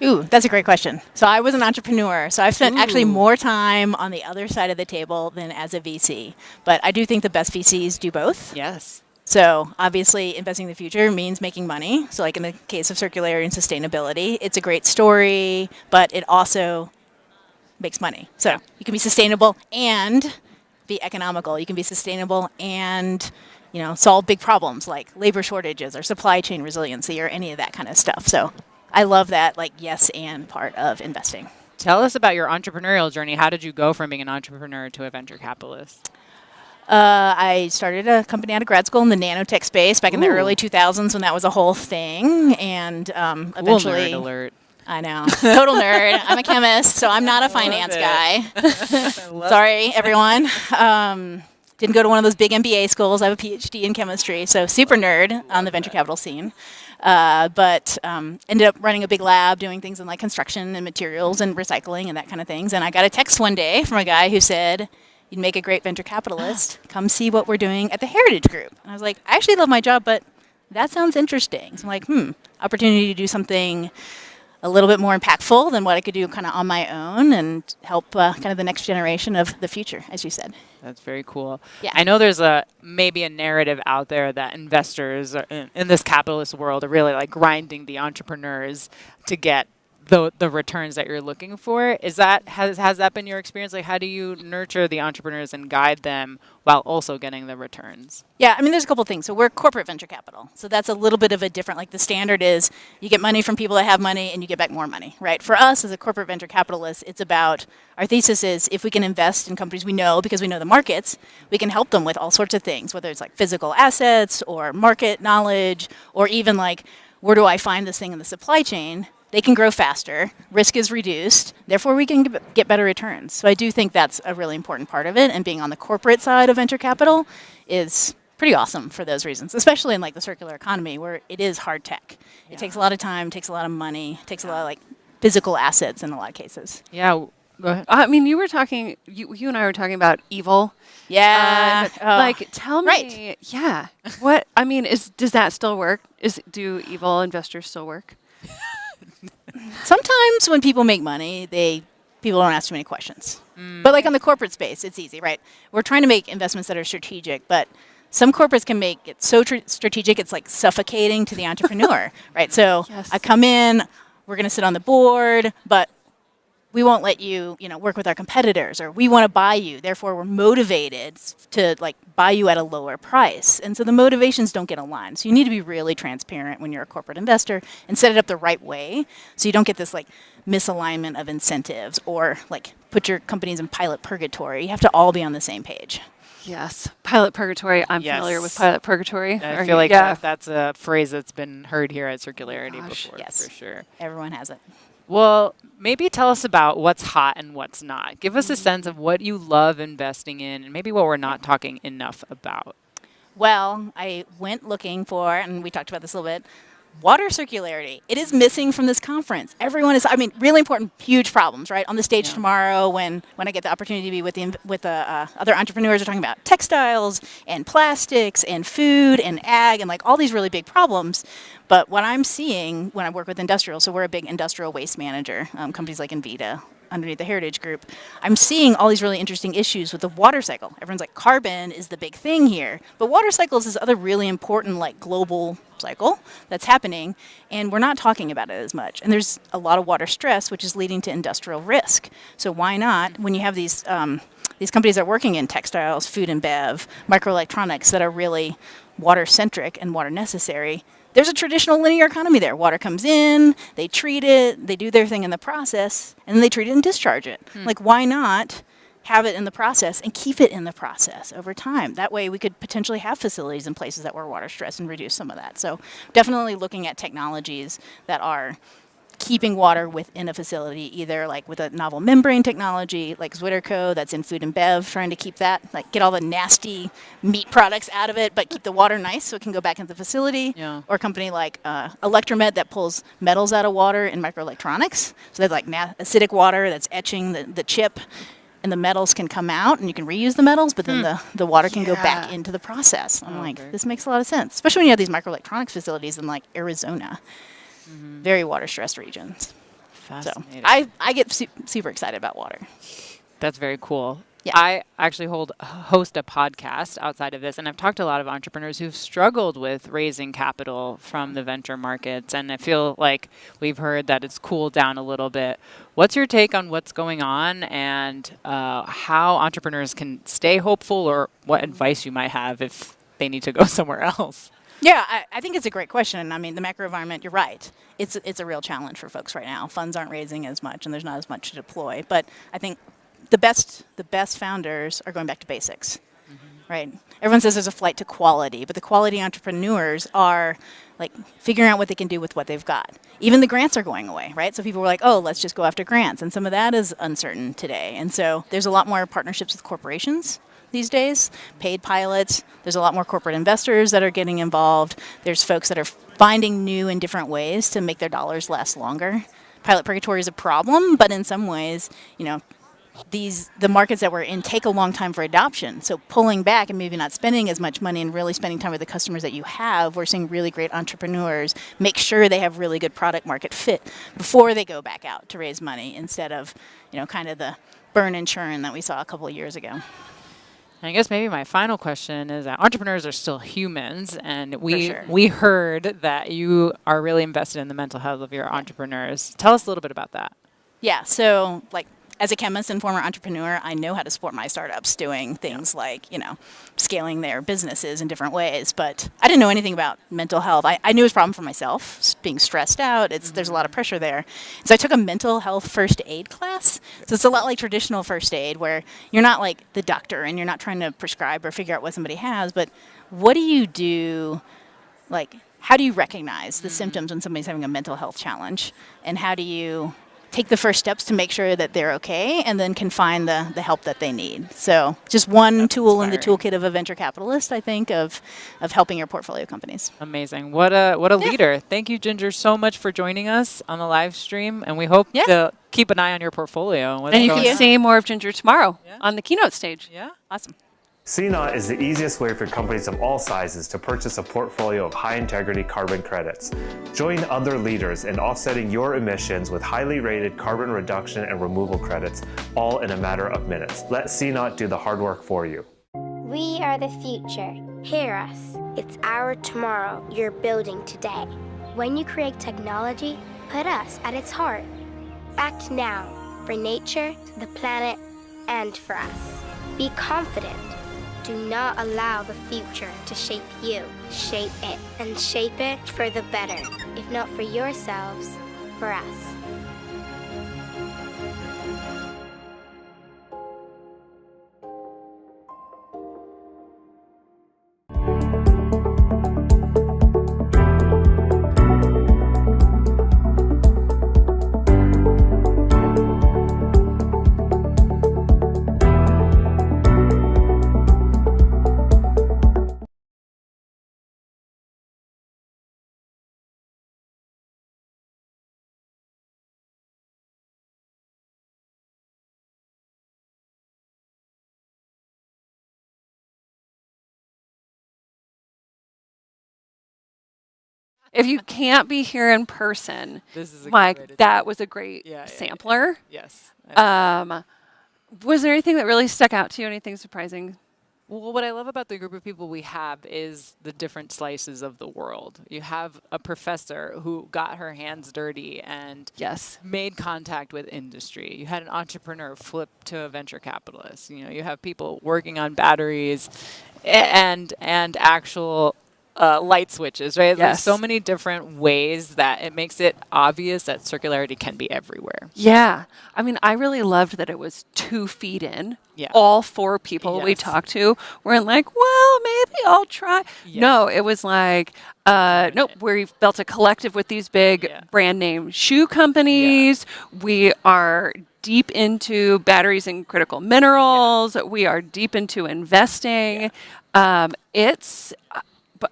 Ooh, that's a great question. So I was an entrepreneur, so I've spent actually more time on the other side of the table than as a VC. But I do think the best VCs do both. Yes. So obviously investing in the future means making money. So like in the case of circularity and sustainability, it's a great story, but it also makes money. So you can be sustainable and be economical. You can be sustainable and solve big problems like labor shortages or supply chain resiliency or any of that kind of stuff. So I love that yes and part of investing. Tell us about your entrepreneurial journey. How did you go from being an entrepreneur to a venture capitalist? I started a company out of grad school in the nanotech space back in the early 2000s when that was a whole thing, and eventually. Nerd alert. I know, total nerd. I'm a chemist, so I'm not a finance guy. Sorry, everyone. Didn't go to one of those big MBA schools. I have a PhD in chemistry, so super nerd on the venture capital scene. But ended up running a big lab doing things in like construction and materials and recycling and that kind of things. And I got a text one day from a guy who said, "You'd make a great venture capitalist. Come see what we're doing at the Heritage Group." And I was like, I actually love my job, but that sounds interesting. So I'm like, opportunity to do something a little bit more impactful than what I could do kind of on my own and help kind of the next generation of the future, as you said. That's very cool. Yeah. I know there's maybe a narrative out there that investors in this capitalist world are really like grinding the entrepreneurs to get the returns that you're looking for. Has that been your experience? Like, how do you nurture the entrepreneurs and guide them while also getting the returns? Yeah, I mean, there's a couple things. So we're corporate venture capital. So that's a little bit of a different, like the standard is you get money from people that have money and you get back more money, right? For us as a corporate venture capitalist, it's about, our thesis is if we can invest in companies we know because we know the markets, we can help them with all sorts of things, whether it's like physical assets or market knowledge, or even like, where do I find this thing in the supply chain? They can grow faster, risk is reduced, therefore we can get better returns. So I do think that's a really important part of it, and being on the corporate side of venture capital is pretty awesome for those reasons, especially in like the circular economy where it is hard tech. It takes a lot of time, takes a lot of money, takes a lot of like physical assets in a lot of cases. Yeah, go ahead. I mean, you and I were talking about evil. Yeah. Like, tell me, what, I mean, does that still work? Do evil investors still work? Sometimes when people make money, people don't ask too many questions. But like on the corporate space, it's easy, right? We're trying to make investments that are strategic, but some corporates can make it so strategic it's like suffocating to the entrepreneur, right? So I come in, we're going to sit on the board, but we won't let you, work with our competitors, or we want to buy you. Therefore, we're motivated to like buy you at a lower price. And so the motivations don't get aligned. So you need to be really transparent when you're a corporate investor and set it up the right way so you don't get this like misalignment of incentives or like put your companies in pilot purgatory. You have to all be on the same page. Yes. Pilot purgatory. I'm familiar with pilot purgatory. I feel like that's a phrase that's been heard here at Circularity before, yes. for sure. Everyone has it. Well, maybe tell us about what's hot and what's not. Give us a sense of what you love investing in and maybe what we're not talking enough about. Well, I went looking for, and we talked about this a little bit, water circularity. It is missing from this conference. Everyone is, really important, huge problems, right? On the stage tomorrow when I get the opportunity to be with other entrepreneurs, we're talking about textiles and plastics and food and ag and like all these really big problems. But what I'm seeing when I work with industrial, so we're a big industrial waste manager, companies like Envita, underneath the Heritage Group, I'm seeing all these really interesting issues with the water cycle. Everyone's like, carbon is the big thing here. But water cycle is this other really important like global cycle that's happening, and we're not talking about it as much. And there's a lot of water stress, which is leading to industrial risk. So why not, when you have these companies that are working in textiles, food and bev, microelectronics that are really water-centric and water necessary, there's a traditional linear economy there. Water comes in, they treat it, they do their thing in the process, and then they treat it and discharge it. Like, why not have it in the process and keep it in the process over time? That way we could potentially have facilities in places that were water stressed and reduce some of that. So definitely looking at technologies that are keeping water within a facility, either like with a novel membrane technology like Zwitterco that's in food and bev, trying to keep that, like get all the nasty meat products out of it, but keep the water nice so it can go back into the facility. Yeah. Or a company like Electromet that pulls metals out of water in microelectronics. So they have like acidic water that's etching the chip, and the metals can come out and you can reuse the metals, but then the water can go back into the process. I'm like, this makes a lot of sense, especially when you have these microelectronics facilities in like Arizona. Very water-stressed regions. Fascinating. So I get super excited about water. That's very cool. Yeah. I actually host a podcast outside of this, and I've talked to a lot of entrepreneurs who've struggled with raising capital from the venture markets, and I feel like we've heard that it's cooled down a little bit. What's your take on what's going on and how entrepreneurs can stay hopeful, or what advice you might have if they need to go somewhere else? Yeah, I think it's a great question. I mean, the macro environment, you're right. It's a real challenge for folks right now. Funds aren't raising as much, and there's not as much to deploy. But I think the best founders are going back to basics, right? Everyone says there's a flight to quality, but the quality entrepreneurs are like figuring out what they can do with what they've got. Even the grants are going away, right? So people were like, oh, let's just go after grants. And some of that is uncertain today. And so there's a lot more partnerships with corporations these days, paid pilots. There's a lot more corporate investors that are getting involved. There's folks that are finding new and different ways to make their dollars last longer. Pilot purgatory is a problem, but in some ways, you know, the markets that we're in take a long time for adoption. So pulling back and maybe not spending as much money and really spending time with the customers that you have, we're seeing really great entrepreneurs make sure they have really good product market fit before they go back out to raise money, instead of, you know, kind of the burn and churn that we saw a couple of years ago. I guess maybe my final question is that entrepreneurs are still humans, and we heard that you are really invested in the mental health of your entrepreneurs. Tell us a little bit about that. Yeah, so like as a chemist and former entrepreneur, I know how to support my startups doing things like, you know, scaling their businesses in different ways. But I didn't know anything about mental health. I knew it was a problem for myself, being stressed out. There's a lot of pressure there. So I took a mental health first aid class. So it's a lot like traditional first aid, where you're not like the doctor and you're not trying to prescribe or figure out what somebody has, but what do you do, like, how do you recognize the symptoms when somebody's having a mental health challenge? And how do you take the first steps to make sure that they're okay, and then can find the help that they need? So just one tool in the toolkit of a venture capitalist, I think, of helping your portfolio companies. Amazing. What a leader. Thank you, Ginger, so much for joining us on the live stream, and we hope to keep an eye on your portfolio. And you can see more of Ginger tomorrow on the keynote stage. Yeah. Awesome. Keynote is the easiest way for companies of all sizes to purchase a portfolio of high-integrity carbon credits. Join other leaders in offsetting your emissions with highly rated carbon reduction and removal credits, all in a matter of minutes. Let Keynote do the hard work for you. We are the future. Hear us. It's our tomorrow you're building today. When you create technology, put us at its heart. Act now for nature, the planet, and for us. Be confident. Do not allow the future to shape you. Shape it, and shape it for the better. If not for yourselves, for us. If you can't be here in person, This is a Mike, good way to that was a great sampler. Yes. Was there anything that really stuck out to you? Anything surprising? Well, what I love about the group of people we have is the different slices of the world. You have a professor who got her hands dirty and made contact with industry. You had an entrepreneur flip to a venture capitalist. You know, you have people working on batteries and actual light switches, right? There's so many different ways that it makes it obvious that circularity can be everywhere. Yeah. I mean, I really loved that it was 2 feet in. All 4 people we talked to were like, well, maybe I'll try. No, it was like, nope, we've built a collective with these big brand name shoe companies. We are deep into batteries and critical minerals. We are deep into investing. It's...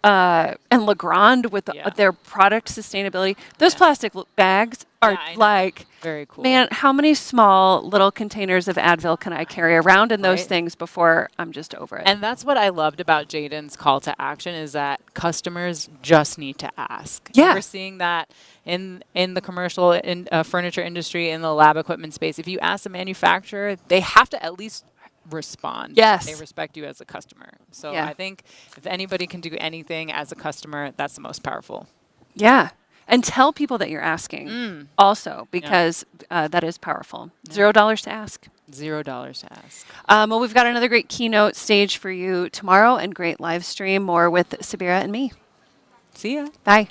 and Legrand with their product sustainability. Those plastic bags are like, very cool. Man, how many small little containers of Advil can I carry around in those things before I'm just over it? And that's what I loved about Jaden's call to action, is that customers just need to ask. Yeah. We're seeing that in the commercial furniture industry, in the lab equipment space. If you ask the manufacturer, they have to at least respond. Yes. They respect you as a customer. So Yeah. I think if anybody can do anything as a customer, that's the most powerful. Yeah. And tell people that you're asking also, because that is powerful. $0 to ask. $0 to ask. Well, we've got another great keynote stage for you tomorrow and great live stream, more with Sabira and me. See ya. Bye.